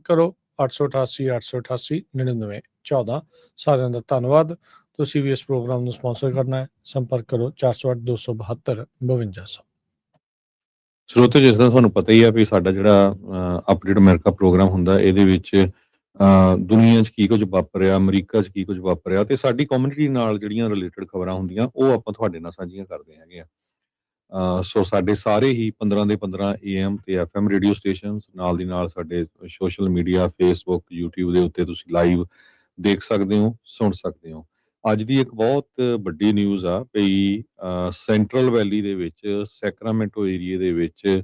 ਕਰੋ 888 888 99 14। ਸਾਰਿਆਂ ਦਾ ਧੰਨਵਾਦ। ਤੁਸੀਂ ਵੀ ਇਸ ਪ੍ਰੋਗਰਾਮ ਨੂੰ ਸਪਾਂਸਰ ਕਰਨਾ ਹੈ, ਸੰਪਰਕ ਕਰੋ 408 272 5200। ਸਰੋਤੇ, ਜਿਸ ਦਾ ਤੁਹਾਨੂੰ ਪਤਾ ਹੀ ਆ ਵੀ ਸਾਡਾ ਜਿਹੜਾ ਅਪਡੇਟ ਅਮਰੀਕਾ ਪ੍ਰੋਗਰਾਮ ਹੁੰਦਾ, ਇਹਦੇ ਵਿੱਚ ਦੁਨੀਆ 'ਚ ਕੀ ਕੁਝ ਵਾਪਰਿਆ, ਅਮਰੀਕਾ 'ਚ ਕੀ ਕੁਝ ਵਾਪਰਿਆ ਤੇ ਸਾਡੀ ਕਮਿਊਨਿਟੀ ਨਾਲ ਜਿਹੜੀਆਂ ਰਿਲੇਟਡ ਖਬਰਾਂ ਹੁੰਦੀਆਂ ਉਹ ਆਪਾਂ ਤੁਹਾਡੇ ਨਾਲ ਸਾਂਝੀਆਂ ਕਰਦੇ ਹੈਗੇ ਆ। ਸੋ ਸਾਡੇ ਸਾਰੇ ਹੀ 15 ਦੇ 15 AM ਤੇ FM ਰੇਡੀਓ ਸਟੇਸ਼ਨ, ਨਾਲ ਦੀ ਨਾਲ ਸਾਡੇ ਸੋਸ਼ਲ ਮੀਡੀਆ ਫੇਸਬੁੱਕ YouTube ਦੇ ਉੱਤੇ ਤੁਸੀਂ ਲਾਈਵ ਦੇਖ ਸਕਦੇ ਹੋ, ਸੁਣ ਸਕਦੇ ਹੋ। ਅੱਜ ਦੀ ਇੱਕ ਬਹੁਤ ਵੱਡੀ ਨਿਊਜ਼ ਆ ਵੀ ਸੈਂਟਰਲ ਵੈਲੀ ਦੇ ਵਿੱਚ ਸੈਕਰਾਮੈਂਟੋ ਏਰੀਏ ਦੇ ਵਿੱਚ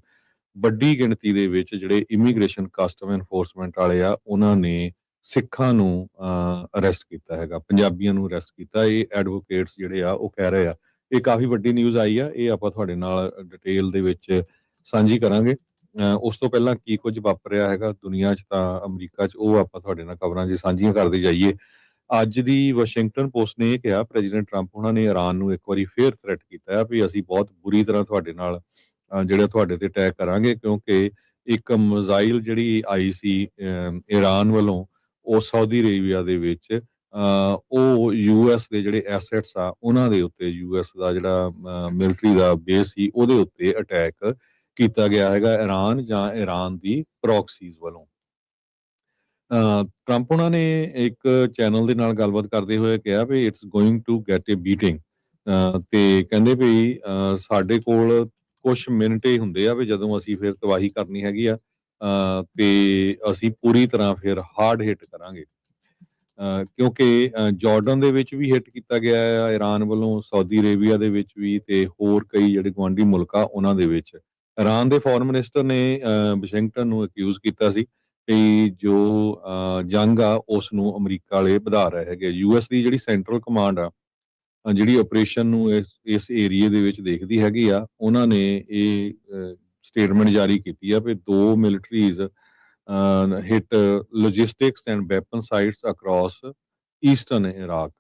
ਵੱਡੀ ਗਿਣਤੀ ਦੇ ਵਿੱਚ ਜਿਹੜੇ ਇਮੀਗ੍ਰੇਸ਼ਨ ਕਸਟਮ ਐਨਫੋਰਸਮੈਂਟ ਵਾਲੇ ਆ, ਉਹਨਾਂ ਨੇ ਸਿੱਖਾਂ ਨੂੰ ਅਰੈਸਟ ਕੀਤਾ ਹੈਗਾ, ਪੰਜਾਬੀਆਂ ਨੂੰ ਅਰੈਸਟ ਕੀਤਾ। ਇਹ ਐਡਵੋਕੇਟਸ ਜਿਹੜੇ ਆ ਉਹ ਕਹਿ ਰਹੇ ਆ। ਇਹ ਕਾਫੀ ਵੱਡੀ ਨਿਊਜ਼ ਆਈ ਆ, ਇਹ ਆਪਾਂ ਤੁਹਾਡੇ ਨਾਲ ਡਿਟੇਲ ਦੇ ਵਿੱਚ ਸਾਂਝੀ ਕਰਾਂਗੇ। ਉਸ ਤੋਂ ਪਹਿਲਾਂ ਕੀ ਕੁਝ ਵਾਪਰਿਆ ਹੈਗਾ ਦੁਨੀਆ 'ਚ ਤਾਂ ਅਮਰੀਕਾ 'ਚ, ਉਹ ਆਪਾਂ ਤੁਹਾਡੇ ਨਾਲ ਖਬਰਾਂ ਜੇ ਸਾਂਝੀਆਂ ਕਰਦੇ ਜਾਈਏ। ਅੱਜ ਦੀ ਵਾਸ਼ਿੰਗਟਨ ਪੋਸਟ ਨੇ ਇਹ ਕਿਹਾ, ਪ੍ਰੈਜ਼ੀਡੈਂਟ ਟਰੰਪ ਉਹਨਾਂ ਨੇ ਇਰਾਨ ਨੂੰ ਇੱਕ ਵਾਰੀ ਫੇਰ ਥ੍ਰੈਟ ਕੀਤਾ ਹੈ ਵੀ ਅਸੀਂ ਬਹੁਤ ਬੁਰੀ ਤਰ੍ਹਾਂ ਤੁਹਾਡੇ ਨਾਲ ਜਿਹੜਾ ਤੁਹਾਡੇ ਤੇ ਅਟੈਕ ਕਰਾਂਗੇ, ਕਿਉਂਕਿ ਇੱਕ ਮਿਜ਼ਾਈਲ ਜਿਹੜੀ ਆਈ ਸੀ ਇਰਾਨ ਵੱਲੋਂ, ਉਹ ਸਾਊਦੀ ਅਰੇਬੀਆ ਦੇ ਵਿੱਚ ਉਹ US ਦੇ ਜਿਹੜੇ ਐਸੈਟਸ ਆ ਉਹਨਾਂ ਦੇ ਉੱਤੇ, US ਦਾ ਜਿਹੜਾ ਮਿਲਟਰੀ ਦਾ ਬੇਸ ਸੀ ਉਹਦੇ ਉੱਤੇ ਅਟੈਕ ਕੀਤਾ ਗਿਆ ਹੈਗਾ ਇਰਾਨ ਜਾਂ ਇਰਾਨ ਦੀ ਪ੍ਰੋਕਸੀਜ਼ ਵੱਲੋਂ। ਟਰੰਪ ਉਹਨਾਂ ਨੇ ਇੱਕ ਚੈਨਲ ਦੇ ਨਾਲ ਗੱਲਬਾਤ ਕਰਦੇ ਹੋਏ ਕਿਹਾ ਵੀ it's going to get a beating, ਤੇ ਕਹਿੰਦੇ ਵੀ ਸਾਡੇ ਕੋਲ ਕੁਛ ਮਿੰਟ ਹੀ ਹੁੰਦੇ ਆ ਵੀ ਜਦੋਂ ਅਸੀਂ ਫਿਰ ਤਬਾਹੀ ਕਰਨੀ ਹੈਗੀ ਆ, ਤੇ ਅਸੀਂ ਪੂਰੀ ਤਰ੍ਹਾਂ ਫਿਰ ਹਾਰਡ ਹਿੱਟ ਕਰਾਂਗੇ। ਕਿਉਂਕਿ ਜਾਰਡਨ ਦੇ ਵਿੱਚ ਵੀ ਹਿੱਟ ਕੀਤਾ ਗਿਆ ਆ ਇਰਾਨ ਵੱਲੋਂ, ਸਾਊਦੀ ਅਰੇਬੀਆ ਦੇ ਵਿੱਚ ਵੀ, ਤੇ ਹੋਰ ਕਈ ਜਿਹੜੇ ਗੁਆਂਢੀ ਮੁਲਕ ਆ ਉਹਨਾਂ ਦੇ ਵਿੱਚ। ਇਰਾਨ ਦੇ ਫੋਰਨ ਮਿਨਿਸਟਰ ਨੇ ਵਾਸ਼ਿੰਗਟਨ ਨੂੰ ਅਕਿਊਜ਼ ਕੀਤਾ ਸੀ ਕਿ ਜੋ ਜੰਗ ਆ ਉਸ ਨੂੰ ਅਮਰੀਕਾ ਵਾਲੇ ਵਧਾ ਰਹੇ ਹੈਗੇ। US ਦੀ ਜਿਹੜੀ ਸੈਂਟਰਲ ਕਮਾਂਡ ਆ, ਜਿਹੜੀ ਆਪਰੇਸ਼ਨ ਨੂੰ ਇਸ ਏਰੀਏ ਦੇ ਵਿੱਚ ਦੇਖਦੀ ਹੈਗੀ ਆ, ਉਹਨਾਂ ਨੇ ਇਹ ਸਟੇਟਮੈਂਟ ਜਾਰੀ ਕੀਤੀ ਆ ਵੀ 2 militaries hit logistics and weapon sites across eastern Iraq,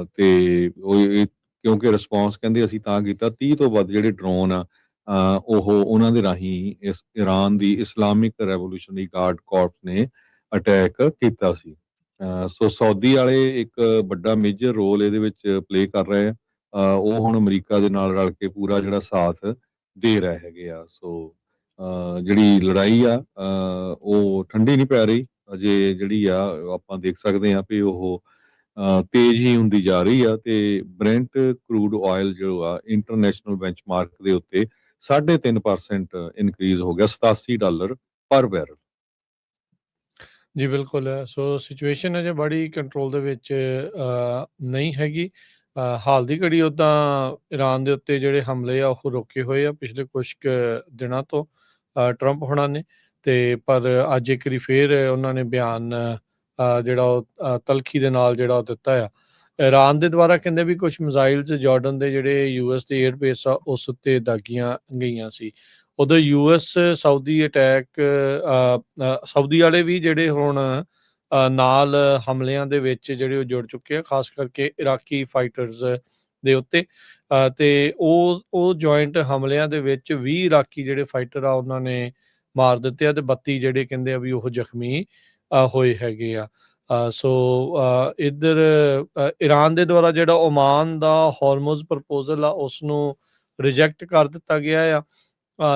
ਤੇ ਕਿਉਂਕਿ ਰਿਸਪੌਂਸ ਕਹਿੰਦੇ ਅਸੀਂ ਤਾਂ ਕੀਤਾ 30 ਤੋਂ ਵੱਧ ਜਿਹੜੇ ਡਰੋਨ ਆ ਉਹ ਉਹਨਾਂ ਦੇ ਰਾਹੀਂ ਇਸ ਇਰਾਨ ਦੀ ਇਸਲਾਮਿਕ ਰੈਵੋਲੂਸ਼ਨਰੀ ਗਾਰਡ ਕਾਰਪਸ ਨੇ ਅਟੈਕ ਕੀਤਾ ਸੀ। ਸੋ ਸਾਊਦੀ ਵਾਲੇ ਇੱਕ ਵੱਡਾ ਮੇਜਰ ਰੋਲ ਇਹਦੇ ਵਿੱਚ ਪਲੇ ਕਰ ਰਹੇ ਆ। ਉਹ ਹੁਣ ਅਮਰੀਕਾ ਦੇ ਨਾਲ ਰਲ ਕੇ ਪੂਰਾ ਜਿਹੜਾ ਸਾਥ ਦੇ ਰਹੇ ਹੈਗੇ ਆ। ਸੋ ਜਿਹੜੀ ਲੜਾਈ ਆ ਉਹ ਠੰਡੀ ਨਹੀਂ ਪੈ ਰਹੀ ਅਜੇ, ਜਿਹੜੀ ਆ ਆਪਾਂ ਦੇਖ ਸਕਦੇ ਹਾਂ ਵੀ ਉਹ ਤੇਜ਼ ਹੀ ਹੁੰਦੀ ਜਾ ਰਹੀ ਆ। ਤੇ ਬ੍ਰੈਂਟ ਕਰੂਡ ਆਇਲ ਜੋ ਆ ਇੰਟਰਨੈਸ਼ਨਲ ਬੈਂਚਮਾਰਕ ਦੇ ਉੱਤੇ 3.5% ਇਨਕਰੀਜ਼ ਹੋ ਗਿਆ, $87 ਪਰ ਬੈਰਲ। ਜੀ ਬਿਲਕੁਲ। ਸੋ ਸਿਚੁਏਸ਼ਨ ਅਜੇ ਬੜੀ ਕੰਟਰੋਲ ਦੇ ਵਿੱਚ ਨਹੀਂ ਹੈਗੀ। ਹਾਲ ਦੀ ਘੜੀ ਉੱਦਾਂ ਇਰਾਨ ਦੇ ਉੱਤੇ ਜਿਹੜੇ ਹਮਲੇ ਆ ਉਹ ਰੋਕੇ ਹੋਏ ਆ ਪਿਛਲੇ ਕੁਛ ਕੁ ਦਿਨਾਂ ਤੋਂ ਟਰੰਪ ਹੋਣਾ ਨੇ, ਤੇ ਪਰ ਅੱਜ ਇੱਕ ਵਾਰੀ ਫੇਰ ਉਹਨਾਂ ਨੇ ਬਿਆਨ ਜਿਹੜਾ ਉਹ ਤਲਖੀ ਦੇ ਨਾਲ ਜਿਹੜਾ ਉਹ ਦਿੱਤਾ ਆ। ਇਰਾਨ ਦੇ ਦੁਆਰਾ ਕਹਿੰਦੇ ਵੀ ਕੁਛ ਮਿਜ਼ਾਈਲਸ ਜਾਰਡਨ ਦੇ ਜਿਹੜੇ US ਦੇ ਏਅਰਬੇਸ ਆ ਉਸ ਉੱਤੇ ਦਾਗੀਆਂ ਗਈਆਂ ਸੀ। ਉਦੋਂ US ਸਾਊਦੀ ਅਟੈਕ, ਸਾਊਦੀ ਵਾਲੇ ਵੀ ਜਿਹੜੇ ਹੁਣ ਨਾਲ ਹਮਲਿਆਂ ਦੇ ਵਿੱਚ ਜਿਹੜੇ ਉਹ ਜੁੜ ਚੁੱਕੇ ਆ, ਖਾਸ ਕਰਕੇ ਇਰਾਕੀ ਫਾਈਟਰਸ ਦੇ ਉੱਤੇ। ਤੇ ਉਹ ਜੁਆਇੰਟ ਹਮਲਿਆਂ ਦੇ ਵਿੱਚ 20 ਇਰਾਕੀ ਜਿਹੜੇ ਫਾਈਟਰ ਆ ਉਹਨਾਂ ਨੇ ਮਾਰ ਦਿੱਤੇ ਆ, ਤੇ 32 ਜਿਹੜੇ ਕਹਿੰਦੇ ਆ ਵੀ ਉਹ ਜ਼ਖਮੀ ਹੋਏ ਹੈਗੇ ਆ। ਸੋ ਇੱਧਰ ਇਰਾਨ ਦੇ ਦੁਆਰਾ ਜਿਹੜਾ ਓਮਾਨ ਦਾ ਹਾਰਮੋਜ਼ ਪ੍ਰਪੋਜ਼ਲ ਆ ਉਸ ਨੂੰ ਰਿਜੈਕਟ ਕਰ ਦਿੱਤਾ ਗਿਆ ਆ,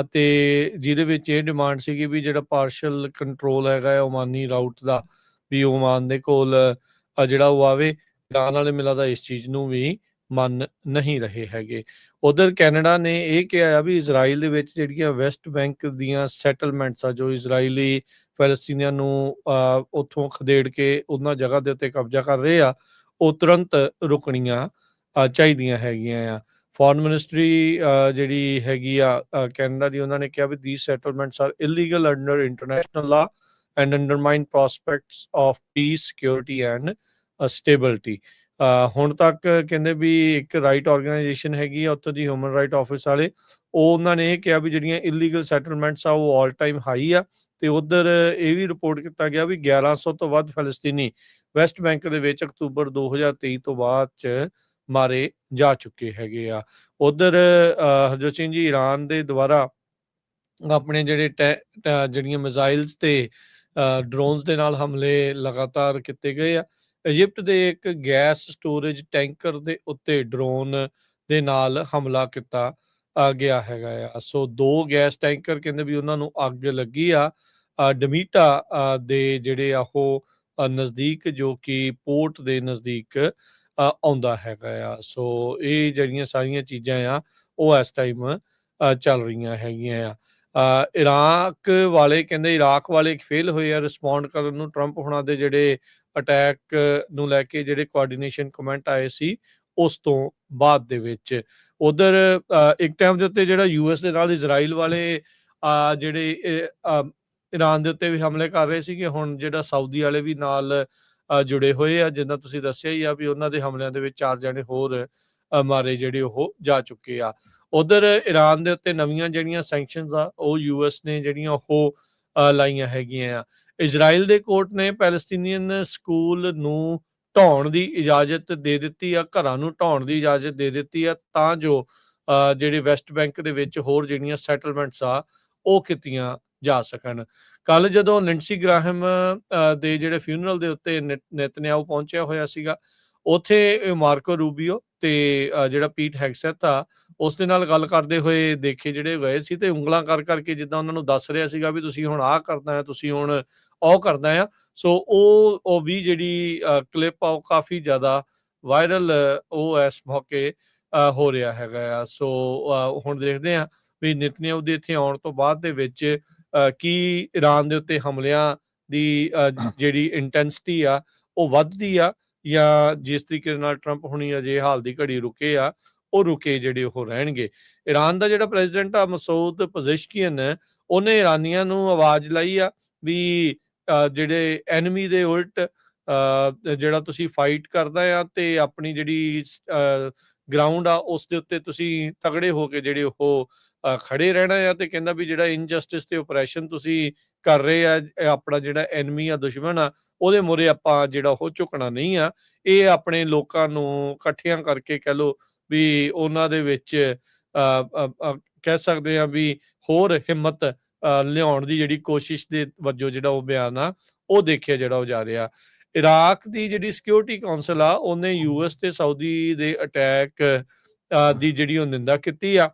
ਤੇ ਜਿਹਦੇ ਵਿੱਚ ਇਹ ਡਿਮਾਂਡ ਸੀਗੀ ਵੀ ਜਿਹੜਾ ਪਾਰਸ਼ਲ ਕੰਟਰੋਲ ਹੈਗਾ ਓਮਾਨੀ ਰਾਊਟ ਦਾ, ਵੀ ਓਮਾਨ ਦੇ ਕੋਲ ਜਿਹੜਾ ਉਹ ਆਵੇ। ਇਰਾਨ ਵਾਲੇ ਮਿਲਾ ਦਾ ਇਸ ਚੀਜ਼ ਨੂੰ ਵੀ ਮੰਨ ਨਹੀਂ ਰਹੇ ਹੈਗੇ। ਉਧਰ ਕੈਨੇਡਾ ਨੇ ਇਹ ਕਿਹਾ ਆ ਵੀ ਇਜ਼ਰਾਈਲ ਦੇ ਵਿੱਚ ਜਿਹੜੀਆਂ ਵੈਸਟ ਬੈਂਕ ਦੀਆਂ ਸੈਟਲਮੈਂਟਸ ਆ, ਜੋ ਇਜ਼ਰਾਈਲੀ ਫੈਲਸਤੀਨੀਆਂ ਨੂੰ ਉੱਥੋਂ ਖਦੇੜ ਕੇ ਉਹਨਾਂ ਜਗ੍ਹਾ ਦੇ ਉੱਤੇ ਕਬਜ਼ਾ ਕਰ ਰਹੇ ਆ, ਉਹ ਤੁਰੰਤ ਰੁਕਣੀਆਂ ਚਾਹੀਦੀਆਂ ਹੈਗੀਆਂ ਆ। ਫੋਰਨ ਮਿਨਿਸਟਰੀ ਜਿਹੜੀ ਹੈਗੀ ਆ ਕੈਨੇਡਾ ਦੀ, ਉਹਨਾਂ ਨੇ ਕਿਹਾ ਵੀ these settlements are illegal under international law and undermine prospects of peace, security and stability। ਹੁਣ ਤੱਕ ਕਹਿੰਦੇ ਵੀ ਇੱਕ ਰਾਈਟ ਆਰਗੇਨਾਈਜੇਸ਼ਨ ਹੈਗੀ ਆ ਉੱਥੋਂ ਦੀ, ਹਿਊਮਨ ਰਾਈਟ ਆਫਿਸ ਵਾਲੇ, ਉਹ ਉਹਨਾਂ ਨੇ ਇਹ ਕਿਹਾ ਵੀ ਜਿਹੜੀਆਂ ਇਲੀਗਲ ਸੈਟਲਮੈਂਟਸ ਆ ਉਹ ਆਲ ਟਾਈਮ ਹਾਈ ਆ। ਤੇ ਉਧਰ ਇਹ ਵੀ ਰਿਪੋਰਟ ਕੀਤਾ ਗਿਆ ਵੀ 1100 ਤੋਂ ਵੱਧ ਫਲਸਤੀਨੀ ਵੈਸਟ ਬੈਂਕ ਦੇ ਵਿੱਚ ਅਕਤੂਬਰ 2023 ਤੋਂ ਬਾਅਦ 'ਚ ਮਾਰੇ ਜਾ ਚੁੱਕੇ ਹੈਗੇ ਆ। ਉਧਰ ਹਰਜੋਤ ਸਿੰਘ ਜੀ, ਇਰਾਨ ਦੇ ਦੁਆਰਾ ਆਪਣੇ ਜਿਹੜੇ ਜਿਹੜੀਆਂ ਮਿਜ਼ਾਈਲਸ ਤੇ ਡਰੋਨਸ ਦੇ ਨਾਲ ਹਮਲੇ ਲਗਾਤਾਰ ਕੀਤੇ ਗਏ ਆ। ਇਜਿਪਟ ਦੇ ਇੱਕ ਗੈਸ ਸਟੋਰੇਜ ਟੈਂਕਰ ਦੇ ਉੱਤੇ ਡਰੋਨ ਦੇ ਨਾਲ ਹਮਲਾ ਕੀਤਾ ਗਿਆ ਹੈਗਾ ਆ। ਸੋ 2 ਗੈਸ ਟੈਂਕਰ ਕਹਿੰਦੇ ਵੀ ਉਹਨਾਂ ਨੂੰ ਅੱਗ ਲੱਗੀ ਆ ਡਮੀਟਾ ਦੇ ਜਿਹੜੇ ਆ ਉਹ ਨਜ਼ਦੀਕ, ਜੋ ਕਿ ਪੋਰਟ ਦੇ ਨਜ਼ਦੀਕ ਆਉਂਦਾ ਹੈਗਾ ਆ। ਸੋ ਇਹ ਜਿਹੜੀਆਂ ਸਾਰੀਆਂ ਚੀਜ਼ਾਂ ਆ ਉਹ ਇਸ ਟਾਈਮ ਚੱਲ ਰਹੀਆਂ ਹੈਗੀਆਂ ਆ। ਇਰਾਕ ਵਾਲੇ ਕਹਿੰਦੇ ਇਰਾਕ ਵਾਲੇ ਫੇਲ ਹੋਏ ਆ ਰਿਸਪੌਂਡ ਕਰਨ ਨੂੰ ਟਰੰਪ ਹੁਣਾਂ ਦੇ ਜਿਹੜੇ ਅਟੈਕ ਨੂੰ ਲੈ ਕੇ ਜਿਹੜੇ ਕੋਆਰਡੀਨੇਸ਼ਨ ਕਮੈਂਟ ਆਏ ਸੀ ਉਸ ਤੋਂ ਬਾਅਦ ਦੇ ਵਿੱਚ। ਉਧਰ ਇੱਕ ਟਾਈਮ ਦੇ ਉੱਤੇ ਜਿਹੜਾ ਯੂਐਸ ਦੇ ਨਾਲ ਇਜ਼ਰਾਈਲ ਵਾਲੇ ਜਿਹੜੇ ਇਰਾਨ ਦੇ ਉੱਤੇ ਵੀ ਹਮਲੇ ਕਰ ਰਹੇ ਸੀਗੇ, ਹੁਣ ਜਿਹੜਾ ਸਾਊਦੀ ਵਾਲੇ ਵੀ ਨਾਲ ਜੁੜੇ ਹੋਏ ਆ, ਜਿੱਦਾਂ ਤੁਸੀਂ ਦੱਸਿਆ ਹੀ ਆ ਵੀ ਉਹਨਾਂ ਦੇ ਹਮਲਿਆਂ ਦੇ ਵਿੱਚ 4 ਜਣੇ ਹੋਰ ਮਾਰੇ ਜਿਹੜੇ ਉਹ ਜਾ ਚੁੱਕੇ ਆ। ਉਧਰ ਇਰਾਨ ਦੇ ਉੱਤੇ ਨਵੀਆਂ ਜਿਹੜੀਆਂ ਸੈਂਕਸ਼ਨਸ ਆ ਉਹ ਯੂਐਸ ਨੇ ਜਿਹੜੀਆਂ ਉਹ ਲਾਈਆਂ ਹੈਗੀਆਂ ਆ। ਇਜ਼ਰਾਈਲ ਦੇ ਕੋਰਟ ਨੇ ਪੈਲਸਤੀਨੀਅਨ ਸਕੂਲ ਨੂੰ ਢਾਉਣ ਦੀ ਇਜਾਜ਼ਤ ਦੇ ਦਿੱਤੀ ਆ, ਘਰਾਂ ਨੂੰ ਢਾਉਣ ਦੀ ਇਜਾਜ਼ਤ ਦੇ ਦਿੱਤੀ ਆ, ਤਾਂ ਜੋ ਜਿਹੜੇ ਵੈਸਟ ਬੈਂਕ ਦੇ ਵਿੱਚ ਹੋਰ ਜਿਹੜੀਆਂ ਸੈਟਲਮੈਂਟਸ ਆ ਉਹ ਕੀਤੀਆਂ ਜਾ ਸਕਣ। ਕੱਲ ਜਦੋਂ ਲਿੰਡਸੀ ਗ੍ਰਾਹਮ ਦੇ ਜਿਹੜੇ ਫਿਊਨਰਲ ਦੇ ਉੱਤੇ ਨੇਤਨਿਆਹੂ ਪਹੁੰਚਿਆ ਹੋਇਆ ਸੀਗਾ, ਉੱਥੇ ਮਾਰਕੋ ਰੂਬੀਓ ਤੇ ਜਿਹੜਾ ਪੀਟ ਹੈਗਸੈਥ ਆ ਉਸ ਦੇ ਨਾਲ ਗੱਲ ਕਰਦੇ ਹੋਏ ਦੇਖੇ ਜਿਹੜੇ ਗਏ ਸੀ, ਤੇ ਉਂਗਲਾਂ ਕਰ ਕਰਕੇ ਜਿੱਦਾਂ ਉਹਨਾਂ ਨੂੰ ਦੱਸ ਰਿਹਾ ਸੀਗਾ ਵੀ ਤੁਸੀਂ ਹੁਣ ਆਹ ਕਰਨਾ ਹੈ, ਤੁਸੀਂ ਹੁਣ ਉਹ ਕਰਨਾ ਆ। ਸੋ ਉਹ ਵੀ ਜਿਹੜੀ ਕਲਿੱਪ ਆ ਉਹ ਕਾਫੀ ਜ਼ਿਆਦਾ ਵਾਇਰਲ ਉਹ ਇਸ ਮੌਕੇ ਹੋ ਰਿਹਾ ਹੈਗਾ ਆ। ਸੋ ਹੁਣ ਦੇਖਦੇ ਆ ਵੀ ਨੇਤਨਿਆਹੂ ਦੇ ਇੱਥੇ ਆਉਣ ਤੋਂ ਬਾਅਦ ਦੇ ਵਿੱਚ ਕੀ ਇਰਾਨ ਦੇ ਉੱਤੇ ਹਮਲਿਆਂ ਦੀ ਜਿਹੜੀ ਇੰਟੈਂਸਿਟੀ ਆ ਉਹ ਵੱਧਦੀ ਆ, ਜਾਂ ਜਿਸ ਤਰੀਕੇ ਦੇ ਨਾਲ ਟਰੰਪ ਹੁਣੀ ਅਜੇ ਹਾਲ ਦੀ ਘੜੀ ਰੁਕੇ ਆ ਉਹ ਰੁਕੇ ਜਿਹੜੇ ਉਹ ਰਹਿਣਗੇ। ਇਰਾਨ ਦਾ ਜਿਹੜਾ ਪ੍ਰੈਜ਼ੀਡੈਂਟ ਆ ਮਸੂਦ ਪਜ਼ੇਸ਼ਕੀਅਨ, ਉਹਨੇ ਇਰਾਨੀਆਂ ਨੂੰ ਆਵਾਜ਼ ਲਾਈ ਆ ਵੀ ਜਿਹੜੇ ਐਨਮੀ ਦੇ ਉਲਟ ਜਿਹੜਾ ਤੁਸੀਂ ਫਾਈਟ ਕਰਦਾ ਆ ਤੇ ਆਪਣੀ ਜਿਹੜੀ ਗਰਾਊਂਡ ਆ ਉਸ ਦੇ ਉੱਤੇ ਤੁਸੀਂ ਤਗੜੇ ਹੋ ਕੇ ਜਿਹੜੇ ਉਹ ਖੜੇ ਰਹਿਣਾ ਆ। ਤੇ ਕਹਿੰਦਾ ਵੀ ਜਿਹੜਾ ਇਨਜਸਟਿਸ ਤੇ ਓਪਰੇਸ਼ਨ ਤੁਸੀਂ ਕਰ ਰਹੇ ਆ, ਆਪਣਾ ਜਿਹੜਾ ਐਨਮੀ ਆ, ਦੁਸ਼ਮਣ ਆ, ਉਹਦੇ ਮੂਹਰੇ ਆਪਾਂ ਜਿਹੜਾ ਉਹ ਝੁਕਣਾ ਨਹੀਂ ਆ। ਇਹ ਆਪਣੇ ਲੋਕਾਂ ਨੂੰ ਇਕੱਠਿਆਂ ਕਰਕੇ ਕਹਿ ਲਓ ਵੀ ਉਹਨਾਂ ਦੇ ਵਿੱਚ ਕਹਿ ਸਕਦੇ ਆ ਵੀ ਹੋਰ ਹਿੰਮਤ ਲਿਆਉਣ ਦੀ ਜਿਹੜੀ ਕੋਸ਼ਿਸ਼ ਦੇ ਵਜੋਂ ਜਿਹੜਾ ਉਹ ਬਿਆਨ ਆ ਉਹ ਦੇਖਿਆ ਜਿਹੜਾ ਉਹ ਜਾ ਰਿਹਾ। ਇਰਾਕ ਦੀ ਜਿਹੜੀ ਸਿਕਿਉਰਿਟੀ ਕਾਉਂਸਲ ਆ ਉਹਨੇ ਯੂਐਸ ਤੇ ਸਾਊਦੀ ਦੇ ਅਟੈਕ ਦੀ ਜਿਹੜੀ ਉਹ ਨਿੰਦਾ ਕੀਤੀ ਆ,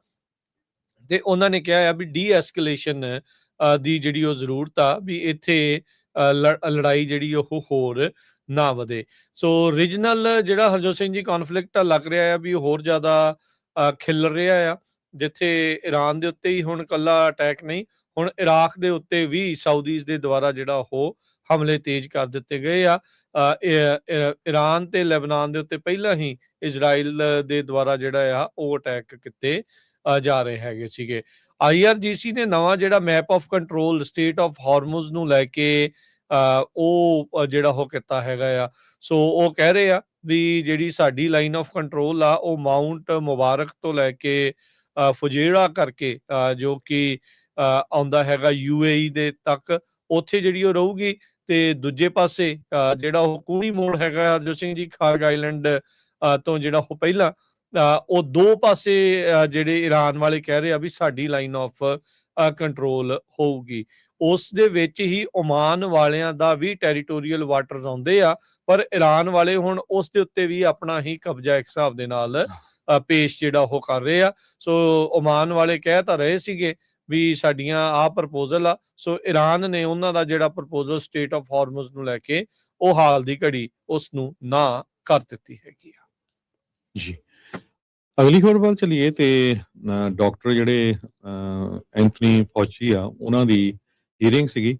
ਤੇ ਉਹਨਾਂ ਨੇ ਕਿਹਾ ਆ ਵੀ ਡੀ ਐਸਕੇਲੇਸ਼ਨ ਦੀ ਜਿਹੜੀ ਉਹ ਜ਼ਰੂਰਤ ਆ, ਵੀ ਇੱਥੇ ਲੜਾਈ ਜਿਹੜੀ ਉਹ ਹੋਰ ਨਾ ਵਧੇ। ਸੋ ਰੀਜਨਲ ਜਿਹੜਾ ਹਰਜੋਤ ਸਿੰਘ ਜੀ ਕੌਨਫਲਿਕਟ ਲੱਗ ਰਿਹਾ ਆ ਵੀ ਹੋਰ ਜ਼ਿਆਦਾ ਖਿਲ ਰਿਹਾ ਆ, ਜਿੱਥੇ ਇਰਾਨ ਦੇ ਉੱਤੇ ਹੀ ਹੁਣ ਕੱਲਾ ਅਟੈਕ ਨਹੀਂ, ਹੁਣ ਇਰਾਕ ਦੇ ਉੱਤੇ ਵੀ ਸਾਊਦੀਜ਼ ਦੇ ਦੁਆਰਾ ਜਿਹੜਾ ਉਹ ਹਮਲੇ ਤੇਜ਼ ਕਰ ਦਿੱਤੇ ਗਏ ਆ। ਇਰਾਨ ਤੇ ਲੈਬਨਾਨ ਦੇ ਉੱਤੇ ਪਹਿਲਾਂ ਹੀ ਇਜ਼ਰਾਈਲ ਦੇ ਦੁਆਰਾ ਜਿਹੜਾ ਆ ਉਹ ਅਟੈਕ ਕੀਤੇ ਜਾ ਰਹੇ ਹੈਗੇ ਸੀਗੇ। IRGC ਨੇ ਨਵਾਂ ਜਿਹੜਾ map of control strait of Hormuz ਨੂੰ ਲੈ ਕੇ ਉਹ ਜਿਹੜਾ ਉਹ ਕੀਤਾ ਹੈਗਾ ਆ। ਸੋ ਉਹ ਕਹਿ ਰਹੇ ਆ ਵੀ ਜਿਹੜੀ ਸਾਡੀ ਲਾਈਨ ਆਫ ਕੰਟਰੋਲ ਆ ਉਹ ਮਾਊਂਟ ਮੁਬਾਰਕ ਤੋਂ ਲੈ ਕੇ ਫੁਜੇਰਾ ਕਰਕੇ ਜੋ ਕਿ ਆਉਂਦਾ ਹੈਗਾ UAE ਦੇ ਤੱਕ, ਉੱਥੇ ਜਿਹੜੀ ਉਹ ਰਹੂਗੀ। ਤੇ ਦੂਜੇ ਪਾਸੇ ਜਿਹੜਾ ਉਹ ਕੂਣੀ ਮੋੜ ਹੈਗਾ ਹਰਜੋਤ ਸਿੰਘ ਜੀ ਖਾਰਗ ਆਈਲੈਂਡ ਤੋਂ ਜਿਹੜਾ ਉਹ ਪਹਿਲਾਂ ਉਹ 2 ਪਾਸੇ ਜਿਹੜੇ ਇਰਾਨ ਵਾਲੇ ਕਹਿ ਰਹੇ ਆ ਵੀ ਸਾਡੀ ਲਾਈਨ ਆਫ ਕੰਟਰੋਲ ਹੋਊਗੀ। ਉਸ ਦੇ ਵਿੱਚ ਹੀ ਓਮਾਨ ਵਾਲਿਆਂ ਦਾ ਵੀ ਟੈਰੀਟੋਰੀਅਲ ਵਾਟਰਸ ਆਉਂਦੇ ਆ, ਪਰ ਇਰਾਨ ਵਾਲੇ ਹੁਣ ਉਸ ਦੇ ਉੱਤੇ ਵੀ ਆਪਣਾ ਹੀ ਕਬਜ਼ਾ ਇੱਕ ਹਿਸਾਬ ਦੇ ਨਾਲ ਪੇਸ਼ ਜਿਹੜਾ ਉਹ ਕਰ ਰਹੇ ਆ। ਸੋ ਓਮਾਨ ਵਾਲੇ ਕਹਿ ਤਾਂ ਰਹੇ ਸੀਗੇ ਵੀ ਸਾਡੀਆਂ ਆਹ ਪ੍ਰਪੋਜ਼ਲ ਆ। ਸੋ ਇਰਾਨ ਨੇ ਉਹਨਾਂ ਦਾ ਜਿਹੜਾ ਪ੍ਰਪੋਜ਼ਲ ਸਟੇਟ ਆਫ ਹਾਰਮੁਜ਼ ਨੂੰ ਲੈ ਕੇ ਉਹ ਹਾਲ ਦੀ ਘੜੀ ਉਸ ਨੂੰ ਨਾ ਕਰ ਦਿੱਤੀ ਹੈਗੀ ਆ। ਜੀ, ਅਗਲੀ ਖਬਰ ਵੱਲ ਚਲੀਏ ਤੇ ਡਾਕਟਰ ਜਿਹੜੇ ਐਂਥਨੀ ਫੌਚੀ ਆ ਉਹਨਾਂ ਦੀ ਹੀਅਰਿੰਗ ਸੀਗੀ।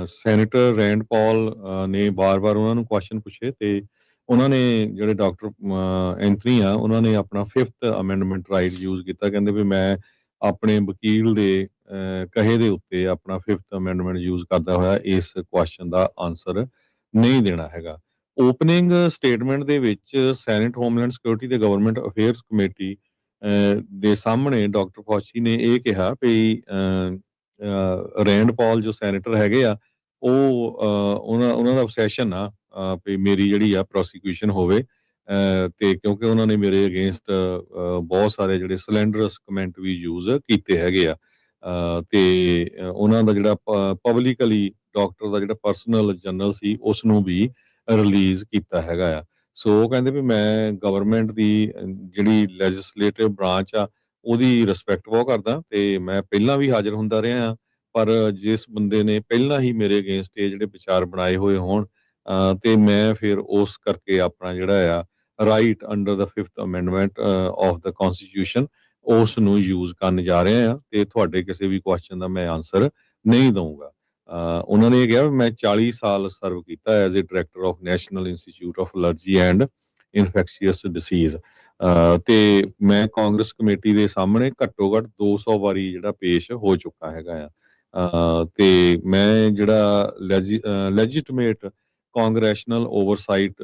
ਸੈਨੇਟਰ ਰੈਂਡ ਪਾਲ ਨੇ ਬਾਰ-ਬਾਰ ਉਹਨਾਂ ਨੂੰ ਕੁਐਸਚਨ ਪੁੱਛੇ ਤੇ ਉਹਨਾਂ ਨੇ ਜਿਹੜੇ ਡਾਕਟਰ ਐਂਥਨੀ ਆ ਉਹਨਾਂ ਨੇ ਆਪਣਾ 5th ਅਮੈਂਡਮੈਂਟ ਰਾਈਟ ਯੂਜ਼ ਕੀਤਾ। ਕਹਿੰਦੇ ਵੀ ਮੈਂ ਆਪਣੇ ਵਕੀਲ ਦੇ ਕਹੇ ਦੇ ਉੱਤੇ ਆਪਣਾ 5th ਅਮੈਂਡਮੈਂਟ ਯੂਜ਼ ਕਰਦਾ ਹੋਇਆ ਇਸ ਕੁਐਸਚਨ ਦਾ ਆਨਸਰ ਨਹੀਂ ਦੇਣਾ ਹੈਗਾ। ਓਪਨਿੰਗ ਸਟੇਟਮੈਂਟ ਦੇ ਵਿੱਚ ਸੈਨੇਟ ਹੋਮਲੈਂਡ ਸਿਕਿਉਰਿਟੀ ਤੇ ਗਵਰਨਮੈਂਟ ਅਫੇਅਰਸ ਕਮੇਟੀ ਦੇ ਸਾਹਮਣੇ ਡਾਕਟਰ ਫੌਚੀ ਨੇ ਇਹ ਕਿਹਾ ਵੀ ਰੈਂਡ ਪਾਲ ਜੋ ਸੈਨੇਟਰ ਹੈਗੇ ਆ ਉਹ ਉਹਨਾਂ ਦਾ obsession ਆ ਵੀ ਮੇਰੀ ਜਿਹੜੀ ਆ ਪ੍ਰੋਸੀਕਿਊਸ਼ਨ ਹੋਵੇ, ਤੇ ਕਿਉਂਕਿ ਉਹਨਾਂ ਨੇ ਮੇਰੇ ਅਗੇਂਸਟ ਬਹੁਤ ਸਾਰੇ ਜਿਹੜੇ ਸਲੈਂਡਰਸ ਕਮੈਂਟ ਵੀ ਯੂਜ਼ ਕੀਤੇ ਹੈਗੇ ਆ, ਤੇ ਉਹਨਾਂ ਦਾ ਜਿਹੜਾ ਪਬਲਿਕਲੀ ਡਾਕਟਰ ਦਾ ਜਿਹੜਾ ਪਰਸਨਲ ਜਨਰਲ ਸੀ ਉਸ ਨੂੰ ਵੀ ਰਿਲੀਜ਼ ਕੀਤਾ ਹੈਗਾ ਆ। ਸੋ ਉਹ ਕਹਿੰਦੇ ਵੀ ਮੈਂ ਗਵਰਨਮੈਂਟ ਦੀ ਜਿਹੜੀ ਲੈਜਿਸਲੇਟਿਵ ਬ੍ਰਾਂਚ ਆ ਉਹਦੀ ਰਿਸਪੈਕਟ ਬਹੁਤ ਕਰਦਾ ਤੇ ਮੈਂ ਪਹਿਲਾਂ ਵੀ ਹਾਜ਼ਰ ਹੁੰਦਾ ਰਿਹਾ ਆ, ਪਰ ਜਿਸ ਬੰਦੇ ਨੇ ਪਹਿਲਾਂ ਹੀ ਮੇਰੇ ਅਗੇਂਸਟ ਇਹ ਜਿਹੜੇ ਵਿਚਾਰ ਬਣਾਏ ਹੋਏ ਹੋਣ ਤੇ ਮੈਂ ਫਿਰ ਉਸ ਕਰਕੇ ਆਪਣਾ ਜਿਹੜਾ ਆ right under the 5th amendment of the constitution ਉਸ ਨੂੰ ਯੂਜ਼ ਕਰਨ ਜਾ ਰਹੇ ਆ ਤੇ ਤੁਹਾਡੇ ਕਿਸੇ ਵੀ ਕੁਐਸਚਨ ਦਾ ਮੈਂ ਆਨਸਰ ਨਹੀਂ ਦਊਂਗਾ। ਉਹਨਾਂ ਨੇ ਇਹ ਕਿਹਾ ਵੀ ਮੈਂ 40 ਸਾਲ ਸਰਵ ਕੀਤਾ as a director of National Institute of Allergy and Infectious Diseases ਤੇ ਮੈਂ ਕਾਂਗਰਸ ਕਮੇਟੀ ਦੇ ਸਾਹਮਣੇ ਘੱਟੋ ਘੱਟ 200 ਵਾਰੀ ਜਿਹੜਾ ਪੇਸ਼ ਹੋ ਚੁੱਕਾ ਹੈਗਾ ਆ ਤੇ ਮੈਂ ਜਿਹੜਾ ਲੈਜੀਟੀਮੇਟ ਕਾਂਗਰੈਸ਼ਨਲ ਓਵਰਸਾਈਟ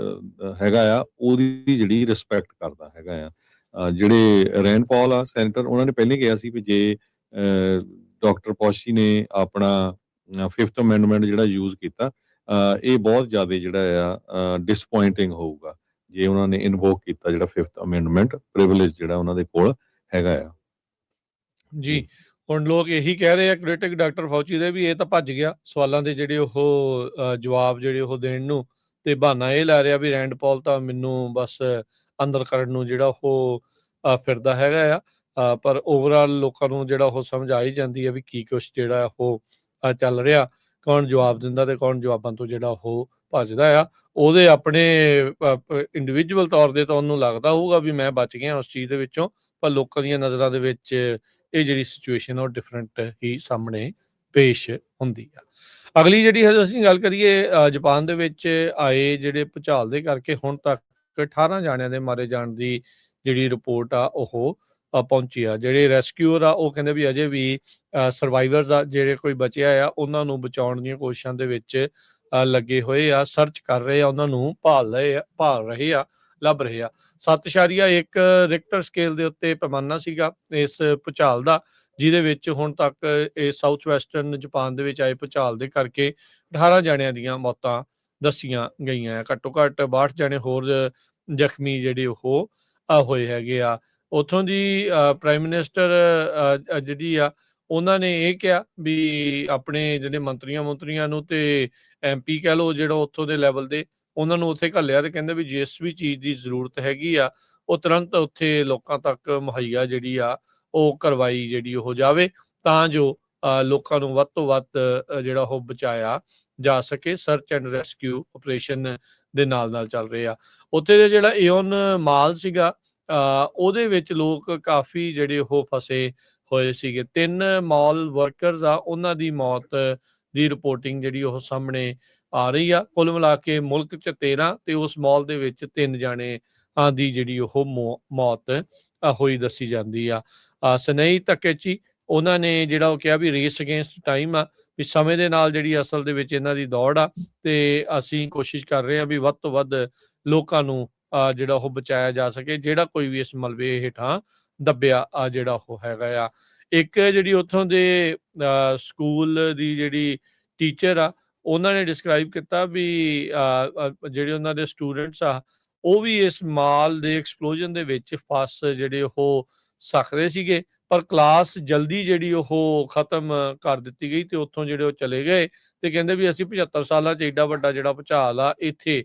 ਹੈਗਾ ਆ ਉਹਦੀ ਜਿਹੜੀ ਰਿਸਪੈਕਟ ਕਰਦਾ ਹੈਗਾ ਆ। ਜਿਹੜੇ ਰੈਂਡ ਪੌਲ ਆ ਸੈਨੇਟਰ ਉਹਨਾਂ ਨੇ ਪਹਿਲਾਂ ਕਿਹਾ ਸੀ ਵੀ ਜੇ ਡਾਕਟਰ ਪੌਸ਼ੀ ਨੇ ਆਪਣਾ 5th ਅਮੈਂਡਮੈਂਟ ਜਿਹੜਾ ਯੂਜ਼ ਕੀਤਾ ਇਹ ਬਹੁਤ ਜ਼ਿਆਦਾ ਜਿਹੜਾ ਆ ਡਿਸਪੁਆਇੰਟਿੰਗ ਹੋਊਗਾ ਜੇ ਉਹਨਾਂ ਨੇ ਇਨਵੋਕ ਕੀਤਾ ਜਿਹੜਾ 5th ਅਮੈਂਡਮੈਂਟ ਪ੍ਰਿਵਿਲੇਜ ਜਿਹੜਾ ਉਹਨਾਂ ਦੇ ਕੋਲ ਹੈਗਾ ਆ। ਜੀ ਹੁਣ ਲੋਕ ਇਹੀ ਕਹਿ ਰਹੇ ਆ ਕ੍ਰਿਟਿਕ ਡਾਕਟਰ ਫੌਜੀ ਦੇ ਵੀ ਇਹ ਤਾਂ ਭੱਜ ਗਿਆ ਸਵਾਲਾਂ ਦੇ ਜਿਹੜੇ ਉਹ ਜਵਾਬ ਜਿਹੜੇ ਉਹ ਦੇਣ ਨੂੰ, ਤੇ ਬਹਾਨਾ ਇਹ ਲੈ ਰਿਹਾ ਵੀ ਰੈਂਡ ਪੌਲ ਤਾਂ ਮੈਨੂੰ ਬਸ ਅੰਦਰ ਕਰਨ ਨੂੰ ਜਿਹੜਾ ਉਹ ਫਿਰਦਾ ਹੈਗਾ ਆ। ਪਰ ਓਵਰਆਲ ਲੋਕਾਂ ਨੂੰ ਜਿਹੜਾ ਉਹ ਸਮਝ ਆ ਹੀ ਜਾਂਦੀ ਹੈ ਵੀ ਕੀ ਕੁਛ ਜਿਹੜਾ ਉਹ ਚੱਲ ਰਿਹਾ, ਕੌਣ ਜਵਾਬ ਦਿੰਦਾ ਤੇ ਕੌਣ ਜਵਾਬਾਂ ਤੋਂ ਜਿਹੜਾ ਉਹ ਭੱਜਦਾ ਆ। ਉਹਦੇ ਆਪਣੇ ਇੰਡੀਵਿਜੂਅਲ ਤੌਰ ਤੇ ਤਾਂ ਉਹਨੂੰ ਲੱਗਦਾ ਹੋਊਗਾ ਵੀ ਮੈਂ ਬਚ ਗਿਆ ਉਸ ਚੀਜ਼ ਦੇ ਵਿੱਚੋਂ, ਪਰ ਲੋਕਾਂ ਦੀਆਂ ਨਜ਼ਰਾਂ ਦੇ ਵਿੱਚ ਇਹ ਜਿਹੜੀ ਸਿਚੁਏਸ਼ਨ ਉਹ ਡਿਫਰੈਂਟ ਹੀ ਸਾਹਮਣੇ ਪੇਸ਼ ਹੁੰਦੀ ਆ। ਅਗਲੀ ਜਿਹੜੀ ਅਸੀਂ ਗੱਲ ਕਰੀਏ ਜਾਪਾਨ ਦੇ ਵਿੱਚ ਆਏ ਜਿਹੜੇ ਭੂਚਾਲ ਦੇ ਕਰਕੇ ਹੁਣ ਤੱਕ 18 ਜਾਣਿਆਂ ਦੇ ਮਾਰੇ ਜਾਣ ਦੀ ਜਿਹੜੀ ਰਿਪੋਰਟ ਆ ਉਹ ਪਹੁੰਚੀ ਆ। ਜਿਹੜੇ ਰੈਸਕਿਊਅਰ ਆ ਉਹ ਕਹਿੰਦੇ ਵੀ ਅਜੇ ਵੀ ਸਰਵਾਈਵਰਸ ਆ ਜਿਹੜੇ ਕੋਈ ਬਚਿਆ ਆ ਉਹਨਾਂ ਨੂੰ ਬਚਾਉਣ ਦੀਆਂ ਕੋਸ਼ਿਸ਼ਾਂ ਦੇ ਵਿੱਚ ਲੱਗੇ ਹੋਏ ਆ, ਸਰਚ ਕਰ ਰਹੇ ਆ, ਉਹਨਾਂ ਨੂੰ ਭਾਲ ਰਹੇ ਆ, ਲੱਭ ਰਹੇ ਆ। 7.1 ਰਿਕਟਰ ਸਕੇਲ ਦੇ ਉੱਤੇ ਪੈਮਾਨਾ ਸੀਗਾ ਇਸ ਭੂਚਾਲ ਦਾ, ਜਿਹਦੇ ਵਿੱਚ ਹੁਣ ਤੱਕ ਇਹ ਸਾਊਥ ਵੈਸਟਰਨ ਜਾਪਾਨ ਦੇ ਵਿੱਚ ਆਏ ਭੂਚਾਲ ਦੇ ਕਰਕੇ 18 ਜਾਣਿਆਂ ਦੀਆਂ ਮੌਤਾਂ ਦੱਸੀਆਂ ਗਈਆਂ। ਘੱਟੋ ਘੱਟ 62 ਜਾਣੇ ਹੋਰ ਜ਼ਖਮੀ ਜਿਹੜੇ ਉਹ ਹੋਏ ਹੈਗੇ ਆ। ਉੱਥੋਂ ਦੀ ਪ੍ਰਾਈਮ ਮਿਨਿਸਟਰ ਜਿਹੜੀ ਆ ਉਹਨਾਂ ਨੇ ਇਹ ਕਿਹਾ ਵੀ ਆਪਣੇ ਜਿਹੜੇ ਮੰਤਰੀਆਂ ਨੂੰ ਤੇ MP ਕਹਿ ਲਓ ਜਿਹੜਾ ਉੱਥੋਂ ਦੇ ਲੈਵਲ ਦੇ ਉਹਨਾਂ ਨੂੰ ਉੱਥੇ ਘੱਲਿਆ ਤੇ ਕਹਿੰਦੇ ਵੀ ਜਿਸ ਵੀ ਚੀਜ਼ ਦੀ ਜ਼ਰੂਰਤ ਹੈਗੀ ਆ ਉਹ ਤੁਰੰਤ ਉੱਥੇ ਲੋਕਾਂ ਤੱਕ ਮੁਹੱਈਆ ਜਿਹੜੀ ਆ ਉਹ ਕਰਵਾਈ ਜਿਹੜੀ ਉਹ ਜਾਵੇ ਤਾਂ ਜੋ ਲੋਕਾਂ ਨੂੰ ਵੱਧ ਤੋਂ ਵੱਧ ਜਿਹੜਾ ਉਹ ਬਚਾਇਆ ਜਾ ਸਕੇ। ਸਰਚ ਐਂਡ ਰੈਸਕਿਊ ਆਪਰੇਸ਼ਨ ਦੇ ਨਾਲ ਚੱਲ ਰਹੇ ਆ। ਉੱਥੇ ਦੇ ਜਿਹੜਾ ਏਓਨ ਮਾਲ ਸੀਗਾ ਉਹਦੇ ਵਿੱਚ ਲੋਕ ਕਾਫੀ ਜਿਹੜੇ ਉਹ ਫਸੇ ਹੋਏ ਸੀਗੇ। 3 ਮਾਲ ਵਰਕਰਸ ਆ ਉਹਨਾਂ ਦੀ ਮੌਤ ਦੀ ਰਿਪੋਰਟਿੰਗ ਜਿਹੜੀ ਉਹ ਸਾਹਮਣੇ ਆ ਰਹੀ ਆ। ਕੁੱਲ ਮਿਲਾ ਕੇ ਮੁਲਕ 'ਚ 13 ਤੇ ਉਸ ਮਾਲ ਦੇ ਵਿੱਚ 3 ਜਾਣੇ ਦੀ ਜਿਹੜੀ ਉਹ ਮੌਤ ਹੋਈ ਦੱਸੀ ਜਾਂਦੀ ਆ। ਸਨੇਈ ਤਕੇਚੀ ਉਹਨਾਂ ਨੇ ਜਿਹੜਾ ਉਹ ਕਿਹਾ ਵੀ ਰੇਸ ਅਗੇਂਸਟ ਟਾਈਮ ਆ, ਵੀ ਸਮੇਂ ਦੇ ਨਾਲ ਜਿਹੜੀ ਅਸਲ ਦੇ ਵਿੱਚ ਇਹਨਾਂ ਦੀ ਦੌੜ ਆ ਤੇ ਅਸੀਂ ਕੋਸ਼ਿਸ਼ ਕਰ ਰਹੇ ਹਾਂ ਵੀ ਵੱਧ ਤੋਂ ਵੱਧ ਲੋਕਾਂ ਨੂੰ ਜਿਹੜਾ ਉਹ ਬਚਾਇਆ ਜਾ ਸਕੇ ਜਿਹੜਾ ਕੋਈ ਵੀ ਇਸ ਮਲਬੇ ਹੇਠਾਂ ਦੱਬਿਆ ਜਿਹੜਾ ਉਹ ਹੈਗਾ ਆ। ਇੱਕ ਜਿਹੜੀ ਉੱਥੋਂ ਦੇ ਸਕੂਲ ਦੀ ਜਿਹੜੀ ਟੀਚਰ ਆ ਉਹਨਾਂ ਨੇ ਡਿਸਕ੍ਰਾਈਬ ਕੀਤਾ ਵੀ ਜਿਹੜੇ ਉਹਨਾਂ ਦੇ ਸਟੂਡੈਂਟਸ ਆ ਉਹ ਵੀ ਇਸ ਮਾਲ ਦੇ ਐਕਸਪਲੋਜਨ ਦੇ ਵਿੱਚ ਫਸ ਜਿਹੜੇ ਉਹ ਸਕਦੇ ਸੀਗੇ, ਪਰ ਕਲਾਸ ਜਲਦੀ ਜਿਹੜੀ ਉਹ ਖਤਮ ਕਰ ਦਿੱਤੀ ਗਈ ਤੇ ਉੱਥੋਂ ਜਿਹੜੇ ਉਹ ਚਲੇ ਗਏ ਤੇ ਕਹਿੰਦੇ ਵੀ ਅਸੀਂ 75 ਸਾਲਾਂ 'ਚ ਏਡਾ ਵੱਡਾ ਜਿਹੜਾ ਭੂਚਾਲ ਆ ਇੱਥੇ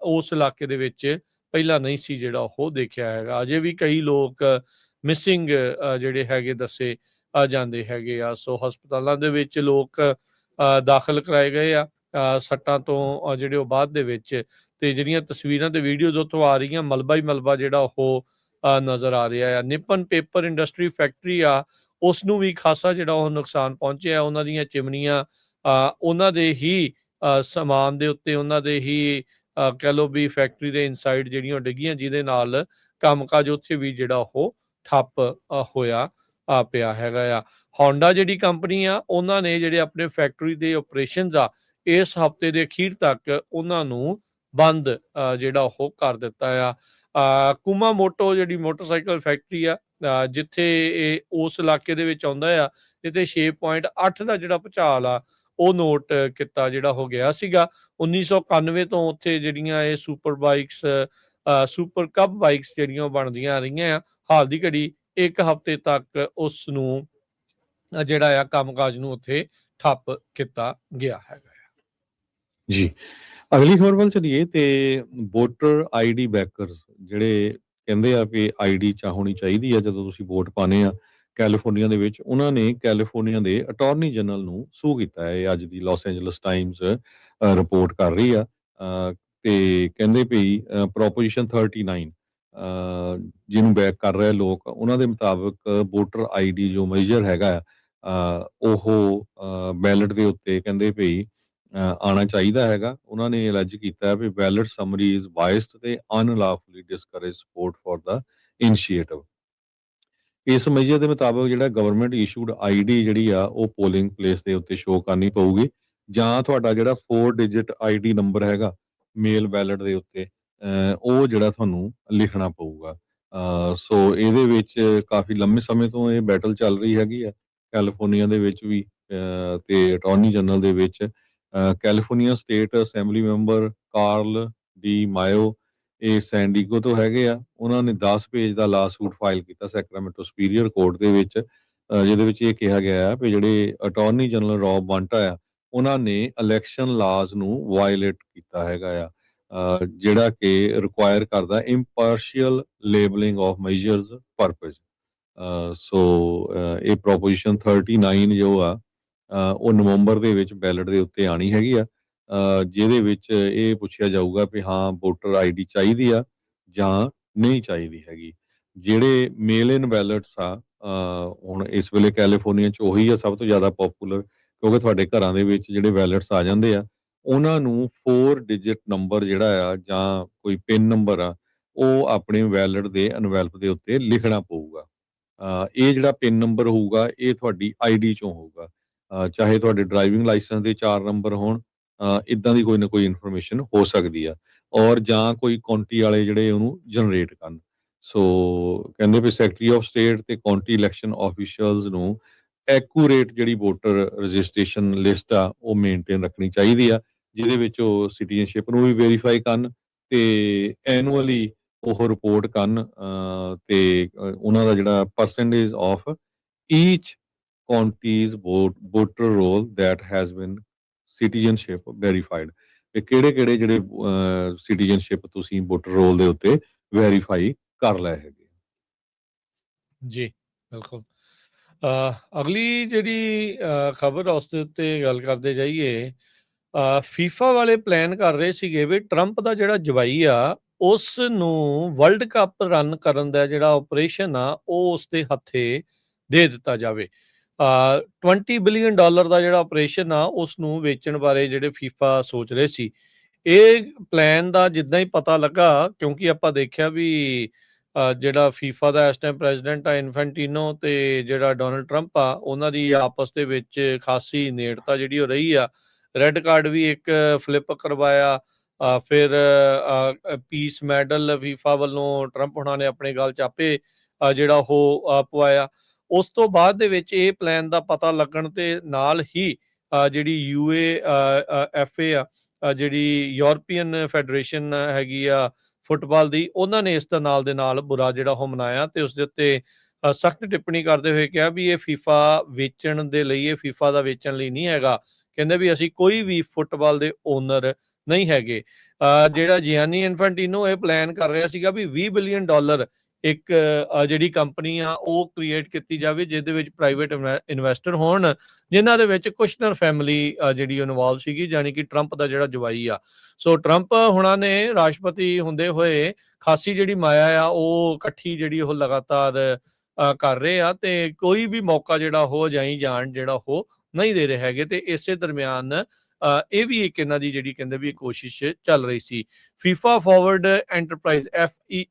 ਉਸ ਇਲਾਕੇ ਦੇ ਵਿੱਚ ਪਹਿਲਾਂ ਨਹੀਂ ਸੀ ਜਿਹੜਾ ਉਹ ਦੇਖਿਆ ਹੈਗਾ। ਅਜੇ ਵੀ ਕਈ ਲੋਕ ਮਿਸਿੰਗ ਜਿਹੜੇ ਹੈਗੇ ਦੱਸੇ ਜਾਂਦੇ ਹੈਗੇ ਆ। ਸੋ ਹਸਪਤਾਲਾਂ ਦੇ ਵਿੱਚ ਲੋਕ ਦਾਖਲ ਕਰਾਏ ਗਏ ਆ ਸੱਟਾਂ ਤੋਂ ਜਿਹੜੇ ਉਹ ਬਾਅਦ ਦੇ ਵਿੱਚ, ਤੇ ਜਿਹੜੀਆਂ ਤਸਵੀਰਾਂ ਤੇ ਵੀਡੀਓਜ਼ ਉੱਥੋਂ ਆ ਰਹੀਆਂ ਮਲਬਾ ਹੀ ਮਲਬਾ ਜਿਹੜਾ ਉਹ ਨਜ਼ਰ ਆ ਰਿਹਾ ਆ। ਨਿਪਨ ਪੇਪਰ ਇੰਡਸਟਰੀ ਫੈਕਟਰੀ ਆ ਉਸ ਨੂੰ ਵੀ ਖਾਸਾ ਜਿਹੜਾ ਉਹ ਨੁਕਸਾਨ ਪਹੁੰਚਿਆ। ਉਹਨਾਂ ਦੀਆਂ ਚਿਮਨੀਆਂ ਉਹਨਾਂ ਦੇ ਹੀ ਸਮਾਨ ਦੇ ਉੱਤੇ ਉਹਨਾਂ ਦੇ ਹੀ ਕਹਿ ਲਓ ਵੀ ਫੈਕਟਰੀ ਦੇ ਇਨਸਾਈਡ ਜਿਹੜੀਆਂ ਡਿੱਗੀਆਂ ਜਿਹਦੇ ਨਾਲ ਕੰਮਕਾਜ ਉੱਥੇ ਵੀ ਜਿਹੜਾ ਉਹ ਠੱਪ ਹੋਇਆ ਪਿਆ ਹੈਗਾ ਆ। ਹੋਂਡਾ ਜਿਹੜੀ ਕੰਪਨੀ ਆ ਉਹਨਾਂ ਨੇ ਜਿਹੜੇ ਆਪਣੇ ਫੈਕਟਰੀ ਦੇ ਆਪਰੇਸ਼ਨਸ ਆ ਇਸ ਹਫਤੇ ਦੇ ਅਖੀਰ ਤੱਕ ਉਹਨਾਂ ਨੂੰ ਬੰਦ ਜਿਹੜਾ ਉਹ ਕਰ ਦਿੱਤਾ ਆ। ਕੁਮਾਮੋਟੋ ਜਿਹੜੀ ਮੋਟਰਸਾਈਕਲ ਫੈਕਟਰੀ ਆ ਜਿੱਥੇ ਇਹ ਉਸ ਇਲਾਕੇ ਦੇ ਵਿੱਚ ਆਉਂਦਾ ਆ ਜਿੱਥੇ 6.8 ਦਾ ਜਿਹੜਾ ਭੂਚਾਲ ਆ ਉਹ ਨੋਟ ਕੀਤਾ ਜਿਹੜਾ ਹੋ ਗਿਆ ਸੀਗਾ। 1991 ਤੋਂ ਉੱਥੇ ਜਿਹੜੀਆਂ ਇਹ ਸੁਪਰ ਕਬ ਬਾਈਕਸ ਜਿਹੜੀਆਂ ਬਣਦੀਆਂ ਆ ਰਹੀਆਂ ਆ। ਹਾਲ ਦੀ ਘੜੀ 1 ਹਫ਼ਤੇ ਤੱਕ ਉਸ ਨੂੰ ਜਿਹੜਾ ਆ ਕੰਮਕਾਜ ਨੂੰ ਉੱਥੇ ਠੱਪ ਕੀਤਾ ਗਿਆ ਹੈਗਾ। ਜੀ। ਅਗਲੀ ਖਬਰ ਵੱਲ ਚਲੀਏ ਤੇ ਵੋਟਰ ਆਈਡੀ ਬੈਕਰਸ ਜਿਹੜੇ ਕਹਿੰਦੇ ਆ ਵੀ ਆਈਡੀ ਹੋਣੀ ਚਾਹੀਦੀ ਆ ਜਦੋਂ ਤੁਸੀਂ ਵੋਟ ਪਾਣੇ ਆ ਕੈਲੀਫੋਰਨੀਆ ਦੇ ਵਿੱਚ, ਉਹਨਾਂ ਨੇ ਕੈਲੀਫੋਰਨੀਆ ਦੇ ਅਟਾਰਨੀ ਜਨਰਲ ਨੂੰ ਸੂ ਕੀਤਾ ਹੈ। ਇਹ ਅੱਜ ਦੀ ਲਾਸ ਐਂਜਲਸ ਟਾਈਮਸ ਰਿਪੋਰਟ ਕਰ ਰਹੀ ਆ ਤੇ ਕਹਿੰਦੇ ਵੀ ਪ੍ਰੋਪੋਜੀਸ਼ਨ 39 ਜਿਹਨੂੰ ਬੈਕ ਕਰ ਰਹੇ ਲੋਕ, ਉਹਨਾਂ ਦੇ ਮੁਤਾਬਕ ਵੋਟਰ ਆਈਡੀ ਜੋ ਮੇਜਰ ਹੈਗਾ ਉਹ ਬੈਲਟ ਦੇ ਉੱਤੇ ਕਹਿੰਦੇ ਵੀ ਆਉਣਾ ਚਾਹੀਦਾ ਹੈਗਾ। ਉਹਨਾਂ ਨੇ ਅਲੈਜ ਕੀਤਾ ਹੈ ਵੀ ਬੈਲਟ ਸਮਰੀ ਇਜ਼ ਬਾਇਸਡ ਤੇ unlawfully discourage support for the initiative. ਇਸ ਮੇਜਰ ਦੇ ਮੁਤਾਬਕ ਜਿਹੜਾ ਗਵਰਨਮੈਂਟ ਇਸ਼ੂਡ ਆਈਡੀ ਜਿਹੜੀ ਆ ਉਹ ਪੋਲਿੰਗ ਪਲੇਸ ਦੇ ਉੱਤੇ ਸ਼ੋਅ ਕਰਨੀ ਪਊਗੀ, ਜਾਂ ਤੁਹਾਡਾ ਜਿਹੜਾ 4 ਡਿਜਿਟ ਆਈਡੀ ਨੰਬਰ ਹੈਗਾ ਮੇਲ ਬੈਲਟ ਦੇ ਉੱਤੇ ਉਹ ਜਿਹੜਾ ਤੁਹਾਨੂੰ ਲਿਖਣਾ ਪਊਗਾ। ਸੋ ਇਹਦੇ ਵਿੱਚ ਕਾਫੀ ਲੰਮੇ ਸਮੇਂ ਤੋਂ ਇਹ ਬੈਟਲ ਚੱਲ ਰਹੀ ਹੈਗੀ ਆ ਕੈਲੀਫੋਰਨੀਆ ਦੇ ਵਿੱਚ ਵੀ ਤੇ ਅਟਾਰਨੀ ਜਨਰਲ ਦੇ ਵਿੱਚ। California state assembly member Carl DeMaio, ਇਹ ਸੈਂਡੀਗੋ ਤੋਂ ਹੈਗੇ ਆ। ਉਹਨਾਂ ਨੇ 10 ਪੇਜ ਦਾ ਲਾ ਸੂਟ ਫਾਈਲ ਕੀਤਾ ਸੈਕਰਾਮੈਂਟੋ ਸੁਪੀਰੀਅਰ ਕੋਰਟ ਦੇ ਵਿੱਚ, ਜਿਹਦੇ ਵਿੱਚ ਇਹ ਕਿਹਾ ਗਿਆ ਹੈ ਵੀ ਜਿਹੜੇ ਅਟਾਰਨੀ ਜਨਰਲ ਰੌਬ ਬਾਂਟਾ ਆ ਉਹਨਾਂ ਨੇ ਇਲੈਕਸ਼ਨ ਲਾਜ਼ ਨੂੰ ਵਾਇਲੇਟ ਕੀਤਾ ਹੈਗਾ ਆ, ਜਿਹੜਾ ਕਿ ਰਿਕੁਆਇਰ ਕਰਦਾ impartial labelling of measures purpose. So ਇਹ ਪ੍ਰੋਪੋਜੀਸ਼ਨ 39 ਜੋ ਆ ਉਹ ਨਵੰਬਰ ਦੇ ਵਿੱਚ ਬੈਲਟ ਦੇ ਉੱਤੇ ਆਣੀ ਹੈਗੀ ਆ, ਜਿਹਦੇ ਵਿੱਚ ਇਹ ਪੁੱਛਿਆ ਜਾਊਗਾ ਵੀ ਹਾਂ ਵੋਟਰ ਆਈਡੀ ਚਾਹੀਦੀ ਆ ਜਾਂ ਨਹੀਂ ਚਾਹੀਦੀ ਹੈਗੀ। ਜਿਹੜੇ ਮੇਲ ਇਨ ਬੈਲਟਸ ਆ ਹੁਣ ਇਸ ਵੇਲੇ ਕੈਲੀਫੋਰਨੀਆ 'ਚ ਉਹੀ ਆ ਸਭ ਤੋਂ ਜ਼ਿਆਦਾ ਪੋਪੂਲਰ, ਕਿਉਂਕਿ ਤੁਹਾਡੇ ਘਰਾਂ ਦੇ ਵਿੱਚ ਜਿਹੜੇ ਬੈਲਟਸ ਆ ਜਾਂਦੇ ਆ ਉਹਨਾਂ ਨੂੰ 4 ਡਿਜਿਟ ਨੰਬਰ ਜਿਹੜਾ ਆ ਜਾਂ ਕੋਈ ਪਿਨ ਨੰਬਰ ਆ ਉਹ ਆਪਣੇ ਬੈਲਟ ਦੇ ਐਨਵੈਲਪ ਦੇ ਉੱਤੇ ਲਿਖਣਾ ਪਊਗਾ। ਇਹ ਜਿਹੜਾ ਪਿਨ ਨੰਬਰ ਹੋਊਗਾ ਇਹ ਤੁਹਾਡੀ ਆਈਡੀ 'ਚੋਂ ਹੋਊਗਾ, ਚਾਹੇ ਤੁਹਾਡੇ ਡਰਾਈਵਿੰਗ ਲਾਇਸੈਂਸ ਦੇ 4 ਨੰਬਰ ਹੋਣ, ਇੱਦਾਂ ਦੀ ਕੋਈ ਨਾ ਕੋਈ ਇਨਫੋਰਮੇਸ਼ਨ ਹੋ ਸਕਦੀ ਆ, ਔਰ ਜਾਂ ਕੋਈ ਕਾਉਂਟੀ ਵਾਲੇ ਜਿਹੜੇ ਉਹਨੂੰ ਜਨਰੇਟ ਕਰਨ। ਸੋ ਕਹਿੰਦੇ ਵੀ ਸੈਕਟਰੀ ਆਫ ਸਟੇਟ ਤੇ ਕਾਉਂਟੀ ਇਲੈਕਸ਼ਨ ਆਫੀਸ਼ੀਅਲਸ ਨੂੰ ਐਕੂਰੇਟ ਜਿਹੜੀ ਵੋਟਰ ਰਜਿਸਟ੍ਰੇਸ਼ਨ ਲਿਸਟ ਆ ਉਹ ਮੇਨਟੇਨ ਰੱਖਣੀ ਚਾਹੀਦੀ ਆ, ਜਿਹਦੇ ਵਿੱਚ ਉਹ ਸਿਟੀਜ਼ਨਸ਼ਿਪ ਨੂੰ ਵੀ ਵੈਰੀਫਾਈ ਕਰਨ ਤੇ ਐਨੂਅਲੀ ਉਹ ਰਿਪੋਰਟ ਕਰਨ ਤੇ ਉਹਨਾਂ ਦਾ ਜਿਹੜਾ percentage of each county's voter roll that has been citizenship verified, ਤੇ ਕਿਹੜੇ ਜਿਹੜੇ ਸਿਟੀਜ਼ਨਸ਼ਿਪ ਤੁਸੀਂ ਵੋਟਰ ਰੋਲ ਦੇ ਉੱਤੇ ਵੈਰੀਫਾਈ ਕਰ ਲਏ ਹੈਗੇ। ਜੀ ਬਿਲਕੁਲ। ਅਗਲੀ ਜਿਹੜੀ ਖਬਰ ਉਸ ਦੇ ਉੱਤੇ ਗੱਲ ਕਰਦੇ ਜਾਈਏ, ਫੀਫਾ ਵਾਲੇ ਪਲਾਨ ਕਰ ਰਹੇ ਸੀਗੇ ਵੀ ਟਰੰਪ ਦਾ ਜਿਹੜਾ ਜਵਾਈ ਆ ਉਸ ਨੂੰ ਵਰਲਡ ਕੱਪ ਰਨ ਕਰਨ ਦਾ ਜਿਹੜਾ ਆਪਰੇਸ਼ਨ ਆ ਉਹ ਉਸ ਦੇ ਹੱਥੇ ਦੇ ਦਿੱਤਾ ਜਾਵੇ। 20 ਬਿਲੀਅਨ ਡਾਲਰ ਦਾ ਜਿਹੜਾ ਆਪਰੇਸ਼ਨ ਆ ਉਸ ਨੂੰ ਵੇਚਣ ਬਾਰੇ ਜਿਹੜੇ ਫੀਫਾ ਸੋਚ ਰਹੇ ਸੀ। ਇਹ ਪਲਾਨ ਦਾ ਜਿੱਦਾਂ ਹੀ ਪਤਾ ਲੱਗਾ, ਕਿਉਂਕਿ ਆਪਾਂ ਦੇਖਿਆ ਵੀ ਜਿਹੜਾ ਫੀਫਾ ਦਾ ਇਸ ਟਾਈਮ ਪ੍ਰੈਜ਼ੀਡੈਂਟ ਆ ਇਨਫੈਂਟੀਨੋ ਤੇ ਜਿਹੜਾ ਡੋਨਲਡ ਟਰੰਪ ਆ ਉਹਨਾਂ ਦੀ ਆਪਸ ਦੇ ਵਿੱਚ ਖਾਸੀ ਨੇੜਤਾ ਜਿਹੜੀ ਉਹ ਰਹੀ ਆ। ਰੈੱਡ ਕਾਰਡ ਵੀ ਇੱਕ ਫਲਿੱਪ ਕਰਵਾਇਆ, ਫਿਰ ਪੀਸ ਮੈਡਲ ਫੀਫਾ ਵੱਲੋਂ ਟਰੰਪ ਹੁਣਾਂ ਨੇ ਆਪਣੇ ਗਲ 'ਚ ਆਪੇ ਜਿਹੜਾ ਉਹ ਪਵਾਇਆ। ਉਸ ਤੋਂ ਬਾਅਦ ਦੇ ਵਿੱਚ ਇਹ ਪਲਾਨ ਦਾ ਪਤਾ ਲੱਗਣ ਤੇ ਨਾਲ ਹੀ ਜਿਹੜੀ UEFA ਆ ਜਿਹੜੀ ਯੂਰਪੀਅਨ ਫੈਡਰੇਸ਼ਨ ਹੈਗੀ ਆ ਫੁੱਟਬਾਲ ਦੀ, ਉਹਨਾਂ ਨੇ ਇਸ ਦਾ ਨਾਲ ਦੇ ਨਾਲ ਬੁਰਾ ਜਿਹੜਾ ਉਹ ਮਨਾਇਆ ਤੇ ਉਸ ਦੇ ਉੱਤੇ ਸਖਤ ਟਿੱਪਣੀ ਕਰਦੇ ਹੋਏ ਕਿਹਾ ਵੀ ਇਹ ਫੀਫਾ ਵੇਚਣ ਦੇ ਲਈ, ਇਹ ਫੀਫਾ ਦਾ ਵੇਚਣ ਲਈ ਨਹੀਂ ਹੈਗਾ। ਕਹਿੰਦੇ ਵੀ ਅਸੀਂ ਕੋਈ ਵੀ ਫੁੱਟਬਾਲ ਦੇ ਓਨਰ ਨਹੀਂ ਹੈਗੇ। ਜਿਹੜਾ ਜਿਆਨੀ ਇਨਫੈਂਟੀਨੋ ਇਹ ਪਲਾਨ ਕਰ ਰਿਹਾ ਸੀਗਾ ਵੀ 20 ਬਿਲੀਅਨ ਡਾਲਰ ਇੱਕ ਜਿਹੜੀ ਕੰਪਨੀ ਆ ਉਹ ਕ੍ਰੀਏਟ ਕੀਤੀ ਜਾਵੇ, ਜਿਹਦੇ ਵਿੱਚ ਪ੍ਰਾਈਵੇਟ ਇਨਵੈਸਟਰ ਹੋਣ, ਜਿਨ੍ਹਾਂ ਦੇ ਵਿੱਚ ਕੁਸ਼ਨਰ ਫੈਮਿਲੀ ਜਿਹੜੀ ਇਨਵੋਲਵ ਸੀਗੀ, ਜਾਣੀ ਕਿ ਟਰੰਪ ਦਾ ਜਿਹੜਾ ਜਵਾਈ ਆ। ਸੋ ਟਰੰਪ ਹੁਣਾਂ ਨੇ ਰਾਸ਼ਟਰਪਤੀ ਹੁੰਦੇ ਹੋਏ ਖਾਸੀ ਜਿਹੜੀ ਮਾਇਆ ਆ ਉਹ ਇਕੱਠੀ ਜਿਹੜੀ ਉਹ ਲਗਾਤਾਰ ਕਰ ਰਹੇ ਆ ਤੇ ਕੋਈ ਵੀ ਮੌਕਾ ਜਿਹੜਾ ਉਹ ਜਾਈ ਜਾਣ ਜਿਹੜਾ ਉਹ ਨਹੀਂ ਦੇ ਰਹੇ ਹੈਗੇ। ਤੇ ਇਸੇ ਦਰਮਿਆਨ ਇਹ ਵੀ ਇੱਕ ਇਹਨਾਂ ਦੀ ਜਿਹੜੀ ਕਹਿੰਦੇ ਵੀ ਕੋਸ਼ਿਸ਼ ਚੱਲ ਰਹੀ ਸੀ। ਫੀਫਾ ਫਾਰਵਰਡ ਐਂਟਰਪ੍ਰਾਈਜ਼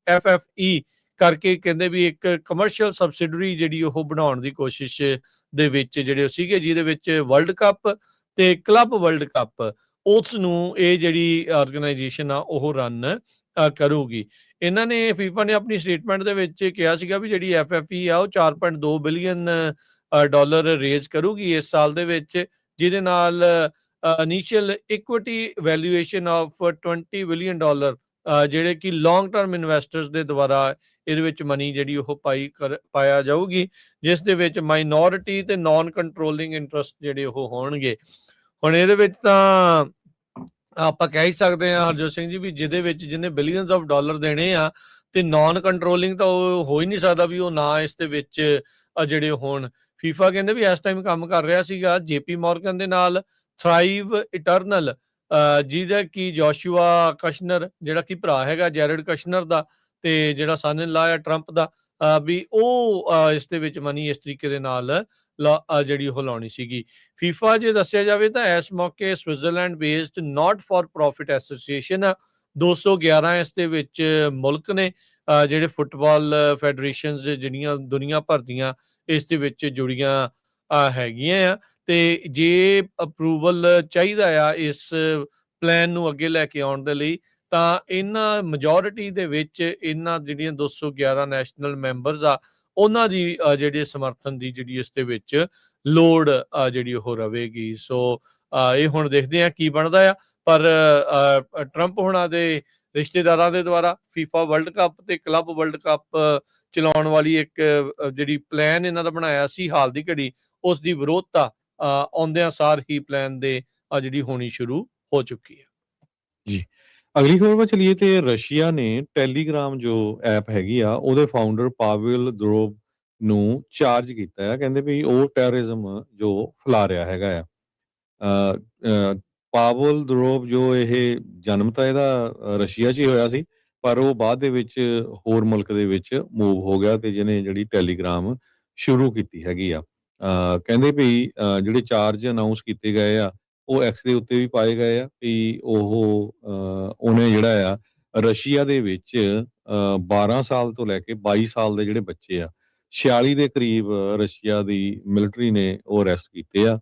FFE ਕਰਕੇ ਕਹਿੰਦੇ ਵੀ ਇੱਕ ਕਮਰਸ਼ੀਅਲ ਸਬਸਿਡਰੀ ਜਿਹੜੀ ਉਹ ਬਣਾਉਣ ਦੀ ਕੋਸ਼ਿਸ਼ ਦੇ ਵਿੱਚ ਜਿਹੜੇ ਸੀਗੇ, ਜਿਹਦੇ ਵਿੱਚ ਵਰਲਡ ਕੱਪ ਤੇ ਕਲੱਬ ਵਰਲਡ ਕੱਪ ਉਸ ਨੂੰ ਇਹ ਜਿਹੜੀ ਆਰਗੇਨਾਈਜੇਸ਼ਨ ਆ ਉਹ ਰਨ ਕਰੂਗੀ। ਇਹਨਾਂ ਨੇ ਫੀਫਾ ਨੇ ਆਪਣੀ ਸਟੇਟਮੈਂਟ ਦੇ ਵਿੱਚ ਕਿਹਾ ਸੀਗਾ ਵੀ ਜਿਹੜੀ FFE ਆ ਉਹ 4.2 ਬਿਲੀਅਨ ਡਾਲਰ ਰੇਜ਼ ਕਰੂਗੀ ਇਸ ਸਾਲ ਦੇ ਵਿੱਚ, ਜਿਹਦੇ ਨਾਲ initial equity valuation of 20 billion dollar ਜਿਹੜੇ ਕਿ ਲੌਂਗ ਟਰਮ ਇਨਵੈਸਟਰਸ ਦੇ ਦੁਆਰਾ ਇਹਦੇ ਵਿੱਚ ਮਨੀ ਜਿਹੜੀ ਉਹ ਪਾਇਆ ਜਾਊਗੀ, ਜਿਸ ਦੇ ਵਿੱਚ ਮਾਈਨੋਰਿਟੀ ਤੇ ਨਾਨ ਕੰਟਰੋਲਿੰਗ ਇੰਟਰਸਟ ਜਿਹੜੇ ਉਹ ਹੋਣਗੇ। ਹੁਣ ਇਹਦੇ ਵਿੱਚ ਤਾਂ ਆਪਾਂ ਕਹਿ ਹੀ ਸਕਦੇ ਹਾਂ ਹਰਜੋਤ ਸਿੰਘ ਜੀ ਵੀ ਜਿਹਦੇ ਵਿੱਚ ਜਿਹਨੇ ਬਿਲੀਅਨਸ ਆਫ ਡਾਲਰ ਦੇਣੇ ਆ ਤੇ ਨਾਨ ਕੰਟਰੋਲਿੰਗ ਤਾਂ ਉਹ ਹੋ ਹੀ ਨਹੀਂ ਸਕਦਾ ਵੀ ਉਹ ਨਾ ਇਸ ਦੇ ਵਿੱਚ ਜਿਹੜੇ ਹੋਣ। ਫੀਫਾ ਕਹਿੰਦੇ ਵੀ ਇਸ ਟਾਈਮ ਕੰਮ ਕਰ ਰਿਹਾ ਸੀਗਾ JP ਮੋਰਗਨ ਦੇ ਨਾਲ, ਥਰਾਈਵ ਇਟਰਨਲ ਜਿਹਦਾ ਕਿ ਜੋਸ਼ੂਆ ਕਸ਼ਨਰ ਜਿਹੜਾ ਕਿ ਭਰਾ ਹੈਗਾ ਜੈਰਡ ਕਸ਼ਨਰ ਦਾ ਤੇ ਜਿਹੜਾ ਸਨ ਇਨ ਲਾ ਹੈ ਟਰੰਪ ਦਾ, ਵੀ ਉਹ ਇਸ ਦੇ ਵਿੱਚ ਮਨੀ ਇਸ ਤਰੀਕੇ ਦੇ ਨਾਲ ਜਿਹੜੀ ਉਹ ਲਾਉਣੀ ਸੀਗੀ। ਫੀਫਾ ਜੇ ਦੱਸਿਆ ਜਾਵੇ ਤਾਂ ਇਸ ਮੌਕੇ Switzerland based not for profit association 211 ਇਸ ਦੇ ਵਿੱਚ ਮੁਲਕ ਨੇ ਜਿਹੜੇ ਫੁੱਟਬਾਲ ਫੈਡਰੇਸ਼ਨਸ ਜਿਹੜੀਆਂ ਦੁਨੀਆ ਭਰ ਦੀਆਂ ਇਸ ਦੇ ਵਿੱਚ ਜੁੜੀਆਂ ਹੈਗੀਆਂ ਆ। ਤੇ ਜੇ ਅਪਰੂਵਲ ਚਾਹੀਦਾ ਆ ਇਸ ਪਲਾਨ ਨੂੰ ਅੱਗੇ ਲੈ ਕੇ ਆਉਣ ਦੇ ਲਈ ਤਾਂ ਇਹਨਾਂ ਮੈਜੋਰਿਟੀ ਦੇ ਵਿੱਚ ਇਹਨਾਂ ਜਿਹੜੀਆਂ 211 ਨੈਸ਼ਨਲ ਮੈਂਬਰਸ ਆ ਉਹਨਾਂ ਦੀ ਜਿਹੜੇ ਸਮਰਥਨ ਦੀ ਜਿਹੜੀ ਇਸ ਦੇ ਵਿੱਚ ਲੋੜ ਜਿਹੜੀ ਉਹ ਰਵੇਗੀ। ਸੋ ਇਹ ਹੁਣ ਦੇਖਦੇ ਆ ਕੀ ਬਣਦਾ ਆ। ਪਰ ਟਰੰਪ ਹੁਣਾਂ ਦੇ ਰਿਸ਼ਤੇਦਾਰਾਂ ਦੇ ਦੁਆਰਾ ਫੀਫਾ ਵਰਲਡ ਕੱਪ ਤੇ ਕਲੱਬ ਵਰਲਡ ਕੱਪ ਚਲਾਉਣ ਵਾਲੀ ਇੱਕ ਜਿਹੜੀ ਪਲਾਨ ਇਹਨਾਂ ਦਾ ਬਣਾਇਆ ਸੀ ਹਾਲ ਦੀ ਘੜੀ, ਉਸ ਦੀ ਵਿਰੋਧਤਾ ਆਉਂਦਿਆਂ ਸਾਰ ਹੀ ਪਲਾਨ ਦੇ ਜਿਹੜੀ ਹੋਣੀ ਸ਼ੁਰੂ ਹੋ ਚੁੱਕੀ ਹੈ। ਜੀ, ਅਗਲੀ ਖਬਰ ਵੱਲ ਚਲੀਏ ਤੇ ਰਸ਼ੀਆ ਨੇ ਟੈਲੀਗ੍ਰਾਮ ਜੋ ਐਪ ਹੈਗੀ ਆ ਉਹਦੇ ਫਾਊਂਡਰ ਪਾਵੇਲ ਦੁਰੋਵ ਨੂੰ ਚਾਰਜ ਕੀਤਾ ਹੈ। ਕਹਿੰਦੇ ਵੀ ਉਹ ਟੈਰਰਿਜ਼ਮ ਜੋ ਫੈਲਾ ਰਿਹਾ ਹੈਗਾ ਆ। ਪਾਵੇਲ ਦੁਰੋਵ ਜੋ ਇਹ ਜਨਮ ਤਾਂ ਇਹਦਾ ਰਸ਼ੀਆ 'ਚ ਹੀ ਹੋਇਆ ਸੀ, ਪਰ ਉਹ ਬਾਅਦ ਦੇ ਵਿੱਚ ਹੋਰ ਮੁਲਕ ਦੇ ਵਿੱਚ ਮੂਵ ਹੋ ਗਿਆ ਤੇ ਜਿਹਨੇ ਜਿਹੜੀ ਟੈਲੀਗ੍ਰਾਮ ਸ਼ੁਰੂ ਕੀਤੀ ਹੈਗੀ ਆ। ਕਹਿੰਦੇ ਵੀ ਜਿਹੜੇ ਚਾਰਜ ਅਨਾਊਂਸ ਕੀਤੇ ਗਏ ਆ ਉਹ ਐਕਸ ਦੇ ਉੱਤੇ ਵੀ ਪਾਏ ਗਏ ਆ ਵੀ ਉਹਨੇ ਜਿਹੜਾ ਆ ਰਸ਼ੀਆ ਦੇ ਵਿੱਚ 12 ਸਾਲ ਤੋਂ ਲੈ ਕੇ 22 ਸਾਲ ਦੇ ਜਿਹੜੇ ਬੱਚੇ ਆ 46 ਦੇ ਕਰੀਬ ਰਸ਼ੀਆ ਦੀ ਮਿਲਟਰੀ ਨੇ ਉਹ ਅਰੈਸਟ ਕੀਤੇ ਆ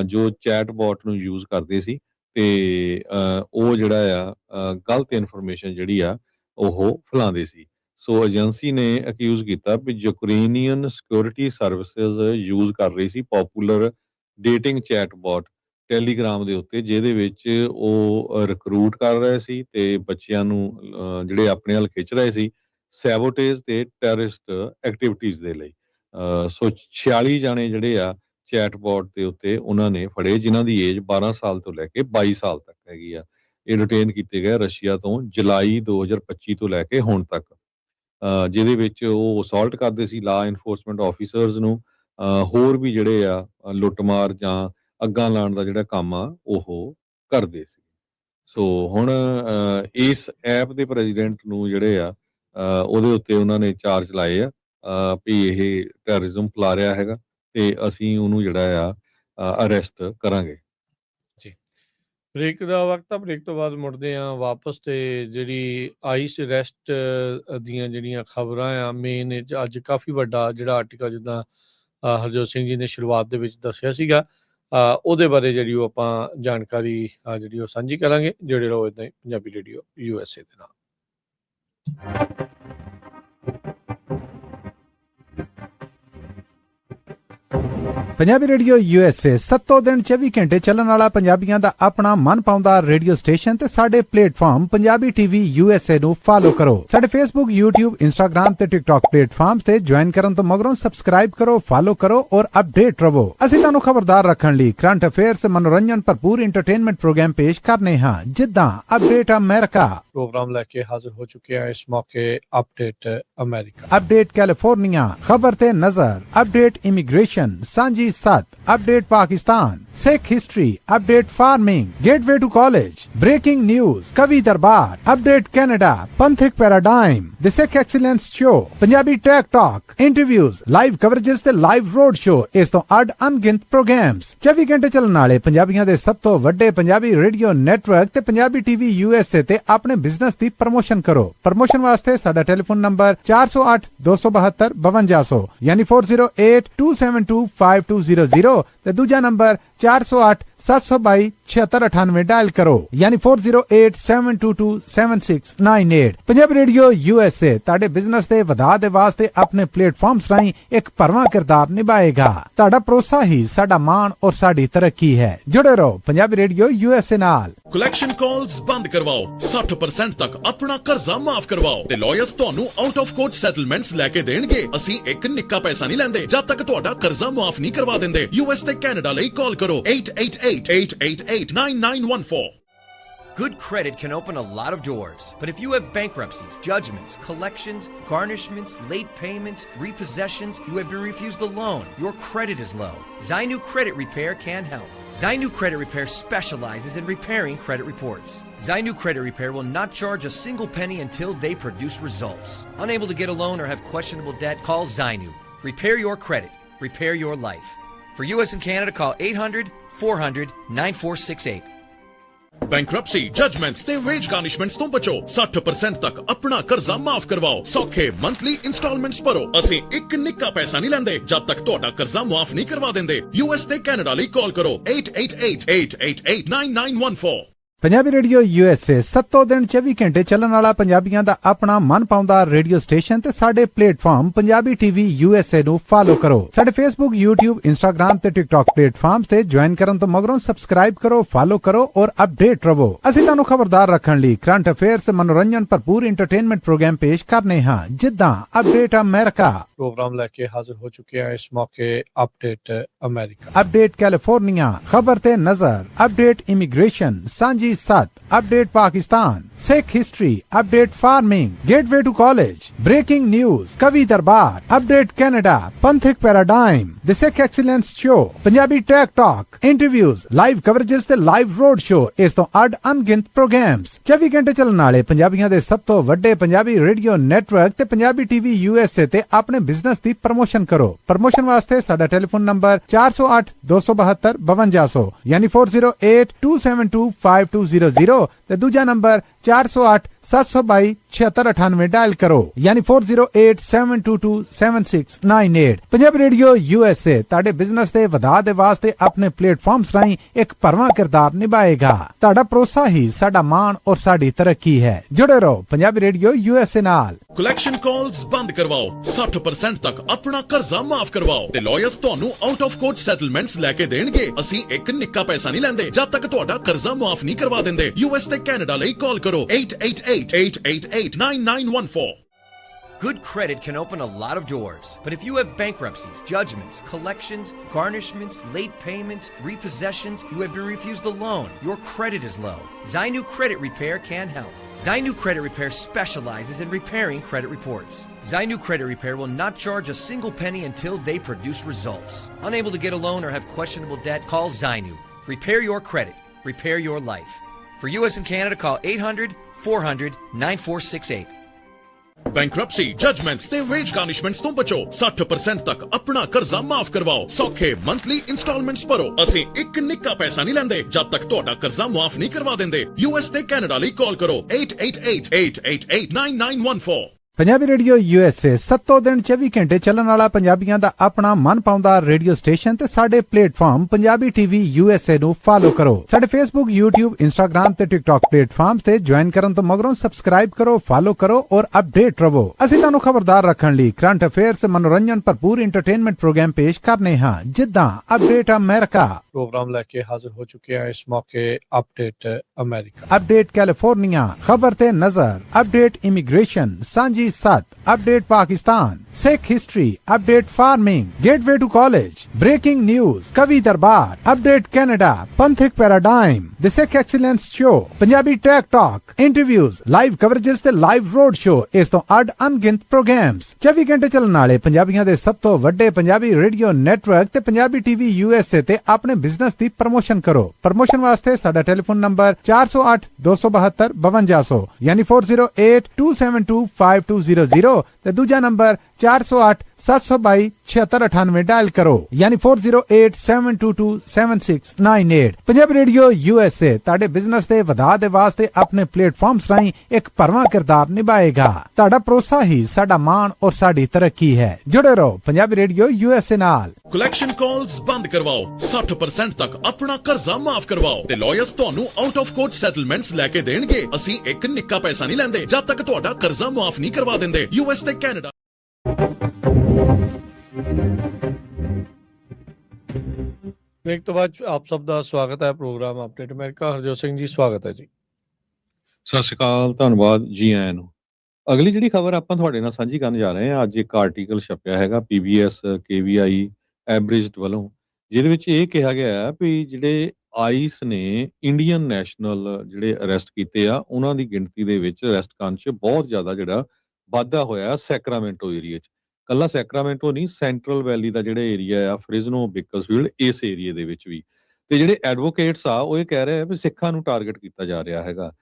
ਜੋ ਚੈਟ ਬੋਟ ਨੂੰ ਯੂਜ਼ ਕਰਦੇ ਸੀ ਤੇ ਉਹ ਜਿਹੜਾ ਆ ਗਲਤ ਇਨਫੋਰਮੇਸ਼ਨ ਜਿਹੜੀ ਆ ਉਹ ਫੈਲਾਉਂਦੇ ਸੀ। ਸੋ ਏਜੰਸੀ ਨੇ ਅਕਿਊਜ਼ ਕੀਤਾ ਵੀ ਯੂਕਰੇਨੀਅਨ ਸਿਕਿਉਰਿਟੀ ਸਰਵਿਸਿਜ਼ ਯੂਜ਼ ਕਰ ਰਹੀ ਸੀ popular dating chat bot Telegram ਦੇ ਉੱਤੇ, ਜਿਹਦੇ ਵਿੱਚ ਉਹ ਰਿਕਰੂਟ ਕਰ ਰਹੇ ਸੀ ਤੇ ਬੱਚਿਆਂ ਨੂੰ ਜਿਹੜੇ ਆਪਣੇ ਵੱਲ ਖਿੱਚ ਰਹੇ ਸੀ ਸੈਬੋਟੇਜ ਤੇ ਟੈਰਰਿਸਟ ਐਕਟੀਵਿਟੀਜ਼ ਦੇ ਲਈ। ਸੋ 46 ਜਾਣੇ ਜਿਹੜੇ ਆ ਚੈਟ ਬੋਟ ਦੇ ਉੱਤੇ ਉਹਨਾਂ ਨੇ ਫੜੇ, ਜਿਨ੍ਹਾਂ ਦੀ ਏਜ 12 ਸਾਲ ਤੋਂ ਲੈ ਕੇ 22 ਸਾਲ ਤੱਕ ਹੈਗੀ ਆ। ਇਹ ਰਿਟੇਨ ਕੀਤੇ ਗਏ ਰਸ਼ੀਆ ਤੋਂ ਜੁਲਾਈ 2025 ਤੋਂ ਲੈ ਕੇ ਹੁਣ ਤੱਕ, ਜਿਹਦੇ ਵਿੱਚ ਉਹ ਅਸੌਲਟ ਕਰਦੇ ਸੀ ਲਾ ਇਨਫੋਰਸਮੈਂਟ ਆਫੀਸਰਸ ਨੂੰ, ਹੋਰ ਵੀ ਜਿਹੜੇ ਆ ਲੁੱਟਮਾਰ ਜਾਂ ਅੱਗਾਂ ਲਾਉਣ ਦਾ ਜਿਹੜਾ ਕੰਮ ਆ ਉਹ ਕਰਦੇ ਸੀ। ਸੋ ਹੁਣ ਇਸ ਐਪ ਦੇ ਪ੍ਰੈਜ਼ੀਡੈਂਟ ਨੂੰ ਜਿਹੜੇ ਆ ਉਹਦੇ ਉੱਤੇ ਉਹਨਾਂ ਨੇ ਚਾਰਜ ਲਾਏ ਆ ਵੀ ਇਹ ਟੈਰਰਿਜ਼ਮ ਫੈਲਾ ਰਿਹਾ ਹੈਗਾ ਤੇ ਅਸੀਂ ਉਹਨੂੰ ਜਿਹੜਾ ਆ ਅਰੈਸਟ ਕਰਾਂਗੇ। ਜੀ, ਬ੍ਰੇਕ ਦਾ ਵਕਤ ਆ। ਬ੍ਰੇਕ ਤੋਂ ਬਾਅਦ ਮੁੜਦੇ ਆ ਵਾਪਸ ਤੇ ਜਿਹੜੀ ਆਈਸ ਅਰੈਸਟ ਦੀਆਂ ਜਿਹੜੀਆਂ ਖਬਰਾਂ ਆ ਮੇਨ ਅੱਜ ਕਾਫੀ ਵੱਡਾ ਜਿਹੜਾ ਆਰਟੀਕਲ ਜਿੱਦਾਂ ਹਰਜੋਤ ਸਿੰਘ ਜੀ ਨੇ ਸ਼ੁਰੂਆਤ ਦੇ ਵਿੱਚ ਦੱਸਿਆ ਸੀਗਾ ਉਹਦੇ ਬਾਰੇ ਜਿਹੜੀ ਉਹ ਆਪਾਂ ਜਾਣਕਾਰੀ ਜਿਹੜੀ ਉਹ ਸਾਂਝੀ ਕਰਾਂਗੇ। ਜਿਹੜੇ ਰਹੋ ਇੱਦਾਂ ਹੀ ਪੰਜਾਬੀ ਰੇਡੀਓ USA ਦੇ ਨਾਲ। ਪੰਜਾਬੀ ਰੇਡੀਓ USA 7 ਦਿਨ 24 ਘੰਟੇ ਚੱਲਣ ਵਾਲਾ ਪੰਜਾਬੀਆਂ ਦਾ ਆਪਣਾ ਮਨਪਾਉਂਦਾ ਰੇਡੀਓ ਸਟੇਸ਼ਨ ਤੇ ਸਾਡੇ ਪਲੇਟਫਾਰਮ ਪੰਜਾਬੀ TV USA ਨੂੰ ਫਾਲੋ ਕਰੋ। ਸਾਡੇ Facebook, YouTube, Instagram ਤੇ TikTok ਪਲੇਟਫਾਰਮਸ ਤੇ ਜੁਆਇਨ ਕਰਨ ਤੋਂ ਮਗਰੋਂ ਸਬਸਕ੍ਰਾਈਬ ਕਰੋ, ਫਾਲੋ ਕਰੋ ਔਰ ਅਪਡੇਟ ਰਹੋ। ਅਸੀਂ ਤੁਹਾਨੂੰ ਖਬਰਦਾਰ ਰੱਖਣ ਲਈ ਕਰੰਟ ਅਫੇਅਰਸ ਤੇ ਮਨੋਰੰਜਨ ਭਰਪੂਰ ਐਂਟਰਟੇਨਮੈਂਟ ਪ੍ਰੋਗਰਾਮ ਪੇਸ਼ ਕਰਨੇ ਹਾਂ, ਜਿੱਦਾਂ ਅਪਡੇਟ ਅਮਰੀਕਾ ਪ੍ਰੋਗਰਾਮ ਲੈ ਕੇ ਹਾਜ਼ਰ ਹੋ ਚੁੱਕੇ ਹਾਂ ਇਸ ਮੌਕੇ। ਅਪਡੇਟ ਅਮਰੀਕਾ, ਅਪਡੇਟ ਕੈਲੀਫੋਰਨੀਆ, ਖਬਰ ਤੇ ਨਜ਼ਰ, update immigration, Sanjhi Sath, update Pakistan, Sikh history, update farming, gateway to college, breaking news, Kavi Darbar, update Canada, Panthak paradigm, the Sikh excellence show, Punjabi tech talk, interviews, live coverages ਤੇ ਲਾਈਵ ਰੋਡ ਸ਼ੋ, ਇਸ ਤੋਂ ਅੱਡ ਅਣਗਿਣਤ ਪ੍ਰੋਗਰਾਮਸ 24 ਘੰਟੇ ਚੱਲਣ ਵਾਲੇ ਪੰਜਾਬੀਆਂ ਦੇ ਸਭ ਤੋਂ ਵੱਡੇ ਪੰਜਾਬੀ ਰੇਡੀਓ ਨੈਟਵਰਕ ਤੇ ਪੰਜਾਬੀ TV USA ਤੇ ਆਪਣੇ ਬਿਜ਼ਨਸ ਦੀ ਪ੍ਰਮੋਸ਼ਨ ਕਰੋ। ਪ੍ਰਮੋਸ਼ਨ ਵਾਸਤੇ ਸਾਡਾ ਟੈਲੀਫੋਨ ਨੰਬਰ 408 272 5200 ਯਾਨੀ 408 272 5200 ਤੇ ਦੂਜਾ ਨੰਬਰ 408 722 7698 ਡਾਇਲ ਕਰੋ ਯਾਨੀ 4087227698। ਪੰਜਾਬੀ ਰੇਡੀਓ USA ਤੁਹਾਡੇ ਬਿਜ਼ਨਸ ਦੇ ਵਧਾਅ ਦੇ ਵਾਸਤੇ ਆਪਣੇ ਪਲੇਟਫਾਰਮਸ ਰਾਹੀਂ ਇੱਕ ਭਰਵਾਂ ਕਿਰਦਾਰ ਨਿਭਾਏਗਾ। ਤੁਹਾਡਾ ਭਰੋਸਾ ਹੀ ਸਾਡਾ ਮਾਣ ਔਰ ਸਾਡੀ ਤਰੱਕੀ ਹੈ। ਜੁੜੇ ਰਹੋ ਪੰਜਾਬੀ ਰੇਡੀਓ USA ਨਾਲ। ਕਲੈਕਸ਼ਨ ਕਾਲਸ ਬੰਦ ਕਰਵਾਓ, 60% ਤੱਕ ਆਪਣਾ ਕਰਜ਼ਾ ਮਾਫ ਕਰਵਾਓ ਤੇ ਲਾਇਰਸ ਤੁਹਾਨੂੰ ਆਊਟ ਆਫ ਕੋਰਟ ਸੈਟਲਮੈਂਟਸ ਲੈ ਕੇ ਦੇਣਗੇ। ਅਸੀਂ ਇੱਕ ਨਿੱਕਾ ਪੈਸਾ ਨਹੀਂ ਲੈਂਦੇ ਜਦ ਤੱਕ ਤੁਹਾਡਾ ਕਰਜ਼ਾ ਮਾਫ ਨਹੀਂ ਕਰਵਾ ਦਿੰਦੇ। US ਤੇ ਕੈਨੇਡਾ ਲਈ ਕਾਲ ਕਰੋ 888-888-9914। Good credit can open a lot of doors, but if you have bankruptcies, judgments, collections, garnishments, late payments, repossessions, you have been refused a loan, your credit is low, Zainu Credit Repair can help. Zainu Credit Repair specializes in repairing credit reports. Zainu Credit Repair will not charge a single penny until they produce results. Unable to get a loan or have questionable debt, call Zainu. Repair your credit. Repair your life. For US and Canada, call 800-400-9468. Bankruptcy, judgements ਤੇ veg ਗਾਰਨਿਸ਼ਮੈਂਟਸ ਤੋਂ ਬਚੋ। 60% ਤੱਕ ਆਪਣਾ ਕਰਜ਼ਾ ਮਾਫ ਕਰਵਾਓ। ਸੌਖੇ monthly instalments ਭਰੋ। ਅਸੀਂ ਇੱਕ ਨਿੱਕਾ ਪੈਸਾ ਨਹੀਂ ਲੈਂਦੇ ਜਦ ਤੱਕ ਤੁਹਾਡਾ ਕਰਜ਼ਾ ਮਾਫ ਨਹੀਂ ਕਰਵਾ ਦਿੰਦੇ। US ਤੇ ਕੈਨੇਡਾ ਲਈ ਕਾਲ ਕਰੋ 888-888-9914। ਪੰਜਾਬੀ ਰੇਡੀਓ USA 7 ਦਿਨ 24 ਘੰਟੇ ਚੱਲਣ ਵਾਲਾ ਪੰਜਾਬੀਆਂ ਦਾ ਆਪਣਾ ਮਨਪਾਉਂਦਾ ਰੇਡੀਓ ਸਟੇਸ਼ਨ ਤੇ ਸਾਡੇ ਪਲੇਟਫਾਰਮ ਪੰਜਾਬੀ TV USA ਨੂੰ ਫਾਲੋ ਕਰੋ। ਸਾਡੇ Facebook, YouTube, Instagram ਤੇ TikTok ਪਲੇਟਫਾਰਮਸ ਤੇ ਜੁਆਇਨ ਕਰਨ ਤੋਂ ਮਗਰੋਂ ਸਬਸਕ੍ਰਾਈਬ ਕਰੋ, ਫਾਲੋ ਕਰੋ ਔਰ ਅਪਡੇਟ ਰਹੋ। ਅਸੀਂ ਤੁਹਾਨੂੰ ਖਬਰਦਾਰ ਰੱਖਣ ਲਈ ਕਰੰਟ ਅਫੇਅਰਸ ਤੇ ਮਨੋਰੰਜਨ ਭਰਪੂਰ ਐਂਟਰਟੇਨਮੈਂਟ ਪ੍ਰੋਗਰਾਮ ਪੇਸ਼ ਕਰਨੇ ਹਾਂ, ਜਿੱਦਾਂ ਅਪਡੇਟ ਅਮਰੀਕਾ ਪ੍ਰੋਗਰਾਮ ਲੈ ਕੇ ਹਾਜ਼ਰ ਹੋ ਚੁੱਕੇ ਹਾਂ ਇਸ ਮੌਕੇ। ਅਪਡੇਟ ਅਮਰੀਕਾ, ਅਪਡੇਟ ਕੈਲੀਫੋਰਨੀਆ, ਖਬਰ ਤੇ ਨਜ਼ਰ, update immigration, Sanjhi Sath, update Pakistan, Sikh history, update farming, gateway to college, breaking news, Kavi Darbar, update Canada, Panthak paradigm, the Sikh excellence show, Punjabi tech talk, interviews, live coverages ਤੇ ਲਾਈਵ ਰੋਡ ਸ਼ੋ, ਇਸ ਤੋਂ ਅੱਡ ਅਣਗਿਣਤ ਪ੍ਰੋਗਰਾਮਸ 24 ਘੰਟੇ ਚੱਲਣ ਵਾਲੇ ਪੰਜਾਬੀਆਂ ਦੇ ਸਭ ਤੋਂ ਵੱਡੇ ਪੰਜਾਬੀ ਰੇਡੀਓ ਨੈਟਵਰਕ ਤੇ ਪੰਜਾਬੀ TV USA ਤੇ ਆਪਣੇ ਬਿਜ਼ਨਸ ਦੀ ਪ੍ਰਮੋਸ਼ਨ ਕਰੋ। ਪ੍ਰਮੋਸ਼ਨ ਵਾਸਤੇ ਸਾਡਾ ਟੈਲੀਫੋਨ ਨੰਬਰ 408-272-5200 ਯਾਨੀ 4082725200 ਤੇ ਦੂਜਾ ਨੰਬਰ 408-722-7698 ਡਾਇਲ ਕਰੋ ਯਾਨੀ 4087227698। ਪੰਜਾਬੀ ਰੇਡੀਓ USA ਤੁਹਾਡੇ ਬਿਜ਼ਨਸ ਦੇ ਵਧਾਅ ਦੇ ਵਾਸਤੇ ਆਪਣੇ ਪਲੇਟਫਾਰਮਸ ਰਾਹੀਂ ਇੱਕ ਭਰਵਾਂ ਕਿਰਦਾਰ ਨਿਭਾਏਗਾ। ਤੁਹਾਡਾ ਭਰੋਸਾ ਹੀ ਸਾਡਾ ਮਾਣ ਔਰ ਸਾਡੀ ਤਰੱਕੀ ਹੈ। ਜੁੜੇ ਰਹੋ ਪੰਜਾਬੀ ਰੇਡੀਓ USA ਨਾਲ। ਕਲੈਕਸ਼ਨ ਕਾਲਸ ਬੰਦ ਕਰਵਾਓ, 60% ਤੱਕ ਆਪਣਾ ਕਰਜ਼ਾ ਮਾਫ ਕਰਵਾਓ ਤੇ ਲਾਇਰਸ ਤੁਹਾਨੂੰ ਆਊਟ ਆਫ ਕੋਰਟ ਸੈਟਲਮੈਂਟਸ ਲੈ ਕੇ ਦੇਣਗੇ। ਅਸੀਂ ਇੱਕ ਨਿੱਕਾ ਪੈਸਾ ਨਹੀਂ ਲੈਂਦੇ ਜਦ ਤੱਕ ਤੁਹਾਡਾ ਕਰਜ਼ਾ ਮਾਫ ਨਹੀਂ ਕਰਵਾ ਦਿੰਦੇ। US ਤੇ ਕੈਨੇਡਾ ਲਈ ਕਾਲ ਕਰੋ 888-888-9914। Good credit can open a lot of doors, but if you have bankruptcies, judgments, collections, garnishments, late payments, repossessions, you have been refused a loan, your credit is low, Zainu Credit Repair can help. Zainu Credit Repair specializes in repairing credit reports. Zainu Credit Repair will not charge a single penny until they produce results. Unable to get a loan or have questionable debt, call Zainu. Repair your credit. Repair your life. For US and Canada, call 800-400-9468. Bankruptcy, judgements ਤੇ veg ਗਾਰਨਿਸ਼ਮੈਂਟਸ ਤੋਂ ਬਚੋ। 60% ਤੱਕ ਆਪਣਾ ਕਰਜ਼ਾ ਮਾਫ ਕਰਵਾਓ। ਸੌਖੇ monthly instalments ਭਰੋ। ਅਸੀਂ ਇੱਕ ਨਿੱਕਾ ਪੈਸਾ ਨਹੀਂ ਲੈਂਦੇ ਜਦ ਤੱਕ ਤੁਹਾਡਾ ਕਰਜ਼ਾ ਮਾਫ ਨਹੀਂ ਕਰਵਾ ਦਿੰਦੇ। US ਤੇ ਕੈਨੇਡਾ ਲਈ ਕਾਲ ਕਰੋ 888-888-9914। ਪੰਜਾਬੀ ਰੇਡੀਓ USA 7 ਦਿਨ 24 ਘੰਟੇ ਚੱਲਣ ਵਾਲਾ ਪੰਜਾਬੀਆਂ ਦਾ ਆਪਣਾ ਮਨਪਾਉਂਦਾ ਰੇਡੀਓ ਸਟੇਸ਼ਨ ਤੇ ਸਾਡੇ ਪਲੇਟਫਾਰਮ ਪੰਜਾਬੀ TV USA ਨੂੰ ਫਾਲੋ ਕਰੋ। ਸਾਡੇ Facebook, YouTube, Instagram ਤੇ TikTok ਪਲੇਟਫਾਰਮਸ ਤੇ ਜੁਆਇਨ ਕਰਨ ਤੋਂ ਮਗਰੋਂ ਸਬਸਕ੍ਰਾਈਬ ਕਰੋ, ਫਾਲੋ ਕਰੋ ਔਰ ਅਪਡੇਟ ਰਹੋ। ਅਸੀਂ ਤੁਹਾਨੂੰ ਖਬਰਦਾਰ ਰੱਖਣ ਲਈ ਕਰੰਟ ਅਫੇਅਰਸ ਤੇ ਮਨੋਰੰਜਨ ਭਰਪੂਰ ਐਂਟਰਟੇਨਮੈਂਟ ਪ੍ਰੋਗਰਾਮ ਪੇਸ਼ ਕਰਨੇ ਹਾਂ, ਜਿੱਦਾਂ ਅਪਡੇਟ ਅਮਰੀਕਾ ਪ੍ਰੋਗਰਾਮ ਲੈ ਕੇ ਹਾਜ਼ਰ ਹੋ ਚੁੱਕੇ ਹਾਂ ਇਸ ਮੌਕੇ। ਅਪਡੇਟ ਅਮਰੀਕਾ, ਅਪਡੇਟ ਕੈਲੀਫੋਰਨੀਆ, ਖਬਰ ਤੇ ਨਜ਼ਰ, update immigration, Sanjhi Sath, update Pakistan, Sikh history, update farming, gateway to college, breaking news, Kavi Darbar, update Canada, Panthak paradigm, the Sikh excellence show, Punjabi tech talk, interviews, live coverages ਤੇ ਲਾਈਵ ਰੋਡ ਸ਼ੋ, ਇਸ ਤੋਂ ਅੱਡ ਅਣਗਿਣਤ ਪ੍ਰੋਗਰਾਮਸ 24 ਘੰਟੇ ਚੱਲਣ ਵਾਲੇ ਪੰਜਾਬੀਆਂ ਦੇ ਸਭ ਤੋਂ ਵੱਡੇ ਪੰਜਾਬੀ ਰੇਡੀਓ ਨੈਟਵਰਕ ਤੇ ਪੰਜਾਬੀ TV USA ਤੇ ਆਪਣੇ ਬਿਜ਼ਨਸ ਦੀ ਪ੍ਰਮੋਸ਼ਨ ਕਰੋ। ਪ੍ਰਮੋਸ਼ਨ ਵਾਸਤੇ ਸਾਡਾ ਟੈਲੀਫੋਨ ਨੰਬਰ 408-272-5200 ਯਾਨੀ 4082725200 ਤੇ ਦੂਜਾ ਨੰਬਰ 408-722-7698 डायल करो, यानी 4087227698। पंजाबी रेडियो USA ਤੁਹਾਡੇ ਬਿਜ਼ਨਸ ਦੇ ਵਧਾ ਦੇ ਵਾਸਤੇ ਆਪਣੇ ਪਲੇਟਫਾਰਮਸ ਰਾਹੀਂ ਇੱਕ ਭਰਵਾਂ ਕਿਰਦਾਰ ਨਿਭਾਏਗਾ। ਤੁਹਾਡਾ ਭਰੋਸਾ ਹੀ ਸਾਡਾ ਮਾਣ ਔਰ ਸਾਡੀ ਤਰੱਕੀ ਹੈ। ਜੁੜੇ ਰਹੋ ਪੰਜਾਬੀ ਰੇਡੀਓ USA ਨਾਲ। ਕਲੈਕਸ਼ਨ ਕਾਲਸ ਬੰਦ ਕਰਵਾਓ, 60% ਤੱਕ ਆਪਣਾ ਕਰਜ਼ਾ ਮਾਫ ਕਰਵਾਓ ਤੇ ਲਾਇਰਸ ਤੁਹਾਨੂੰ ਆਊਟ ਆਫ ਕੋਰਟ ਸੈਟਲਮੈਂਟਸ ਲੈ ਕੇ ਦੇਣਗੇ। ਅਸੀਂ ਇੱਕ ਨਿੱਕਾ ਪੈਸਾ ਨਹੀਂ ਲੈਂਦੇ ਜਦ ਤੱਕ ਤੁਹਾਡਾ ਕਰਜ਼ਾ ਮਾਫ ਨਹੀਂ ਕਰਵਾ ਦਿੰਦੇ। US ਤੇ ਕੈਨੇਡਾ। ब्रेक तो बाद आप सब ਦਾ ਸਵਾਗਤ ਹੈ programme update America. Harjot Singh ji ਸਵਾਗਤ ਹੈ ਜੀ। ਸਤਿ ਸ਼੍ਰੀ ਅਕਾਲ, ਧੰਨਵਾਦ ਜੀ ਆਇਆਂ ਨੂੰ। ਅਗਲੀ ਜਿਹੜੀ ਖਬਰ ਆਪਾਂ ਤੁਹਾਡੇ ਨਾਲ ਸਾਂਝੀ ਕਰਨ ਜਾ ਰਹੇ ਹਾਂ, ਅੱਜ ਇੱਕ ਆਰਟੀਕਲ ਛਪਿਆ ਹੈਗਾ PBS KVI ਐਬਰਿਜਡ ਵੱਲੋਂ, ਜਿਹਦੇ ਵਿੱਚ ਇਹ ਕਿਹਾ ਗਿਆ ਹੈ ਵੀ ਜਿਹੜੇ ਆਈਸ ਨੇ ਇੰਡੀਅਨ ਨੈਸ਼ਨਲ ਜਿਹੜੇ ਅਰੈਸਟ ਕੀਤੇ ਆ, ਉਹਨਾਂ ਦੀ ਗਿਣਤੀ ਦੇ ਵਿੱਚ ਅਰੈਸਟ ਕਰਨ 'ਚ ਬਹੁਤ ਜ਼ਿਆਦਾ ਜਿਹੜਾ ਵਾਧਾ ਹੋਇਆ ਸੈਕਰਾਮੈਂਟੋ ਏਰੀਆ 'ਚ। ਕੱਲਾ ਸੈਕਰਾਮੈਂਟੋ ਨਹੀਂ, ਸੈਂਟਰਲ ਵੈਲੀ ਦਾ ਜਿਹੜਾ ਏਰੀਆ ਆ, ਫ੍ਰਿਜ਼ਨੋ, ਬੇਕਰਸਫੀਲਡ, ਇਸ ਏਰੀਏ ਦੇ ਵਿੱਚ ਵੀ। ਤੇ ਜਿਹੜੇ ਐਡਵੋਕੇਟਸ ਆ ਉਹ ਇਹ ਕਹਿ ਰਹੇ ਆ ਵੀ ਸਿੱਖਾਂ ਨੂੰ ਟਾਰਗੇਟ ਕੀਤਾ ਜਾ ਰਿਹਾ ਹੈਗਾ।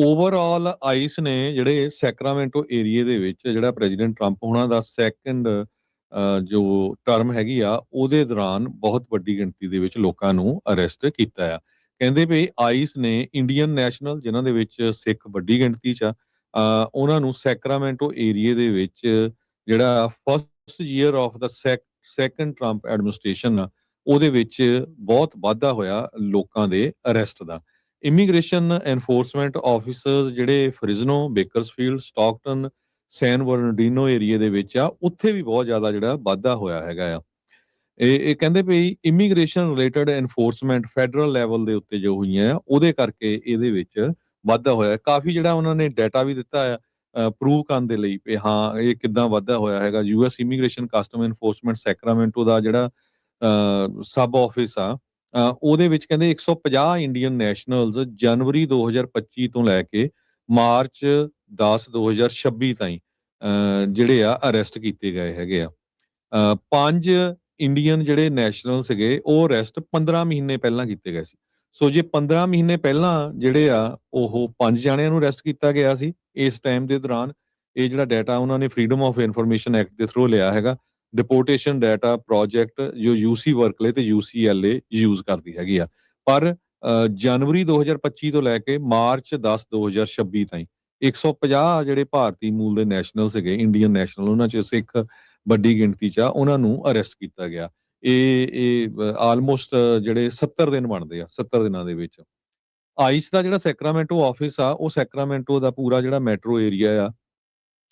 ਓਵਰਆਲ ਆਈਸ ਨੇ ਜਿਹੜੇ ਸੈਕਰਾਮੈਂਟੋ ਏਰੀਏ ਦੇ ਵਿੱਚ ਜਿਹੜਾ ਪ੍ਰੈਜ਼ੀਡੈਂਟ ਟਰੰਪ ਹੋਣਾ ਦਾ ਸੈਕੰਡ ਜੋ ਟਰਮ ਹੈਗੀ ਆ, ਉਹਦੇ ਦੌਰਾਨ ਬਹੁਤ ਵੱਡੀ ਗਿਣਤੀ ਦੇ ਵਿੱਚ ਲੋਕਾਂ ਨੂੰ ਅਰੈਸਟ ਕੀਤਾ ਆ। ਕਹਿੰਦੇ ਵੀ ਆਈਸ ਨੇ ਇੰਡੀਅਨ ਨੈਸ਼ਨਲ, ਜਿਨ੍ਹਾਂ ਦੇ ਵਿੱਚ ਸਿੱਖ ਵੱਡੀ ਗਿਣਤੀ 'ਚ ਆ, ਉਹਨਾਂ ਨੂੰ ਸੈਕਰਾਮੈਂਟੋ ਏਰੀਏ ਦੇ ਵਿੱਚ ਜਿਹੜਾ first year of the second Trump administration ਆ, ਉਹਦੇ ਵਿੱਚ ਬਹੁਤ ਵਾਧਾ ਹੋਇਆ ਲੋਕਾਂ ਦੇ ਅਰੈਸਟ ਦਾ। ਇਮੀਗ੍ਰੇਸ਼ਨ ਐਨਫੋਰਸਮੈਂਟ ਆਫਿਸਰਸ ਜਿਹੜੇ ਫ੍ਰਿਜ਼ਨੋ, ਬੇਕਰਸਫੀਲਡ, ਸਟਾਕਟਨ, ਸੈਨ ਬਰਨਡੀਨੋ ਏਰੀਏ ਦੇ ਵਿੱਚ ਆ, ਉੱਥੇ ਵੀ ਬਹੁਤ ਜ਼ਿਆਦਾ ਜਿਹੜਾ ਵਾਧਾ ਹੋਇਆ ਹੈਗਾ ਆ। ਇਹ ਕਹਿੰਦੇ ਵੀ immigration related enforcement federal level ਦੇ ਉੱਤੇ ਜੋ ਹੋਈਆਂ ਆ, ਉਹਦੇ ਕਰਕੇ ਇਹਦੇ ਵਿੱਚ ਵਾਧਾ ਹੋਇਆ। ਕਾਫੀ ਜਿਹੜਾ ਉਹਨਾਂ ਨੇ ਡਾਟਾ ਵੀ ਦਿੱਤਾ ਆ ਪ੍ਰੂਵ ਕਰਨ ਦੇ ਲਈ ਵੀ ਹਾਂ ਇਹ ਕਿੱਦਾਂ ਵਾਧਾ ਹੋਇਆ ਹੈਗਾ। US immigration customs enforcement Sacramento ਦਾ ਜਿਹੜਾ ਸਬ ਆਫਿਸ ਆ, ਉਹਦੇ ਵਿੱਚ ਕਹਿੰਦੇ 150 ਇੰਡੀਅਨ ਨੈਸ਼ਨਲਸ ਜਨਵਰੀ 2025 ਤੋਂ ਲੈ ਕੇ ਮਾਰਚ 10 2026 ਤਾਈਂ ਜਿਹੜੇ ਆ ਅਰੈਸਟ ਕੀਤੇ ਗਏ ਹੈਗੇ ਆ। 5 ਇੰਡੀਅਨ ਜਿਹੜੇ ਨੈਸ਼ਨਲ ਸੀਗੇ ਉਹ ਅਰੈਸਟ 15 ਮਹੀਨੇ ਪਹਿਲਾਂ ਕੀਤੇ ਗਏ ਸੀ। ਸੋ ਜੇ 15 ਮਹੀਨੇ ਪਹਿਲਾਂ ਜਿਹੜੇ ਆ ਉਹ 5 ਜਾਣਿਆਂ ਨੂੰ ਅਰੈਸਟ ਕੀਤਾ ਗਿਆ ਸੀ ਇਸ ਟਾਈਮ ਦੇ ਦੌਰਾਨ, ਇਹ ਜਿਹੜਾ ਡਾਟਾ ਉਹਨਾਂ ਨੇ ਫਰੀडम ਆਫ ਇਨਫੋਰਮੇਸ਼ਨ ਐਕਟ ਦੇ ਥਰੂ ਲਿਆ ਹੈਗਾ। ਡਿਪੋਰਟੇਸ਼ਨ ਡਾਟਾ ਪ੍ਰੋਜੈਕਟ ਜੋ UC ਵਰਕਲੇ ਤੇ UCLA ਯੂਜ਼ ਕਰਦੀ ਹੈਗੀ ਆ। ਪਰ ਜਨਵਰੀ 2025 ਤੋਂ ਲੈ ਕੇ ਮਾਰਚ 10 2026 ਤਾਈਂ 150 ਜਿਹੜੇ ਭਾਰਤੀ ਮੂਲ ਦੇ ਨੈਸ਼ਨਲ ਸੀਗੇ, ਇੰਡੀਅਨ ਨੈਸ਼ਨਲ, ਉਹਨਾਂ 'ਚ ਸਿੱਖ ਵੱਡੀ ਗਿਣਤੀ 'ਚ ਆ, ਉਹਨਾਂ ਨੂੰ ਅਰੈਸਟ ਕੀਤਾ ਗਿਆ। ਇਹ ਆਲਮੋਸਟ ਜਿਹੜੇ 70 ਦਿਨ ਬਣਦੇ ਆ, 70 ਦਿਨਾਂ ਦੇ ਵਿੱਚ। ਆਈਸ ਦਾ ਜਿਹੜਾ ਸੈਕਰਾਮੈਂਟੋ ਆਫਿਸ ਆ, ਉਹ ਸੈਕਰਾਮੈਂਟੋ ਦਾ ਪੂਰਾ ਜਿਹੜਾ ਮੈਟਰੋ ਏਰੀਆ ਆ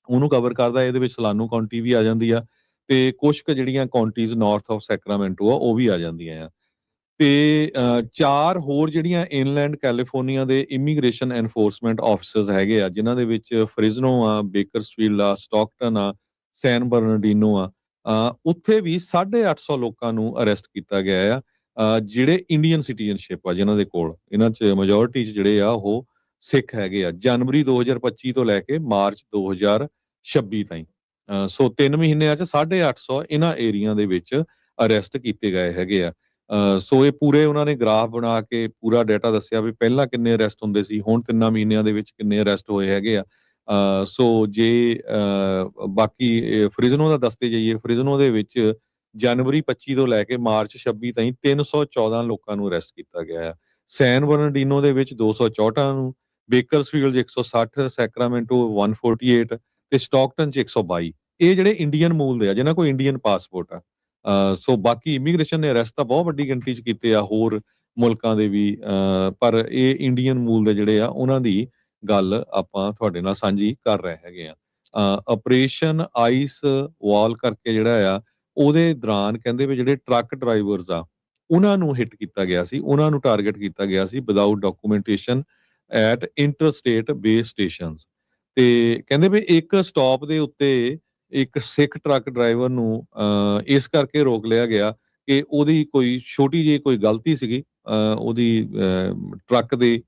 ਉਹਨੂੰ ਕਵਰ ਕਰਦਾ। ਇਹਦੇ ਵਿੱਚ ਸਲਾਨੋ ਕਾਉਂਟੀ ਵੀ ਆ ਜਾਂਦੀ ਆ ਤੇ ਕੁਝ ਕੁ ਜਿਹੜੀਆਂ ਕਾਉਂਟੀਜ਼ ਨਾਰਥ ਆਫ ਸੈਕਰਾਮੈਂਟੋ ਆ ਉਹ ਵੀ ਆ ਜਾਂਦੀਆਂ ਆ। ਤੇ 4 ਹੋਰ ਜਿਹੜੀਆਂ ਇਨਲੈਂਡ ਕੈਲੀਫੋਰਨੀਆ ਦੇ ਇਮੀਗ੍ਰੇਸ਼ਨ ਐਨਫੋਰਸਮੈਂਟ ਆਫਿਸਰਸ ਹੈਗੇ ਆ, ਜਿਨ੍ਹਾਂ ਦੇ ਵਿੱਚ ਫ੍ਰਿਜ਼ਨੋ ਆ, ਬੇਕਰਸਫੀਲਡ ਆ, ਸਟਾਕਟਨ ਆ, ਸੈਨ ਬਰਨਡੀਨੋ ਆ, ਉੱਥੇ ਵੀ 850 ਲੋਕਾਂ ਨੂੰ ਅਰੈਸਟ ਕੀਤਾ ਗਿਆ ਆ ਜਿਹੜੇ ਇੰਡੀਅਨ ਸਿਟੀਜ਼ਨਸ਼ਿਪ ਆ ਜਿਨ੍ਹਾਂ ਦੇ ਕੋਲ। ਇਹਨਾਂ 'ਚ ਮੈਜੋਰਿਟੀ 'ਚ ਜਿਹੜੇ ਆ ਉਹ ਸਿੱਖ ਹੈਗੇ ਆ, ਜਨਵਰੀ 2025 ਤੋਂ ਲੈ ਕੇ ਮਾਰਚ 2026 ਤਾਈਂ। ਸੋ 3 ਮਹੀਨਿਆਂ 'ਚ 850 ਇਹਨਾਂ ਏਰੀਆ ਦੇ ਵਿੱਚ ਅਰੈਸਟ ਕੀਤੇ ਗਏ ਹੈਗੇ ਆ। ਸੋ ਇਹ ਪੂਰੇ ਉਹਨਾਂ ਨੇ ਗ੍ਰਾਫ ਬਣਾ ਕੇ ਪੂਰਾ ਡਾਟਾ ਦੱਸਿਆ ਵੀ ਪਹਿਲਾਂ ਕਿੰਨੇ ਅਰੈਸਟ ਹੁੰਦੇ ਸੀ, ਹੁਣ 3 ਮਹੀਨਿਆਂ ਦੇ ਵਿੱਚ ਕਿੰਨੇ ਅਰੈਸਟ ਹੋਏ ਹੈਗੇ ਆ। ਸੋ ਜੇ ਬਾਕੀ ਫ੍ਰਿਜ਼ਨੋ ਦਾ ਦੱਸਦੇ ਜਾਈਏ, ਫ੍ਰਿਜ਼ਨੋ ਦੇ ਵਿੱਚ ਜਨਵਰੀ 25 ਤੋਂ ਲੈ ਕੇ ਮਾਰਚ 26 ਤਾਈਂ 314 ਲੋਕਾਂ ਨੂੰ ਅਰੈਸਟ ਕੀਤਾ ਗਿਆ ਹੈ। ਸੈਨ ਬਰਨਡੀਨੋ ਦੇ ਵਿੱਚ 264 ਨੂੰ, ਬੇਕਰਸਫੀਲਡ 'ਚ 160, ਸੈਕਰਾਮੈਂਟੋ 148 ਤੇ ਸਟਾਕਟਨ 'ਚ 122। ਇਹ ਜਿਹੜੇ ਇੰਡੀਅਨ ਮੂਲ ਦੇ ਆ, ਜਿਹਨਾਂ ਕੋਲ ਇੰਡੀਅਨ ਪਾਸਪੋਰਟ ਆ। ਸੋ ਬਾਕੀ ਇਮੀਗ੍ਰੇਸ਼ਨ ਨੇ ਅਰੈਸਟ ਤਾਂ ਬਹੁਤ ਵੱਡੀ ਗਿਣਤੀ 'ਚ ਕੀਤੇ ਆ ਹੋਰ ਮੁਲਕਾਂ ਦੇ ਵੀ, ਪਰ ਇਹ ਇੰਡੀਅਨ ਮੂਲ ਦੇ ਜਿਹੜੇ ਆ ਉਹਨਾਂ ਦੀ ਗੱਲ ਆਪਾਂ ਤੁਹਾਡੇ ਨਾਲ ਸਾਂਝੀ ਕਰ ਰਹੇ ਹੈਗੇ ਆ। ਆਪਰੇਸ਼ਨ ਆਈਸ ਵਾਲ ਕਰਕੇ ਜਿਹੜਾ ਆ ਉਹਦੇ ਦੌਰਾਨ ਕਹਿੰਦੇ ਵੀ ਜਿਹੜੇ ਟਰੱਕ ਡਰਾਈਵਰਸ ਆ ਉਹਨਾਂ ਨੂੰ ਹਿੱਟ ਕੀਤਾ ਗਿਆ ਸੀ, ਉਹਨਾਂ ਨੂੰ ਟਾਰਗੇਟ ਕੀਤਾ ਗਿਆ ਸੀ without documentation at interstate base stations. ਤੇ ਕਹਿੰਦੇ ਵੀ ਇੱਕ ਸਟਾਪ ਦੇ ਉੱਤੇ ਇੱਕ ਸਿੱਖ ਟਰੱਕ ਡਰਾਈਵਰ ਨੂੰ ਇਸ ਕਰਕੇ ਰੋਕ ਲਿਆ ਗਿਆ ਕਿ ਉਹਦੀ ਕੋਈ ਛੋਟੀ ਜਿਹੀ ਕੋਈ ਗਲਤੀ ਸੀਗੀ ਉਹਦੀ ਟਰੱਕ ਦੇ,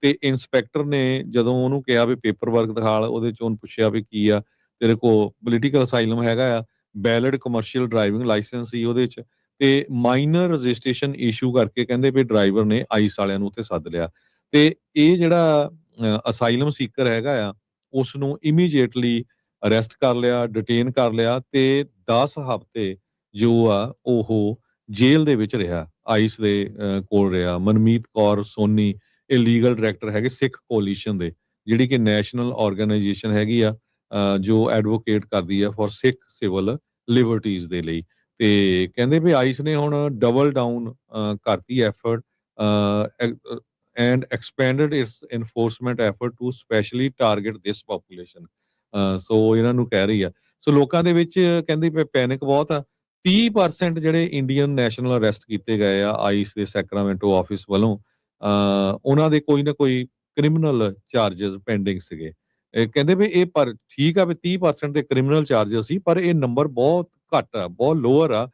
ਤੇ ਇੰਸਪੈਕਟਰ ਨੇ ਜਦੋਂ ਉਹਨੂੰ ਕਿਹਾ ਵੀ ਪੇਪਰ ਵਰਕ ਦਿਖਾ, ਉਹਦੇ 'ਚ ਉਹਨੂੰ ਪੁੱਛਿਆ ਵੀ ਕੀ ਆ ਤੇਰੇ ਕੋਲ, ਪੋਲੀਟੀਕਲ ਅਸਾਈਲਮ ਹੈਗਾ ਆ, ਵੈਲਿਡ ਕਮਰਸ਼ੀਅਲ ਡਰਾਈਵਿੰਗ ਲਾਇਸੈਂਸ ਸੀ ਉਹਦੇ 'ਚ, ਤੇ ਮਾਈਨਰ ਰਜਿਸਟ੍ਰੇਸ਼ਨ ਇਸ਼ੂ ਕਰਕੇ ਕਹਿੰਦੇ ਵੀ ਡਰਾਈਵਰ ਨੇ ਆਈਸ ਵਾਲਿਆਂ ਨੂੰ ਉੱਥੇ ਸੱਦ ਲਿਆ। ਤੇ ਇਹ ਜਿਹੜਾ ਅਸਾਈਲਮ ਸੀਕਰ ਹੈਗਾ ਆ ਉਸ ਨੂੰ ਇਮੀਡੀਏਟਲੀ ਅਰੈਸਟ ਕਰ ਲਿਆ, ਡਿਟੇਨ ਕਰ ਲਿਆ ਤੇ 10 ਹਫ਼ਤੇ ਜੋ ਆ ਉਹ ਜੇਲ੍ਹ ਦੇ ਵਿੱਚ ਰਿਹਾ, ਆਈਸ ਦੇ ਕੋਲ ਰਿਹਾ। ਮਨਮੀਤ ਕੌਰ ਸੋਨੀ ਇਹ ਲੀਗਲ ਡਾਇਰੈਕਟਰ ਹੈਗੇ ਸਿੱਖ ਕੋਲੀਸ਼ਨ ਦੇ, ਜਿਹੜੀ ਕਿ ਨੈਸ਼ਨਲ ਆਰਗੇਨਾਈਜੇਸ਼ਨ ਹੈਗੀ ਆ ਜੋ ਐਡਵੋਕੇਟ ਕਰਦੀ ਆ ਫॉर ਸਿੱਖ ਸਿਵਲ ਲਿਬਰਟੀਜ਼ ਦੇ ਲਈ। ਤੇ ਕਹਿੰਦੇ ਵੀ ਆਈਸ ਨੇ ਹੁਣ ਡਬਲ ਡਾਊਨ ਕਰਤੀ effort and expanded its enforcement effort to specially target this population. So ਇਹਨਾਂ ਨੂੰ ਕਹਿ ਰਹੀ ਆ। ਸੋ ਲੋਕਾਂ ਦੇ ਵਿੱਚ ਕਹਿੰਦੇ ਪੈਨਿਕ ਬਹੁਤ ਆ। 30% ਜਿਹੜੇ ਇੰਡੀਅਨ ਨੈਸ਼ਨਲ ਅਰੈਸਟ ਕੀਤੇ ਗਏ ਆ ਆਈਸ ਦੇ ਸੈਕਰਾਮੈਂਟੋ ਆਫਿਸ ਵੱਲੋਂ, ਉਹਨਾਂ ਦੇ ਕੋਈ ਨਾ ਕੋਈ ਕ੍ਰਿਮੀਨਲ ਚਾਰजेस ਪੈਂਡਿੰਗ ਸੀਗੇ। ਕਹਿੰਦੇ ਵੀ ਇਹ ਪਰ ਠੀਕ ਆ ਵੀ 30% ਦੇ ਕ੍ਰਿਮੀਨਲ ਚਾਰजेस ਸੀ, ਪਰ ਇਹ ਨੰਬਰ ਬਹੁਤ ਘੱਟ ਆ, ਬਹੁਤ ਲੋਅਰ ਆ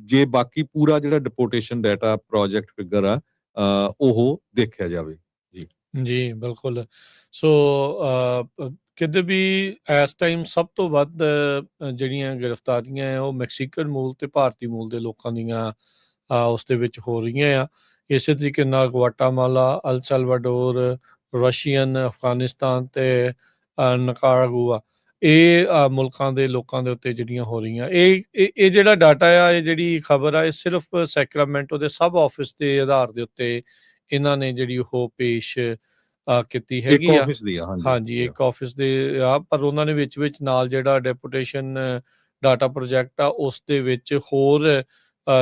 ਜੇ ਬਾਕੀ ਪੂਰਾ ਜਿਹੜਾ ਡਿਪੋਰਟੇਸ਼ਨ ਡਾਟਾ ਪ੍ਰੋਜੈਕਟ ਫਿਗਰ ਆ ਉਹ ਦੇਖਿਆ ਜਾਵੇ। ਜੀ ਜੀ ਬਿਲਕੁਲ। ਸੋ ਕਿਤੇ ਵੀ ਇਸ ਟਾਈਮ ਸਭ ਤੋਂ ਵੱਧ ਜਿਹੜੀਆਂ ਗ੍ਰਿਫਤਾਰੀਆਂ ਆ ਉਹ ਮੈਕਸੀਕਨ ਮੂਲ ਤੇ ਭਾਰਤੀ ਮੂਲ ਦੇ ਲੋਕਾਂ ਦੀਆਂ ਉਸ ਦੇ ਵਿੱਚ ਹੋ ਰਹੀਆਂ ਆ। ਇਸੇ ਤਰੀਕੇ ਨਾਲ ਗਵਾਟਾਮਾਲਾ, ਅਲ ਸੈਲਵਾਡੋਰ, ਰਸ਼ੀਅਨ, ਅਫਗਾਨਿਸਤਾਨ ਤੇ ਨਿਕਾਰਾਗੁਆ, ਇਹ ਮੁਲਕਾਂ ਦੇ ਲੋਕਾਂ ਦੇ ਉੱਤੇ ਜਿਹੜੀਆਂ ਹੋ ਰਹੀਆਂ। ਇਹ ਜਿਹੜਾ ਡਾਟਾ ਆ, ਇਹ ਜਿਹੜੀ ਖਬਰ ਆ, ਇਹ ਸਿਰਫ ਸੈਕਰਾਮੈਂਟੋ ਦੇ ਸਬ ਆਫਿਸ ਦੇ ਆਧਾਰ ਦੇ ਉੱਤੇ ਇਹਨਾਂ ਨੇ ਜਿਹੜੀ ਉਹ ਪੇਸ਼ ਕੀਤੀ ਇੱਕ ਹੈਗੀ ਆ। ਆਫਿਸ ਦੀ ਆ। ਹਾਂਜੀ, ਇੱਕ ਆਫਿਸ ਦੇ ਆ, ਪਰ ਉਹਨਾਂ ਨੇ ਵਿੱਚ ਨਾਲ ਜਿਹੜਾ ਡੈਪੂਟੇਸ਼ਨ ਡਾਟਾ ਪ੍ਰੋਜੈਕਟ ਆ ਉਸ ਦੇ ਵਿੱਚ ਹੋਰ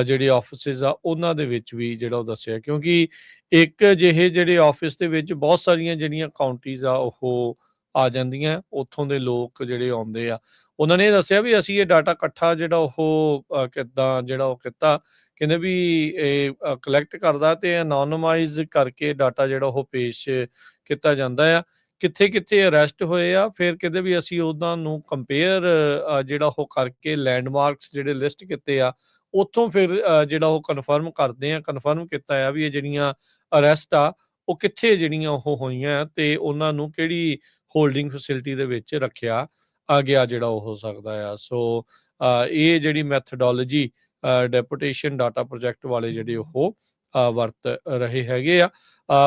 ਜਿਹੜੇ ਆਫਿਸਿਸ ਆ ਉਹਨਾਂ ਦੇ ਵਿੱਚ ਵੀ ਜਿਹੜਾ ਉਹ ਦੱਸਿਆ, ਕਿਉਂਕਿ ਇੱਕ ਜਿਹੇ ਜਿਹੜੇ ਆਫਿਸ ਦੇ ਵਿੱਚ ਬਹੁਤ ਸਾਰੀਆਂ ਜਿਹੜੀਆਂ ਕਾਉਂਟੀਜ਼ ਆ ਉਹ ਆ ਜਾਂਦੀਆਂ, ਉੱਥੋਂ ਦੇ ਲੋਕ ਜਿਹੜੇ ਆਉਂਦੇ ਆ। ਉਹਨਾਂ ਨੇ ਇਹ ਦੱਸਿਆ ਵੀ ਅਸੀਂ ਇਹ ਡਾਟਾ ਇਕੱਠਾ ਜਿਹੜਾ ਉਹ ਕਿੱਦਾਂ ਜਿਹੜਾ ਉਹ ਕੀਤਾ, ਕਹਿੰਦੇ ਵੀ ਇਹ ਕਲੈਕਟ ਕਰਦਾ ਤੇ ਅਨੋਨਮਾਈਜ਼ ਕਰਕੇ ਡਾਟਾ ਜਿਹੜਾ ਉਹ ਪੇਸ਼ ਕੀਤਾ ਜਾਂਦਾ ਆ, ਕਿੱਥੇ ਅਰੈਸਟ ਹੋਏ ਆ। ਫਿਰ ਕਹਿੰਦੇ ਵੀ ਅਸੀਂ ਉਹਨਾਂ ਨੂੰ ਕੰਪੇਅਰ ਜਿਹੜਾ ਉਹ ਕਰਕੇ ਲੈਂਡਮਾਰਕਸ ਜਿਹੜੇ ਲਿਸਟ ਕੀਤੇ ਆ ਉੱਥੋਂ ਫਿਰ ਜਿਹੜਾ ਉਹ ਕਨਫਰਮ ਕੀਤਾ ਆ ਵੀ ਇਹ ਜਿਹੜੀਆਂ ਅਰੈਸਟ ਆ ਉਹ ਕਿੱਥੇ ਜਿਹੜੀਆਂ ਉਹ ਹੋਈਆਂ ਤੇ ਉਹਨਾਂ ਨੂੰ ਕਿਹੜੀ ਹੋਲਡਿੰਗ ਫੈਸਿਲਿਟੀ ਦੇ ਵਿੱਚ ਰੱਖਿਆ ਗਿਆ ਜਿਹੜਾ ਉਹ ਹੋ ਸਕਦਾ ਆ। ਸੋ ਇਹ ਜਿਹੜੀ ਮੈਥਡੋਲੋਜੀ ਡੈਪੂਟੇਸ਼ਨ ਡਾਟਾ ਪ੍ਰੋਜੈਕਟ ਵਾਲੇ ਜਿਹੜੇ ਉਹ ਵਰਤ ਰਹੇ ਹੈਗੇ ਆ।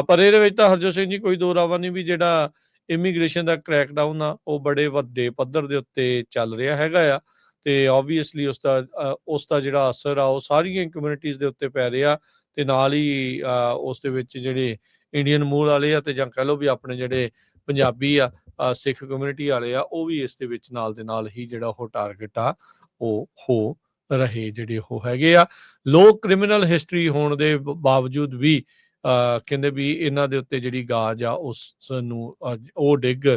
ਪਰ ਇਹਦੇ ਵਿੱਚ ਤਾਂ ਹਰਜੋਤ ਸਿੰਘ ਜੀ ਕੋਈ ਦੋ ਰਾਵਾ ਨਹੀਂ ਵੀ ਜਿਹੜਾ ਇਮੀਗ੍ਰੇਸ਼ਨ ਦਾ ਕ੍ਰੈਕਡਾਊਨ ਆ ਉਹ ਬੜੇ ਵੱਡੇ ਪੱਧਰ ਦੇ ਉੱਤੇ ਚੱਲ ਰਿਹਾ ਹੈਗਾ ਆ, ਤੇ ਓਬਵੀਅਸਲੀ ਉਸ ਦਾ ਜਿਹੜਾ ਅਸਰ ਆ ਉਹ ਸਾਰੀਆਂ ਕਮਿਊਨਿਟੀਜ਼ ਦੇ ਉੱਤੇ ਪੈ ਰਿਹਾ, ਤੇ ਨਾਲ ਹੀ ਉਸ ਦੇ ਵਿੱਚ ਜਿਹੜੇ ਇੰਡੀਅਨ ਮੂਲ ਵਾਲੇ ਆ ਤੇ ਜਾਂ ਕਹਿ ਲਓ ਵੀ ਆਪਣੇ ਜਿਹੜੇ ਪੰਜਾਬੀ ਆ ਸਿੱਖ ਕਮਿਊਨਿਟੀ ਵਾਲੇ ਆ, ਉਹ ਵੀ ਇਸ ਦੇ ਵਿੱਚ ਨਾਲ ਦੇ ਨਾਲ ਹੀ ਜਿਹੜਾ ਉਹ ਟਾਰਗੇਟ ਆ ਉਹ ਹੋ ਰਹੇ ਜਿਹੜੇ ਉਹ ਹੈਗੇ ਆ। ਲੋ ਕ੍ਰਿਮੀਨਲ ਹਿਸਟਰੀ ਹੋਣ ਦੇ ਬਾਵਜੂਦ ਵੀ ਕਹਿੰਦੇ ਵੀ ਇਹਨਾਂ ਦੇ ਉੱਤੇ ਜਿਹੜੀ ਗਾਜ ਆ ਉਸ ਨੂੰ ਉਹ ਡਿੱਗ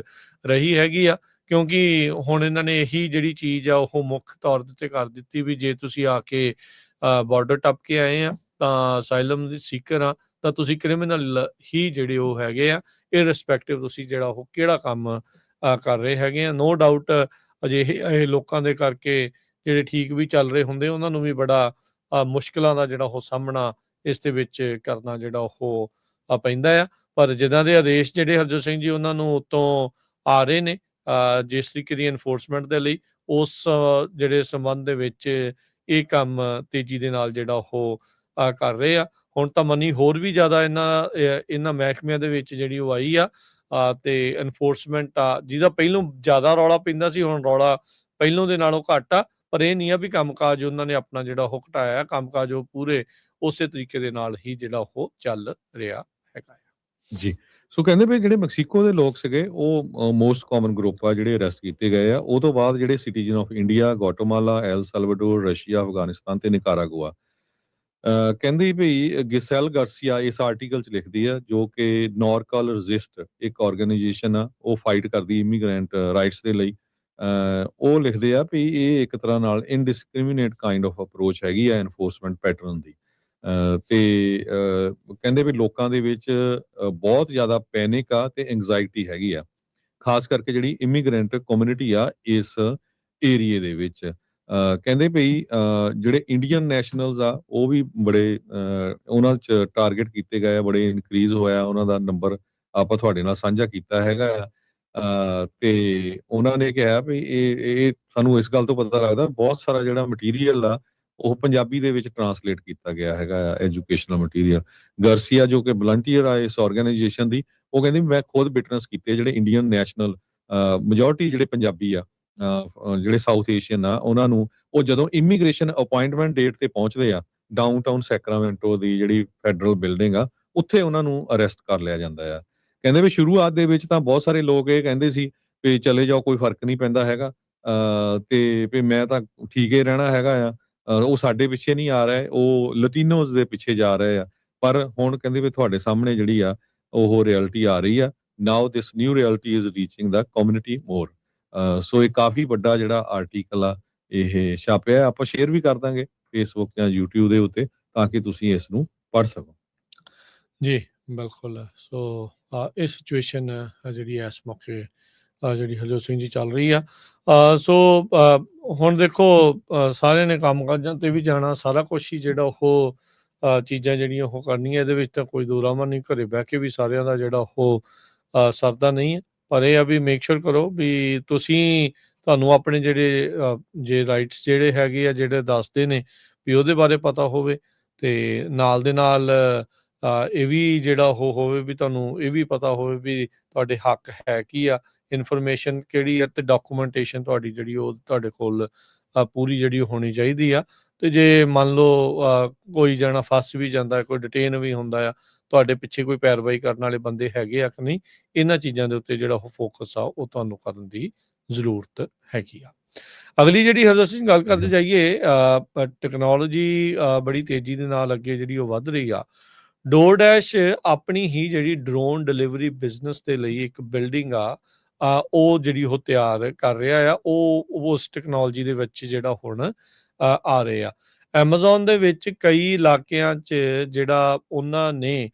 ਰਹੀ ਹੈਗੀ ਆ, ਕਿਉਂਕਿ ਹੁਣ ਇਹਨਾਂ ਨੇ ਇਹੀ ਜਿਹੜੀ ਚੀਜ਼ ਆ ਉਹ ਮੁੱਖ ਤੌਰ ਤੇ ਕਰ ਦਿੱਤੀ ਵੀ ਜੇ ਤੁਸੀਂ ਆ ਕੇ ਬਾਰਡਰ ਟੱਪ ਕੇ ਆਏ ਆ ਤਾਂ ਅਸਾਈਲਮ ਦੀ ਸੀਕਰ ਆ ਤਾਂ ਤੁਸੀਂ ਕ੍ਰਿਮੀਨਲ ਹੀ ਜਿਹੜੇ ਉਹ ਹੈਗੇ ਆ, ਇਰਰਿਸਪੈਕਟਿਵ ਤੁਸੀਂ ਜਿਹੜਾ ਉਹ ਕਿਹੜਾ ਕੰਮ ਕਰ ਰਹੇ ਹੈਗੇ ਆ। ਨੋ ਡਾਊਟ ਅਜਿਹੇ ਲੋਕਾਂ ਦੇ ਕਰਕੇ ਜਿਹੜੇ ਠੀਕ ਵੀ ਚੱਲ ਰਹੇ ਹੁੰਦੇ ਉਹਨਾਂ ਨੂੰ ਵੀ ਬੜਾ ਮੁਸ਼ਕਿਲਾਂ ਦਾ ਜਿਹੜਾ ਉਹ ਸਾਹਮਣਾ ਇਸ ਦੇ ਵਿੱਚ ਕਰਨਾ ਜਿਹੜਾ ਉਹ ਪੈਂਦਾ ਆ। ਪਰ ਜਿੱਦਾਂ ਦੇ ਆਦੇਸ਼ ਜਿਹੜੇ ਹਰਜੋਤ ਸਿੰਘ ਜੀ ਉਹਨਾਂ ਨੂੰ ਉੱਤੋਂ ਆ ਰਹੇ ਨੇ ਜਿਸ ਤਰੀਕੇ ਦੀ ਐਨਫੋਰਸਮੈਂਟ ਦੇ ਲਈ, ਉਸ ਜਿਹੜੇ ਸੰਬੰਧ ਦੇ ਵਿੱਚ ਇਹ ਕੰਮ ਤੇਜ਼ੀ ਦੇ ਨਾਲ ਜਿਹੜਾ ਉਹ ਕਰ ਰਹੇ ਆ। ਹੁਣ ਤਾਂ ਮਨੀ ਹੋਰ ਵੀ ਜ਼ਿਆਦਾ ਇਹਨਾਂ ਮਹਿਕਮਿਆਂ ਦੇ ਵਿੱਚ ਜਿਹੜੀ ਉਹ ਆਈ ਆ ਤੇ ਐਨਫੋਰਸਮੈਂਟ ਆ ਜਿਹਦਾ ਪਹਿਲੋਂ ਜ਼ਿਆਦਾ ਰੌਲਾ ਪੈਂਦਾ ਸੀ, ਹੁਣ ਰੌਲਾ ਪਹਿਲੋਂ ਦੇ ਨਾਲੋਂ ਘੱਟ ਆ। ਪਰ ਇਹ ਨਹੀਂ ਆ ਵੀ ਕੰਮਕਾਜ ਉਹਨਾਂ ਨੇ ਆਪਣਾ ਜਿਹੜਾ ਉਹ ਘਟਾਇਆ, ਕੰਮਕਾਜ ਉਹ ਪੂਰੇ ਉਸੇ ਤਰੀਕੇ ਦੇ ਨਾਲ ਹੀ ਜਿਹੜਾ ਉਹ ਚੱਲ ਰਿਹਾ ਹੈਗਾ ਜੀ। ਸੋ ਕਹਿੰਦੇ ਵੀ ਜਿਹੜੇ ਮੈਕਸੀਕੋ ਦੇ ਲੋਕ ਸੀਗੇ ਉਹ ਮੋਸਟ ਕਾਮਨ ਗਰੁੱਪ ਆ ਜਿਹੜੇ ਅਰੈਸਟ ਕੀਤੇ ਗਏ ਆ। ਉਹ ਤੋਂ ਬਾਅਦ ਜਿਹੜੇ citizen of India, Guatemala, El Salvador, Russia, Afghanistan ਤੇ ਨਿਕਾਰਾਗੁਆ। ਕਹਿੰਦੀ ਵੀ ਗਿਸੈਲ ਗਾਰਸੀਆ ਇਸ ਆਰਟੀਕਲ 'ਚ ਲਿਖਦੀ ਆ, ਜੋ ਕਿ ਨੋਰਕਲ ਰੈਜ਼ਿਸਟ ਇੱਕ ਆਰਗੇਨਾਈਜੇਸ਼ਨ ਆ, ਉਹ ਫਾਈਟ ਕਰਦੀ ਇਮੀਗ੍ਰੈਂਟ ਰਾਈਟਸ ਦੇ ਲਈ। ਉਹ ਲਿਖਦੇ ਆ ਵੀ ਇਹ ਇੱਕ ਤਰ੍ਹਾਂ ਨਾਲ ਇਨਡਿਸਕ੍ਰਿਮੀਨੇਟ ਕਾਈਂਡ ਆਫ ਅਪਰੋਚ ਹੈਗੀ ਆ ਐਨਫੋਰਸਮੈਂਟ ਪੈਟਰਨ ਦੀ। ਤੇ ਕਹਿੰਦੇ ਵੀ ਲੋਕਾਂ ਦੇ ਵਿੱਚ ਬਹੁਤ ਜ਼ਿਆਦਾ ਪੈਨਿਕ ਆ ਤੇ ਐਂਗਜ਼ਾਇਟੀ ਹੈਗੀ ਆ, ਖਾਸ ਕਰਕੇ ਜਿਹੜੀ ਇਮੀਗ੍ਰੈਂਟ ਕਮਿਊਨਿਟੀ ਆ ਇਸ ਏਰੀਏ ਦੇ ਵਿੱਚ। ਕਹਿੰਦੇ ਵੀ ਜਿਹੜੇ ਇੰਡੀਅਨ ਨੈਸ਼ਨਲਸ ਆ ਉਹ ਵੀ ਬੜੇ ਉਹਨਾਂ 'ਚ ਟਾਰਗੇਟ ਕੀਤੇ ਗਏ ਆ, ਬੜੇ ਇਨਕਰੀਜ਼ ਹੋਇਆ ਉਹਨਾਂ ਦਾ ਨੰਬਰ, ਆਪਾਂ ਤੁਹਾਡੇ ਨਾਲ ਸਾਂਝਾ ਕੀਤਾ ਹੈਗਾ ਆ। ਤੇ ਉਹਨਾਂ ਨੇ ਕਿਹਾ ਵੀ ਇਹ ਸਾਨੂੰ ਇਸ ਗੱਲ ਤੋਂ ਪਤਾ ਲੱਗਦਾ ਬਹੁਤ ਸਾਰਾ ਜਿਹੜਾ ਮਟੀਰੀਅਲ ਆ ਉਹ ਪੰਜਾਬੀ ਦੇ ਵਿੱਚ ਟਰਾਂਸਲੇਟ ਕੀਤਾ ਗਿਆ ਹੈਗਾ ਐਜੂਕੇਸ਼ਨਲ ਮਟੀਰੀਅਲ। ਗਾਰਸੀਆ ਜੋ ਕਿ ਵਲੰਟੀਅਰ ਆ ਇਸ ਆਰਗੇਨਾਈਜੇਸ਼ਨ ਦੀ, ਉਹ ਕਹਿੰਦੀ ਮੈਂ ਖੁਦ ਵਿਟਨੈਸ ਕੀਤੇ ਜਿਹੜੇ ਇੰਡੀਅਨ ਨੈਸ਼ਨਲ ਮੈਜੋਰਟੀ ਜਿਹੜੇ ਪੰਜਾਬੀ ਆ ਜਿਹੜੇ ਸਾਊਥ ਏਸ਼ੀਅਨ ਆ ਉਹਨਾਂ ਨੂੰ ਉਹ ਜਦੋਂ ਇਮੀਗ੍ਰੇਸ਼ਨ ਅਪਾਇੰਟਮੈਂਟ ਡੇਟ ਤੇ ਪਹੁੰਚਦੇ ਆ ਡਾਊਨਟਾਊਨ ਸੈਕਰਾਮੈਂਟੋ ਦੀ ਜਿਹੜੀ ਫੈਡਰਲ ਬਿਲਡਿੰਗ ਆ ਉੱਥੇ ਉਹਨਾਂ ਨੂੰ ਅਰੈਸਟ ਕਰ ਲਿਆ ਜਾਂਦਾ ਆ। ਕਹਿੰਦੇ ਵੀ ਸ਼ੁਰੂਆਤ ਦੇ ਵਿੱਚ ਤਾਂ ਬਹੁਤ ਸਾਰੇ ਲੋਕ ਇਹ ਕਹਿੰਦੇ ਸੀ ਵੀ ਚਲੇ ਜਾਓ ਕੋਈ ਫਰਕ ਨਹੀਂ ਪੈਂਦਾ ਹੈਗਾ ਤੇ ਵੀ ਮੈਂ ਤਾਂ ਠੀਕ ਹੀ ਰਹਿਣਾ ਹੈਗਾ ਆ ਉਹ ਸਾਡੇ ਪਿੱਛੇ ਨਹੀਂ ਆ ਰਹੇ ਉਹ ਲਤੀਨੋਜ਼ ਦੇ ਪਿੱਛੇ ਜਾ ਰਹੇ ਆ। ਪਰ ਹੁਣ ਕਹਿੰਦੇ ਵੀ ਤੁਹਾਡੇ ਸਾਹਮਣੇ ਜਿਹੜੀ ਆ ਉਹ ਰਿਐਲਿਟੀ ਆ ਰਹੀ ਆ। Now this new reality is reaching the community more. So ਇਹ ਕਾਫੀ ਵੱਡਾ ਜਿਹੜਾ ਆਰਟੀਕਲ ਆ ਇਹ ਛਾਪਿਆ ਆਪਾਂ ਸ਼ੇਅਰ ਵੀ ਕਰ ਦਾਂਗੇ ਫੇਸਬੁੱਕ ਜਾਂ YouTube ਦੇ ਉੱਤੇ ਤਾਂ ਕਿ ਤੁਸੀਂ ਇਸ ਨੂੰ ਪੜ੍ਹ ਸਕੋ। ਜੀ ਬਿਲਕੁਲ। ਸੋ ਇਹ ਸਿਚੁਏਸ਼ਨ ਜਿਹੜੀ ਇਸ ਮੌਕੇ ਜਿਹੜੀ ਹਰਜੋਤ ਸਿੰਘ ਜੀ ਚੱਲ ਰਹੀ ਆ। ਸੋ ਹੁਣ ਦੇਖੋ ਸਾਰਿਆਂ ਨੇ ਕੰਮ ਕਾਜਾਂ ਤੇ ਵੀ ਜਾਣਾ ਸਾਰਾ ਕੁਛ ਹੀ ਜਿਹੜਾ ਉਹ ਚੀਜ਼ਾਂ ਜਿਹੜੀਆਂ ਉਹ ਕਰਨੀਆਂ ਇਹਦੇ ਵਿੱਚ ਤਾਂ ਕੋਈ ਦੋਰਾਮਾ ਨਹੀਂ। ਘਰੇ ਬਹਿ ਕੇ ਵੀ ਸਾਰਿਆਂ ਦਾ ਜਿਹੜਾ ਉਹ ਸਰਦਾ ਨਹੀਂ ਹੈ। ਪਰ ਇਹ ਆ ਵੀ ਮੇਕ ਸ਼ੋਰ ਕਰੋ ਵੀ ਤੁਸੀਂ ਤੁਹਾਨੂੰ ਆਪਣੇ ਜਿਹੜੇ ਜੇ ਰਾਈਟਸ ਜਿਹੜੇ ਹੈਗੇ ਆ ਜਿਹੜੇ ਦੱਸਦੇ ਨੇ ਵੀ ਉਹਦੇ ਬਾਰੇ ਪਤਾ ਹੋਵੇ ਤੇ ਨਾਲ ਦੇ ਨਾਲ ਇਹ ਵੀ ਜਿਹੜਾ ਉਹ ਹੋਵੇ ਵੀ ਤੁਹਾਨੂੰ ਇਹ ਵੀ ਪਤਾ ਹੋਵੇ ਵੀ ਤੁਹਾਡੇ ਹੱਕ ਹੈ ਕੀ ਆ ਇਨਫੋਰਮੇਸ਼ਨ ਕਿਹੜੀ ਆ ਤੇ ਡਾਕੂਮੈਂਟੇਸ਼ਨ ਤੁਹਾਡੀ ਜਿਹੜੀ ਉਹ ਤੁਹਾਡੇ ਕੋਲ ਪੂਰੀ ਜਿਹੜੀ ਹੋਣੀ ਚਾਹੀਦੀ ਆ। ਤੇ ਜੇ ਮੰਨ ਲਓ ਕੋਈ ਜਾਣਾ ਫਸ ਵੀ ਜਾਂਦਾ ਕੋਈ ਡਿਟੇਨ ਵੀ ਹੁੰਦਾ ਆ ਤੁਹਾਡੇ ਪਿੱਛੇ ਕੋਈ ਪੈਰਵਾਈ ਕਰਨ ਵਾਲੇ ਬੰਦੇ ਹੈਗੇ ਆ ਕਿ ਨਹੀਂ ਇਹਨਾਂ ਚੀਜ਼ਾਂ ਦੇ ਉੱਤੇ ਜਿਹੜਾ ਉਹ ਫੋਕਸ ਆ ਉਹ ਤੁਹਾਨੂੰ ਕਰਨ ਦੀ ਜ਼ਰੂਰਤ ਹੈਗੀ ਆ। ਅਗਲੀ ਜਿਹੜੀ ਹਰਜੋਤ ਸਿੰਘ ਗੱਲ ਕਰਦੇ ਜਾਈਏ ਟੈਕਨੋਲੋਜੀ ਬੜੀ ਤੇਜ਼ੀ ਦੇ ਨਾਲ ਅੱਗੇ ਜਿਹੜੀ ਉਹ ਵੱਧ ਰਹੀ ਆ। ਡੋਰਡੈਸ਼ ਆਪਣੀ ਹੀ ਜਿਹੜੀ ਡਰੋਨ ਡਿਲੀਵਰੀ ਬਿਜ਼ਨਸ ਦੇ ਲਈ ਇੱਕ ਬਿਲਡਿੰਗ ਆ ਉਹ ਜਿਹੜੀ ਉਹ ਤਿਆਰ ਕਰ ਰਿਹਾ ਆ। ਉਹ ਉਸ ਟੈਕਨੋਲੋਜੀ ਦੇ ਵਿੱਚ ਜਿਹੜਾ ਹੁਣ ਆ ਰਹੇ ਆ। ਐਮਾਜ਼ੋਨ ਦੇ ਵਿੱਚ ਕਈ ਇਲਾਕਿਆਂ 'ਚ ਜਿਹੜਾ ਉਹਨਾਂ ਨੇ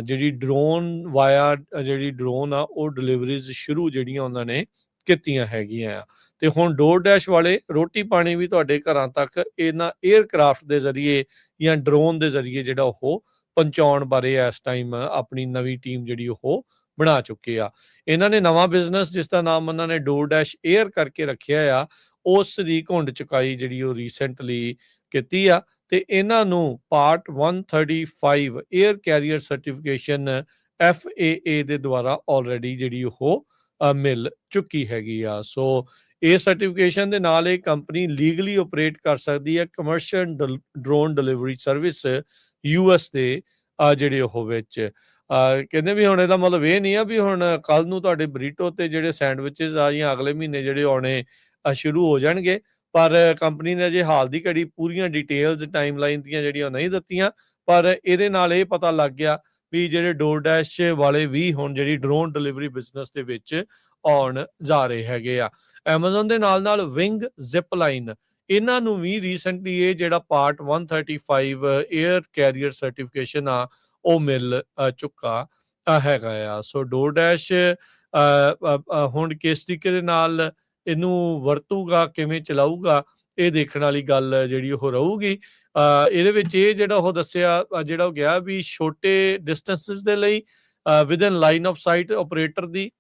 ਜਿਹੜੀ ਡਰੋਨ ਵਾਇਆ ਜਿਹੜੀ ਡਰੋਨ ਆ ਉਹ ਡਿਲੀਵਰੀਜ਼ ਸ਼ੁਰੂ ਜਿਹੜੀਆਂ ਉਹਨਾਂ ਨੇ ਕੀਤੀਆਂ ਹੈਗੀਆਂ ਆ। ਤੇ ਹੁਣ ਡੋਰਡੈਸ਼ ਵਾਲੇ ਰੋਟੀ ਪਾਣੀ ਵੀ ਤੁਹਾਡੇ ਘਰਾਂ ਤੱਕ ਇਹਨਾਂ 에ਅਰਕ੍ਰਾਫਟ ਦੇ ਜ਼ਰੀਏ ਜਾਂ ਡਰੋਨ ਦੇ ਜ਼ਰੀਏ ਜਿਹੜਾ ਉਹ ਪਹੁੰਚਾਉਣ ਬਾਰੇ ਇਸ ਟਾਈਮ ਆਪਣੀ ਨਵੀਂ ਟੀਮ ਜਿਹੜੀ ਉਹ ਬਣਾ ਚੁੱਕੇ ਆ। ਇਹਨਾਂ ਨੇ ਨਵਾਂ ਬਿਜ਼ਨਸ ਜਿਸ ਦਾ ਨਾਮ ਉਹਨਾਂ ਨੇ ਡੋਰਡੈਸ਼ 에ਅਰ ਕਰਕੇ ਰੱਖਿਆ ਆ ਉਸ ਦੀ ਘੁੰਡ ਚੁਕਾਈ ਜਿਹੜੀ ਉਹ ਰੀਸੈਂਟਲੀ ਕੀਤੀ ਆ ਤੇ ਇਹਨਾਂ ਨੂੰ part 135 air carrier certification FAA ਦੇ ਦੁਆਰਾ ਆਲਰੇਡੀ ਜਿਹੜੀ ਉਹ ਮਿਲ ਚੁੱਕੀ ਹੈਗੀ ਆ। ਸੋ ਇਹ ਸਰਟੀਫਿਕੇਸ਼ਨ ਦੇ ਨਾਲ ਇਹ ਕੰਪਨੀ ਲੀਗਲੀ ਆਪਰੇਟ ਕਰ ਸਕਦੀ ਹੈ commercial drone delivery service US ਦੇ ਜਿਹੜੇ ਉਹ ਵਿੱਚ ਕਹਿੰਦੇ ਵੀ ਹੁਣ ਇਹਦਾ ਮਤਲਬ ਇਹ ਨਹੀਂ ਆ ਵੀ ਹੁਣ ਕੱਲ ਨੂੰ ਤੁਹਾਡੇ ਬਰੀਟੋ ਤੇ ਜਿਹੜੇ ਸੈਂਡਵਿਚਸ ਆ ਜਾਂ ਅਗਲੇ ਮਹੀਨੇ ਜਿਹੜੇ ਆਉਣੇ ਸ਼ੁਰੂ ਹੋ ਜਾਣਗੇ। ਪਰ ਕੰਪਨੀ ਨੇ ਅਜੇ ਹਾਲ ਦੀ ਘੜੀ ਪੂਰੀਆਂ ਡਿਟੇਲਸ ਟਾਈਮਲਾਈਨ ਦੀਆਂ ਜਿਹੜੀਆਂ ਨਹੀਂ ਦਿੱਤੀਆਂ। ਪਰ ਇਹਦੇ ਨਾਲ ਇਹ ਪਤਾ ਲੱਗ ਗਿਆ ਵੀ ਜਿਹੜੇ ਡੋਰਡੈਸ਼ ਵਾਲੇ ਵੀ ਹੁਣ ਜਿਹੜੀ ਡਰੋਨ ਡਿਲੀਵਰੀ ਬਿਜ਼ਨਸ ਦੇ ਵਿੱਚ ਆਉਣ ਜਾ ਰਹੇ ਹੈਗੇ ਆ। ਐਮਾਜ਼ੋਨ ਦੇ ਨਾਲ ਨਾਲ ਵਿੰਗ ਜ਼ਿਪ ਲਾਈਨ ਇਹਨਾਂ ਨੂੰ ਵੀ ਰੀਸੈਂਟਲੀ ਇਹ ਜਿਹੜਾ ਪਾਰਟ 135 에ਅਰ ਕੈਰੀਅਰ ਸਰਟੀਫਿਕੇਸ਼ਨ ਆ ਉਹ ਮਿਲ ਚੁੱਕਾ ਹੈਗਾ ਆ। ਸੋ ਡੋਰਡੈਸ਼ ਹੁਣ ਕਿਸ ਤਰੀਕੇ ਦੇ ਨਾਲ ਇਹਨੂੰ ਵਰਤੂਗਾ ਕਿਵੇਂ ਚਲਾਊਗਾ ਇਹ ਦੇਖਣ ਵਾਲੀ ਗੱਲ ਜਿਹੜੀ ਉਹ ਰਹੂਗੀ। ਇਹਦੇ ਵਿੱਚ ਇਹ ਜਿਹੜਾ ਉਹ ਦੱਸਿਆ ਜਿਹੜਾ ਉਹ ਗਿਆ ਵੀ ਛੋਟੇ ਡਿਸਟੈਂਸਿਸ ਦੇ ਲਈ within line of site operator ਦੀ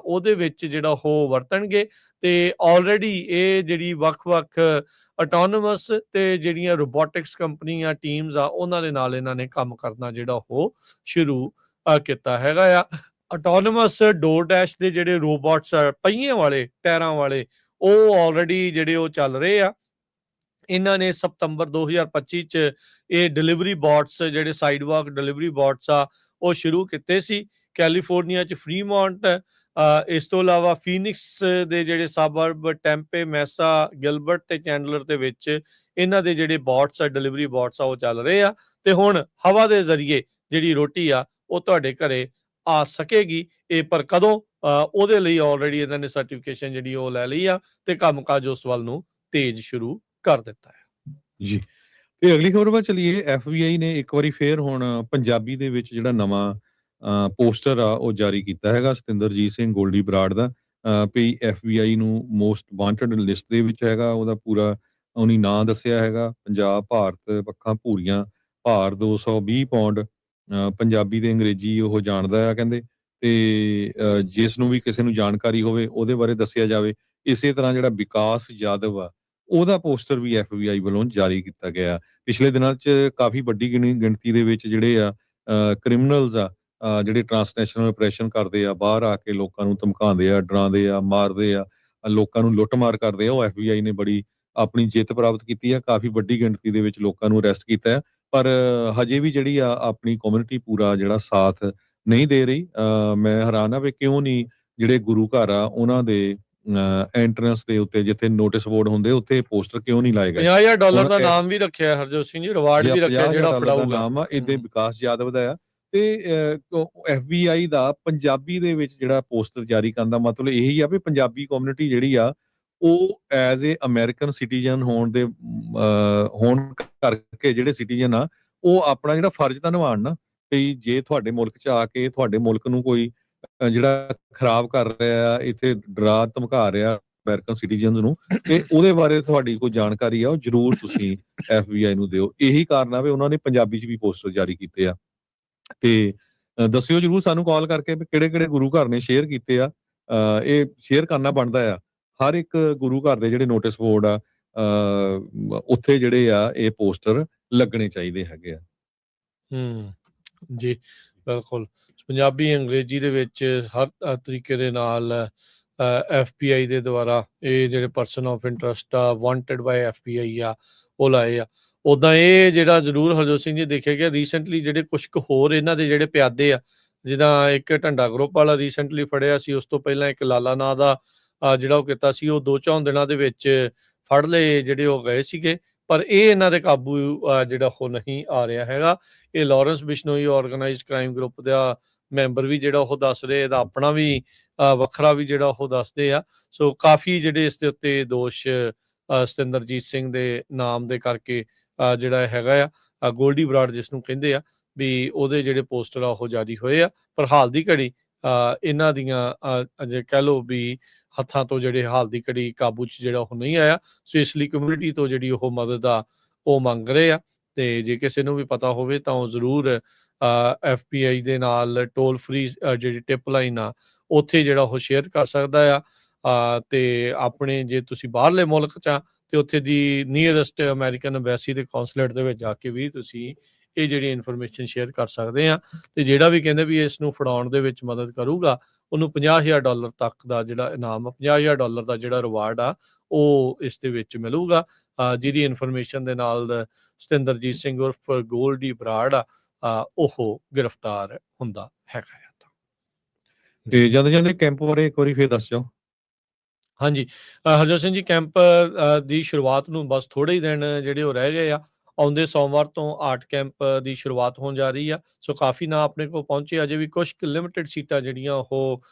ਉਹਦੇ ਵਿੱਚ ਜਿਹੜਾ ਉਹ ਵਰਤਣਗੇ ਤੇ ਆਲਰੇਡੀ ਇਹ ਜਿਹੜੀ ਵੱਖ-ਵੱਖ ਆਟੋਨੋਮਸ ਤੇ ਜਿਹੜੀਆਂ ਰੋਬੋਟਿਕਸ ਕੰਪਨੀਆਂ ਟੀਮਸ ਆ ਉਹਨਾਂ ਦੇ ਨਾਲ ਇਹਨਾਂ ਨੇ ਕੰਮ ਕਰਨਾ ਜਿਹੜਾ ਉਹ ਸ਼ੁਰੂ ਕੀਤਾ ਹੈਗਾ ਆ। ਆਟੋਨੋਮਸ ਡੋਰਡੈਸ਼ ਦੇ ਜਿਹੜੇ ਰੋਬੋਟਸ ਪਹੀਆਂ ਵਾਲੇ ਟਾਇਰਾਂ ਵਾਲੇ ਉਹ ਆਲਰੇਡੀ ਜਿਹੜੇ ਉਹ ਚੱਲ ਰਹੇ ਆ। ਇਹਨਾਂ ਨੇ ਸਤੰਬਰ 2025 ਚ ਇਹ ਡਿਲੀਵਰੀ ਬੋਟਸ ਜਿਹੜੇ ਸਾਈਡਵਾਕ ਡਿਲੀਵਰੀ ਬੋਟਸ ਆ ਉਹ ਸ਼ੁਰੂ ਕੀਤੇ ਸੀ ਕੈਲੀਫੋਰਨੀਆ ਚ ਫਰੀਮੌਂਟ ਇਸ ਤੋਂ ਇਲਾਵਾ ਫੀਨਿਕਸ ਦੇ ਜਿਹੜੇ ਸਬਰਬ ਟੈਂਪੇ ਮੈਸਾ ਗਿਲਬਰਟ ਤੇ ਚੈਂਡਲਰ ਦੇ ਵਿੱਚ ਇਹਨਾਂ ਦੇ ਜਿਹੜੇ ਬੋਟਸ ਆ ਡਿਲੀਵਰੀ ਬੋਟਸ ਆ ਉਹ ਚੱਲ ਰਹੇ ਆ ਤੇ ਹੁਣ ਹਵਾ ਦੇ ਜ਼ਰੀਏ ਜਿਹੜੀ ਰੋਟੀ ਆ ਉਹ ਤੁਹਾਡੇ ਘਰੇ ਆ ਸਕੇਗੀ। ਇਹ ਪਰ ਕਦੋਂ ਉਹਦੇ ਲਈ ਆਲਰੇਡੀ ਇਹਨਾਂ ਨੇ ਸਰਟੀਫਿਕੇਸ਼ਨ ਜਿਹੜੀ ਉਹ ਲੈ ਲਈ ਆ ਤੇ ਕੰਮਕਾਜ ਉਸ ਵੱਲ ਨੂੰ ਤੇਜ਼ ਸ਼ੁਰੂ ਕਰ ਦਿੱਤਾ ਹੈ ਜੀ। ਤੇ ਅਗਲੀ ਖਬਰ ਵੱਲ ਚਲੀਏ। FBI ਨੇ ਇੱਕ ਵਾਰੀ ਫੇਰ ਹੁਣ ਪੰਜਾਬੀ ਦੇ ਵਿੱਚ ਜਿਹੜਾ ਨਵਾਂ ਪੋਸਟਰ ਆ ਉਹ ਜਾਰੀ ਕੀਤਾ ਹੈਗਾ ਸਤਿੰਦਰਜੀਤ ਸਿੰਘ ਗੋਲਡੀ ਬਰਾੜ ਦਾ ਵੀ FBI ਨੂੰ ਮੋਸਟ ਵਾਂਟਡ ਲਿਸਟ ਦੇ ਵਿੱਚ ਹੈਗਾ। ਉਹਦਾ ਪੂਰਾ ਉਹਨੇ ਨਾਂ ਦੱਸਿਆ ਹੈਗਾ ਪੰਜਾਬ ਭਾਰਤ ਪੱਖਾਂ ਭੂਰੀਆਂ ਭਾਰ 220 ਪੌਂਡ ਪੰਜਾਬੀ ਤੇ ਅੰਗਰੇਜ਼ੀ ਉਹ ਜਾਣਦਾ ਆ ਕਹਿੰਦੇ ਤੇ ਜਿਸ ਨੂੰ ਵੀ ਕਿਸੇ ਨੂੰ ਜਾਣਕਾਰੀ ਹੋਵੇ ਉਹਦੇ ਬਾਰੇ ਦੱਸਿਆ ਜਾਵੇ। ਇਸੇ ਤਰ੍ਹਾਂ ਜਿਹੜਾ ਵਿਕਾਸ ਯਾਦਵ ਆ ਉਹਦਾ ਪੋਸਟਰ ਵੀ FBI ਵੱਲੋਂ ਜਾਰੀ ਕੀਤਾ ਗਿਆ। ਪਿਛਲੇ ਦਿਨਾਂ 'ਚ ਕਾਫੀ ਵੱਡੀ ਗਿਣਤੀ ਦੇ ਵਿੱਚ ਜਿਹੜੇ ਆ ਕ੍ਰਿਮੀਨਲਸ ਆ ਜਿਹੜੇ ਟਰਾਂਸਨੈਸ਼ਨਲ ਆਪਰੇਸ਼ਨ ਕਰਦੇ ਆ, ਬਾਹਰ ਆ ਕੇ ਲੋਕਾਂ ਨੂੰ ਧਮਕਾਉਂਦੇ ਆ, ਡਰਾਉਂਦੇ ਆ, ਮਾਰਦੇ ਆ, ਲੋਕਾਂ ਨੂੰ ਲੁੱਟ-ਮਾਰ ਕਰਦੇ ਆ, ਉਹ FBI ਨੇ ਬੜੀ ਆਪਣੀ ਜਿੱਤ ਪ੍ਰਾਪਤ ਕੀਤੀ ਆ। ਕਾਫੀ ਵੱਡੀ ਗਿਣਤੀ ਦੇ ਵਿੱਚ ਲੋਕਾਂ ਨੂੰ ਅਰੈਸਟ ਕੀਤਾ ਹੈ, ਪਰ ਹਜੇ ਵੀ ਜਿਹੜੀ ਆ ਆਪਣੀ ਕਮਿਊਨਿਟੀ ਪੂਰਾ ਜਿਹੜਾ ਸਾਥ ਨਹੀਂ ਦੇ ਰਹੀ। ਮੈਂ ਹੈਰਾਨ ਆ ਵੀ ਕਿਉਂ ਨਹੀਂ ਜਿਹੜੇ ਗੁਰੂ ਘਰ ਆ ਉਹਨਾਂ ਦੇ ਐਂਟਰੈਂਸ ਦੇ ਉੱਤੇ ਜਿੱਥੇ ਨੋਟਿਸ ਬੋਰਡ ਹੁੰਦੇ ਉੱਥੇ ਪੋਸਟਰ ਕਿਉਂ ਨਹੀਂ ਲਾਏ ਗਏ। $50,000 ਦਾ ਨਾਮ ਵੀ ਰੱਖਿਆ ਹੈ ਹਰਜੋਤ ਸਿੰਘ ਜੀ, ਰਿਵਾਰਡ ਵੀ ਰੱਖਿਆ ਜਿਹੜਾ ਫੜਾਊਗਾ। ਨਾਮ ਆ ਇਹਦੇ ਵਿਕਾਸ ਯਾਦਵ ਦਾ ਆ ਤੇ FBI ਦਾ ਪੰਜਾਬੀ ਦੇ ਵਿੱਚ ਜਿਹੜਾ ਪੋਸਟਰ ਜਾਰੀ ਕਰਨ ਦਾ ਮਤਲਬ ਇਹੀ ਆ ਵੀ ਪੰਜਾਬੀ ਕਮਿਊਨਿਟੀ ਜਿਹੜੀ ਆ ਉਹ ਐਜ਼ ਏ ਅਮਰੀਕਨ ਸਿਟੀਜ਼ਨ ਹੋਣ ਕਰਕੇ ਜਿਹੜੇ ਸਿਟੀਜ਼ਨ ਆ ਉਹ ਆਪਣਾ ਜਿਹੜਾ ਫਰਜ਼ ਤਾਂ ਨਿਭਾਉਣ ਨਾ, ਵੀ ਜੇ ਤੁਹਾਡੇ ਮੁਲਕ 'ਚ ਆ ਕੇ ਤੁਹਾਡੇ ਮੁਲਕ ਨੂੰ ਕੋਈ ਜਿਹੜਾ ਖਰਾਬ ਕਰ ਰਿਹਾ ਆ, ਇੱਥੇ ਡਰਾ ਧਮਕਾ ਰਿਹਾ ਅਮਰੀਕਨ ਸਿਟੀਜ਼ਨਸ ਨੂੰ, ਤੇ ਉਹਦੇ ਬਾਰੇ ਤੁਹਾਡੀ ਕੋਈ ਜਾਣਕਾਰੀ ਆ ਉਹ ਜ਼ਰੂਰ ਤੁਸੀਂ FBI ਨੂੰ ਦਿਓ। ਇਹੀ ਕਾਰਨ ਆ ਵੀ ਉਹਨਾਂ ਨੇ ਪੰਜਾਬੀ 'ਚ ਵੀ ਪੋਸਟਰ ਜਾਰੀ ਕੀਤੇ ਆ। ਤੇ ਦੱਸਿਓ ਜ਼ਰੂਰ ਸਾਨੂੰ ਕਾਲ ਕਰਕੇ ਵੀ ਕਿਹੜੇ-ਕਿਹੜੇ ਗੁਰੂ ਘਰ ਨੇ ਸ਼ੇਅਰ ਕੀਤੇ ਆ। ਇਹ ਸ਼ੇਅਰ ਕਰਨਾ ਬਣਦਾ ਆ। ਹਰ ਇੱਕ ਗੁਰੂ ਘਰ ਦੇ ਜਿਹੜੇ ਨੋਟਿਸ ਬੋਰਡ ਆ ਉੱਥੇ ਜਿਹੜੇ ਆ ਇਹ ਪੋਸਟਰ ਲੱਗਣੇ ਚਾਹੀਦੇ ਹੈਗੇ ਆ। ਜੀ ਬਿਲਕੁਲ, ਪੰਜਾਬੀ ਅੰਗਰੇਜ਼ੀ ਦੇ ਵਿੱਚ ਹਰ ਤਰੀਕੇ ਦੇ ਨਾਲ FBI ਦੇ ਦੁਆਰਾ ਇਹ ਜਿਹੜੇ ਪਰਸਨ ਆਫ ਇੰਟਰਸਟ ਆ, ਵਾਂਟਡ ਬਾਈ FBI ਆ, ਉਹ ਲਾਏ ਆ। ਉੱਦਾਂ ਇਹ ਜਿਹੜਾ ਜ਼ਰੂਰ ਹਰਜੋਤ ਸਿੰਘ ਜੀ ਦੇਖਿਆ ਗਿਆ ਰੀਸੈਂਟਲੀ ਜਿਹੜੇ ਕੁਛ ਕੁ ਹੋਰ ਇਹਨਾਂ ਦੇ ਜਿਹੜੇ ਪਿਆਦੇ ਆ, ਜਿੱਦਾਂ ਇੱਕ ਢੰਡਾ ਗਰੁੱਪ ਵਾਲਾ ਰੀਸੈਂਟਲੀ ਫੜਿਆ ਸੀ, ਉਸ ਤੋਂ ਪਹਿਲਾਂ ਇੱਕ ਲਾਲਾ ਨਾਂ ਦਾ ਜਿਹੜਾ ਉਹ ਕੀਤਾ ਸੀ, ਉਹ 2-4 ਦਿਨਾਂ ਦੇ ਵਿੱਚ ਫੜ ਲਏ ਜਿਹੜੇ ਉਹ ਗਏ ਸੀਗੇ, ਪਰ ਇਹ ਇਹਨਾਂ ਦੇ ਕਾਬੂ ਜਿਹੜਾ ਉਹ ਨਹੀਂ ਆ ਰਿਹਾ ਹੈਗਾ। ਇਹ Lawrence Bishnoi organised crime group ਦਾ ਮੈਂਬਰ ਵੀ ਜਿਹੜਾ ਉਹ ਦੱਸ ਰਹੇ, ਇਹਦਾ ਆਪਣਾ ਵੀ ਵੱਖਰਾ ਵੀ ਜਿਹੜਾ ਉਹ ਦੱਸਦੇ ਆ। ਸੋ ਕਾਫੀ ਜਿਹੜੇ ਇਸ ਦੇ ਉੱਤੇ ਦੋਸ਼ ਸਤਿੰਦਰਜੀਤ ਸਿੰਘ ਦੇ ਨਾਮ ਦੇ ਕਰਕੇ ਜਿਹੜਾ ਹੈਗਾ ਆ, ਗੋਲਡੀ ਬਰਾੜ ਜਿਸ ਨੂੰ ਕਹਿੰਦੇ ਆ, ਵੀ ਉਹਦੇ ਜਿਹੜੇ ਪੋਸਟਰ ਆ ਉਹ ਜਾਰੀ ਹੋਏ ਆ, ਪਰ ਹਾਲ ਦੀ ਘੜੀ ਇਹਨਾਂ ਦੀਆਂ ਅਜੇ ਕਹਿ ਲਓ ਵੀ ਹੱਥਾਂ ਤੋਂ ਜਿਹੜੇ ਹਾਲ ਦੀ ਘੜੀ ਕਾਬੂ 'ਚ ਜਿਹੜਾ ਉਹ ਨਹੀਂ ਆਇਆ। ਸੋ ਇਸ ਲਈ ਕਮਿਊਨਿਟੀ ਤੋਂ ਜਿਹੜੀ ਉਹ ਮਦਦ ਆ ਉਹ ਮੰਗ ਰਹੇ ਆ, ਤੇ ਜੇ ਕਿਸੇ ਨੂੰ ਵੀ ਪਤਾ ਹੋਵੇ ਤਾਂ ਉਹ ਜ਼ਰੂਰ FBI ਦੇ ਨਾਲ ਟੋਲ ਫ੍ਰੀ ਜਿਹੜੀ ਟਿਪ ਲਾਈਨ ਆ ਉੱਥੇ ਜਿਹੜਾ ਉਹ ਸ਼ੇਅਰ ਕਰ ਸਕਦਾ ਆ। ਤੇ ਆਪਣੇ ਜੇ ਤੁਸੀਂ ਬਾਹਰਲੇ ਮੁਲਕ 'ਚ ਆ ਤੇ ਉੱਥੇ ਦੀ ਨੀਅਰੈਸਟ ਅਮਰੀਕਨ ਐਮਬੈਸੀ ਦੇ ਕੌਂਸੂਲੇਟ ਦੇ ਵਿੱਚ ਜਾ ਕੇ ਵੀ ਤੁਸੀਂ ਇਹ ਜਿਹੜੀ ਇਨਫੋਰਮੇਸ਼ਨ ਸ਼ੇਅਰ ਕਰ ਸਕਦੇ ਆ। ਤੇ ਜਿਹੜਾ ਵੀ ਕਹਿੰਦੇ ਵੀ ਇਸ ਨੂੰ ਫੜਾਉਣ ਦੇ ਵਿੱਚ ਮਦਦ ਕਰੂਗਾ ਉਹਨੂੰ $50,000 ਤੱਕ ਦਾ ਜਿਹੜਾ ਇਨਾਮ ਆ, $50,000 ਦਾ ਜਿਹੜਾ ਰਿਵਾਰਡ ਆ ਉਹ ਇਸ ਦੇ ਵਿੱਚ ਮਿਲੂਗਾ, ਜਿਹਦੀ ਇਨਫੋਰਮੇਸ਼ਨ ਦੇ ਨਾਲ ਸਤਿੰਦਰਜੀਤ ਸਿੰਘ ਉਰਫ ਗੋਲਡੀ ਬਰਾੜ ਆ ਉਹ ਗ੍ਰਿਫਤਾਰ ਹੁੰਦਾ ਹੈਗਾ। ਤੇ ਜਾਂਦੇ ਕੈਂਪ ਬਾਰੇ ਇੱਕ ਵਾਰੀ ਫੇਰ ਦੱਸ ਜਾਓ। ਹਾਂਜੀ, ਹਰਜੋਤ ਸਿੰਘ ਜੀ, ਕੈਂਪ ਦੀ ਸ਼ੁਰੂਆਤ ਨੂੰ ਬਸ ਥੋੜੇ ਹੀ ਦਿਨ ਜਿਹੜੇ ਉਹ ਰਹਿ ਗਏ ਆ। ਆਉਂਦੇ ਸੋਮਵਾਰ ਤੋਂ ਆਰਟ ਕੈਂਪ ਦੀ ਸ਼ੁਰੂਆਤ ਹੋਣ ਜਾ ਰਹੀ ਆ। ਸੋ ਕਾਫੀ ਨਾ ਆਪਣੇ ਕੋਲ ਪਹੁੰਚੇ, ਅਜੇ ਵੀ ਕੁਝ ਲਿਮਿਟਿਡ ਸੀਟਾਂ ਜਿਹੜੀਆਂ ਉਹ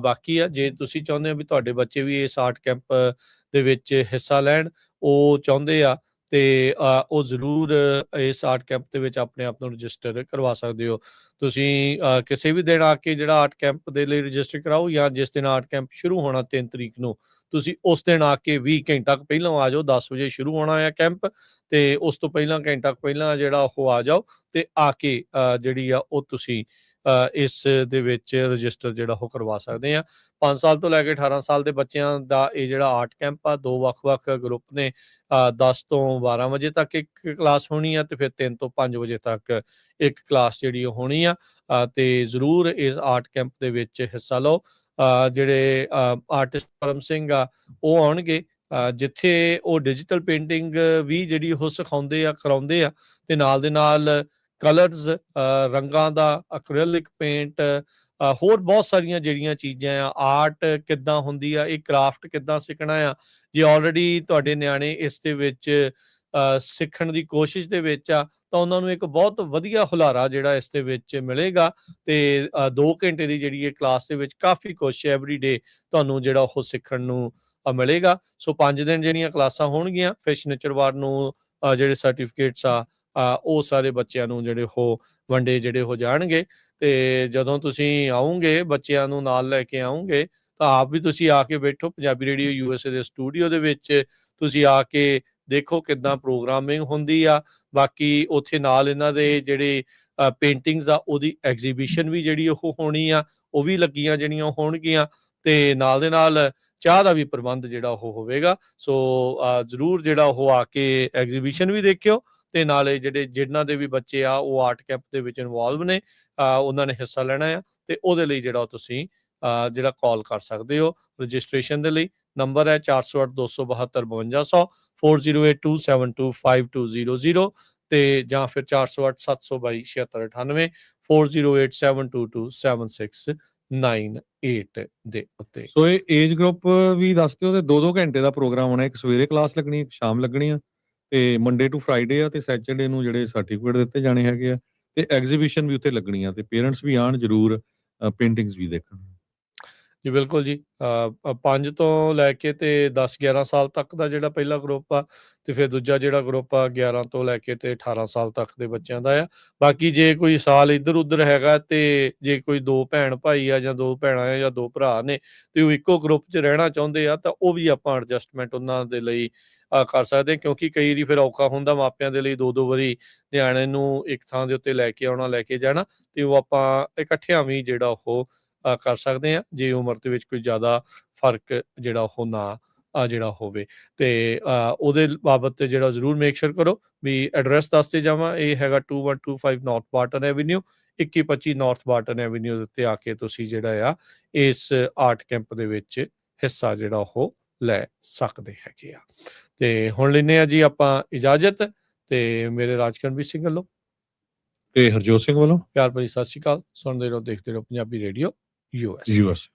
ਬਾਕੀ ਆ। ਜੇ ਤੁਸੀਂ ਚਾਹੁੰਦੇ ਹੋ ਵੀ ਤੁਹਾਡੇ ਬੱਚੇ ਵੀ ਇਸ ਆਰਟ ਕੈਂਪ ਦੇ ਵਿੱਚ ਹਿੱਸਾ ਲੈਣ, ਉਹ ਚਾਹੁੰਦੇ ਆ, ਤੇ ਉਹ ਜ਼ਰੂਰ ਇਸ ਆਰਟ ਕੈਂਪ ਦੇ ਵਿੱਚ ਆਪਣੇ ਆਪ ਨੂੰ ਰਜਿਸਟਰ ਕਰਵਾ ਸਕਦੇ ਹੋ। ਤੁਸੀਂ ਕਿਸੇ ਵੀ ਦਿਨ ਆ ਕੇ ਜਿਹੜਾ ਆਰਟ ਕੈਂਪ ਦੇ ਲਈ ਰਜਿਸਟਰ ਕਰਾਓ, ਜਾਂ ਜਿਸ ਦਿਨ ਆਰਟ ਕੈਂਪ ਸ਼ੁਰੂ ਹੋਣਾ 3 ਤਰੀਕ ਨੂੰ, ਤੁਸੀਂ ਉਸ ਦਿਨ ਆ ਕੇ 20 ਘੰਟਾ ਪਹਿਲਾਂ ਆ ਜਾਓ। 10 ਵਜੇ ਸ਼ੁਰੂ ਹੋਣਾ ਆ ਕੈਂਪ, ਤੇ ਉਸ ਤੋਂ ਪਹਿਲਾਂ ਘੰਟਾ ਪਹਿਲਾਂ ਜਿਹੜਾ ਉਹ ਆ ਜਾਓ, ਤੇ ਆ ਕੇ ਜਿਹੜੀ ਆ ਉਹ ਤੁਸੀਂ ਇਸ ਦੇ ਵਿੱਚ ਰਜਿਸਟਰ ਜਿਹੜਾ ਉਹ ਕਰਵਾ ਸਕਦੇ ਆ। 5 ਸਾਲ ਤੋਂ ਲੈ ਕੇ 18 ਸਾਲ ਦੇ ਬੱਚਿਆਂ ਦਾ ਇਹ ਜਿਹੜਾ ਆਰਟ ਕੈਂਪ ਆ, 2 ਵੱਖ-ਵੱਖ ਗਰੁੱਪ ਨੇ। 10 ਤੋਂ 12 ਵਜੇ ਤੱਕ ਇੱਕ ਕਲਾਸ ਹੋਣੀ ਆ, ਤੇ ਫਿਰ 3 ਤੋਂ 5 ਵਜੇ ਤੱਕ ਇੱਕ ਕਲਾਸ ਜਿਹੜੀ ਉਹ ਹੋਣੀ ਆ। ਤੇ ਜ਼ਰੂਰ ਇਸ ਆਰਟ ਕੈਂਪ ਦੇ ਵਿੱਚ ਹਿੱਸਾ ਲਓ। ਜਿਹੜੇ ਆਰਟਿਸਟ ਪਰਮ ਸਿੰਘ ਆ ਉਹ ਆਉਣਗੇ, ਜਿੱਥੇ ਉਹ ਡਿਜੀਟਲ ਪੇਂਟਿੰਗ ਵੀ ਜਿਹੜੀ ਉਹ ਸਿਖਾਉਂਦੇ ਆ, ਕਰਾਉਂਦੇ ਆ, ਤੇ ਨਾਲ ਦੇ ਨਾਲ ਕਲਰਸ, ਰੰਗਾਂ ਦਾ, ਐਕ੍ਰੀਲਿਕ ਪੇਂਟ, ਹੋਰ ਬਹੁਤ ਸਾਰੀਆਂ ਜਿਹੜੀਆਂ ਚੀਜ਼ਾਂ ਆ, ਆਰਟ ਕਿੱਦਾਂ ਹੁੰਦੀ ਆ, ਇਹ ਕਰਾਫਟ ਕਿੱਦਾਂ ਸਿੱਖਣਾ ਆ। ਜੇ ਆਲਰੇਡੀ ਤੁਹਾਡੇ ਨਿਆਣੇ ਇਸ ਦੇ ਵਿੱਚ ਸਿੱਖਣ ਦੀ ਕੋਸ਼ਿਸ਼ ਦੇ ਵਿੱਚ ਆ, ਤਾਂ ਉਹਨਾਂ ਨੂੰ ਇੱਕ ਬਹੁਤ ਵਧੀਆ ਹੁਲਾਰਾ ਜਿਹੜਾ ਇਸ ਦੇ ਵਿੱਚ ਮਿਲੇਗਾ। ਤੇ 2 ਘੰਟੇ ਦੀ ਜਿਹੜੀ ਇਹ ਕਲਾਸ ਦੇ ਵਿੱਚ ਕਾਫੀ ਕੁਛ ਐਵਰੀਡੇ ਤੁਹਾਨੂੰ ਜਿਹੜਾ ਉਹ ਸਿੱਖਣ ਨੂੰ ਮਿਲੇਗਾ। ਸੋ 5 ਦਿਨ ਜਿਹੜੀਆਂ ਕਲਾਸਾਂ ਹੋਣਗੀਆਂ, ਫਿਰ ਸ਼ਨੀਚਰਵਾਰ ਨੂੰ ਜਿਹੜੇ ਸਰਟੀਫਿਕੇਟਸ ਆ ਉਹ ਸਾਰੇ ਬੱਚਿਆਂ ਨੂੰ ਜਿਹੜੇ ਉਹ ਵੰਡੇ ਜਿਹੜੇ ਹੋ ਜਾਣਗੇ। ਤੇ ਜਦੋਂ ਤੁਸੀਂ ਆਉਂਗੇ, ਬੱਚਿਆਂ ਨੂੰ ਨਾਲ ਲੈ ਕੇ ਆਉਂਗੇ, ਤਾਂ ਆਪ ਵੀ ਤੁਸੀਂ ਆ ਕੇ ਬੈਠੋ ਪੰਜਾਬੀ ਰੇਡੀਓ USA ਦੇ ਸਟੂਡੀਓ ਦੇ ਵਿੱਚ, ਤੁਸੀਂ ਆ ਕੇ ਦੇਖੋ ਕਿੱਦਾਂ ਪ੍ਰੋਗਰਾਮਿੰਗ ਹੁੰਦੀ ਆ। ਬਾਕੀ ਉੱਥੇ ਨਾਲ ਇਹਨਾਂ ਦੇ ਜਿਹੜੇ ਪੇਂਟਿੰਗਸ ਆ ਉਹਦੀ ਐਗਜ਼ੀਬਿਸ਼ਨ ਵੀ ਜਿਹੜੀ ਉਹ ਹੋਣੀ ਆ, ਉਹ ਵੀ ਲੱਗੀਆਂ ਜਿਹੜੀਆਂ ਹੋਣਗੀਆਂ, ਤੇ ਨਾਲ ਦੇ ਨਾਲ ਚਾਹ ਦਾ ਵੀ ਪ੍ਰਬੰਧ ਜਿਹੜਾ ਉਹ ਹੋਵੇਗਾ। ਸੋ ਜ਼ਰੂਰ ਜਿਹੜਾ ਉਹ ਆ ਕੇ ਐਗਜ਼ੀਬਿਸ਼ਨ ਵੀ ਦੇਖਿਓ, ਤੇ ਨਾਲੇ ਜਿਨ੍ਹਾਂ ਦੇ ਵੀ ਬੱਚੇ ਆ ਉਹ ਆਰਟ ਕੈਂਪ ਦੇ ਵਿੱਚ ਇਨਵੋਲਵ ਨੇ, ਉਹਨਾਂ ਨੇ ਹਿੱਸਾ ਲੈਣਾ ਆ, ਤੇ ਉਹਦੇ ਲਈ ਜਿਹੜਾ ਤੁਸੀਂ ਜਿਹੜਾ ਕਾਲ ਕਰ ਸਕਦੇ ਹੋ ਰਜਿਸਟ੍ਰੇਸ਼ਨ ਦੇ ਲਈ। ਨੰਬਰ ਹੈ 408 272 5200, 4082725200, ਤੇ ਜਾਂ ਫਿਰ 408 722 7698, 4087227698 ਦੇ ਉੱਤੇ। ਸੋ ਇਹ ਏਜ ਗਰੁੱਪ ਵੀ ਦੱਸ ਦਿਓ, ਤੇ 2-2 ਘੰਟੇ ਦਾ ਪ੍ਰੋਗਰਾਮ ਹੋਣਾ, ਇੱਕ ਸਵੇਰੇ ਕਲਾਸ ਲੱਗਣੀ, ਇੱਕ ਸ਼ਾਮ ਲੱਗਣੀ ਆ, ਤੇ ਮੰਡੇ ਟੂ ਫਰਾਈਡੇ ਆ, ਤੇ ਸੈਚਰਡੇ ਨੂੰ ਜਿਹੜੇ ਸਰਟੀਫਿਕੇਟ ਦਿੱਤੇ ਜਾਣੇ ਹੈਗੇ ਆ, ਤੇ ਐਗਜ਼ੀਬਿਸ਼ਨ ਵੀ ਉੱਥੇ ਲੱਗਣੀ ਆ, ਤੇ ਪੇਰੈਂਟਸ ਵੀ ਆਣ ਜ਼ਰੂਰ, ਪੇਂਟਿੰਗਸ ਵੀ ਦੇਖਣ। ਜੀ ਬਿਲਕੁਲ ਜੀ, 5 ਤੋਂ ਲੈ ਕੇ ਤੇ 10-11 ਸਾਲ ਤੱਕ ਦਾ ਜਿਹੜਾ ਪਹਿਲਾ ਗਰੁੱਪ ਆ, ਤੇ ਫਿਰ ਦੂਜਾ ਜਿਹੜਾ ਗਰੁੱਪ ਆ 11 ਤੋਂ ਲੈ ਕੇ ਤੇ 18 ਸਾਲ ਤੱਕ ਦੇ ਬੱਚਿਆਂ ਦਾ ਆ। ਬਾਕੀ ਜੇ ਕੋਈ ਸਾਲ ਇੱਧਰ ਉੱਧਰ ਹੈਗਾ, ਤੇ ਜੇ ਕੋਈ 2 ਭੈਣ ਭਾਈ ਆ ਜਾਂ 2 ਭੈਣਾਂ ਆ ਜਾਂ 2 ਭਰਾ ਨੇ, ਤੇ ਉਹ ਇੱਕੋ ਗਰੁੱਪ 'ਚ ਰਹਿਣਾ ਚਾਹੁੰਦੇ ਆ, ਤਾਂ ਉਹ ਵੀ ਆਪਾਂ ਐਡਜਸਟਮੈਂਟ ਉਹਨਾਂ ਦੇ ਲਈ ਕਰ ਸਕਦੇ, ਕਿਉਂਕਿ ਕਈ ਵਾਰੀ ਫਿਰ ਔਖਾ ਹੁੰਦਾ ਮਾਪਿਆਂ ਦੇ ਲਈ 2-2 ਵਾਰੀ ਨਿਆਣੇ ਨੂੰ ਇੱਕ ਥਾਂ ਦੇ ਉੱਤੇ ਲੈ ਕੇ ਆਉਣਾ, ਲੈ ਕੇ ਜਾਣਾ, ਤੇ ਉਹ ਆਪਾਂ ਇਕੱਠਿਆਂ ਵੀ ਜਿਹੜਾ ਉਹ ਕਰ ਸਕਦੇ ਆ, ਜੇ ਉਮਰ ਦੇ ਵਿੱਚ ਕੋਈ ਜ਼ਿਆਦਾ ਫਰਕ ਜਿਹੜਾ ਉਹ ਨਾ ਜਿਹੜਾ ਹੋਵੇ। ਤੇ ਉਹਦੇ ਬਾਬਤ ਤੇ ਜਿਹੜਾ ਜ਼ਰੂਰ ਮੇਕ ਸ਼ੋਰ ਕਰੋ ਵੀ ਐਡਰੈਸ ਦੱਸਦੇ ਜਾਵਾਂ। ਇਹ ਹੈਗਾ 2125 ਨਾਰਥ ਬਾਰਟਨ ਐਵੀਨਿਊ, 2125 ਨਾਰਥ ਬਾਰਟਨ ਐਵੀਨਿਊ ਦੇ ਉੱਤੇ ਆ ਕੇ ਤੁਸੀਂ ਜਿਹੜਾ ਆ ਇਸ ਆਰਟ ਕੈਂਪ ਦੇ ਵਿੱਚ ਹਿੱਸਾ ਜਿਹੜਾ ਉਹ ਲੈ ਸਕਦੇ ਹੈਗੇ ਆ। ਤੇ ਹੁਣ ਲੈਂਦੇ ਆ ਜੀ ਆਪਾਂ ਇਜਾਜ਼ਤ, ਤੇ ਮੇਰੇ ਰਾਜਕਰਨਵੀਰ ਸਿੰਘ ਵੱਲੋਂ ਤੇ ਹਰਜੋਤ ਸਿੰਘ ਵੱਲੋਂ ਪਿਆਰ ਭਰੀ ਸਤਿ ਸ਼੍ਰੀ ਅਕਾਲ। ਸੁਣਦੇ ਰਹੋ, ਦੇਖਦੇ ਰਹੋ ਪੰਜਾਬੀ ਰੇਡੀਓ US।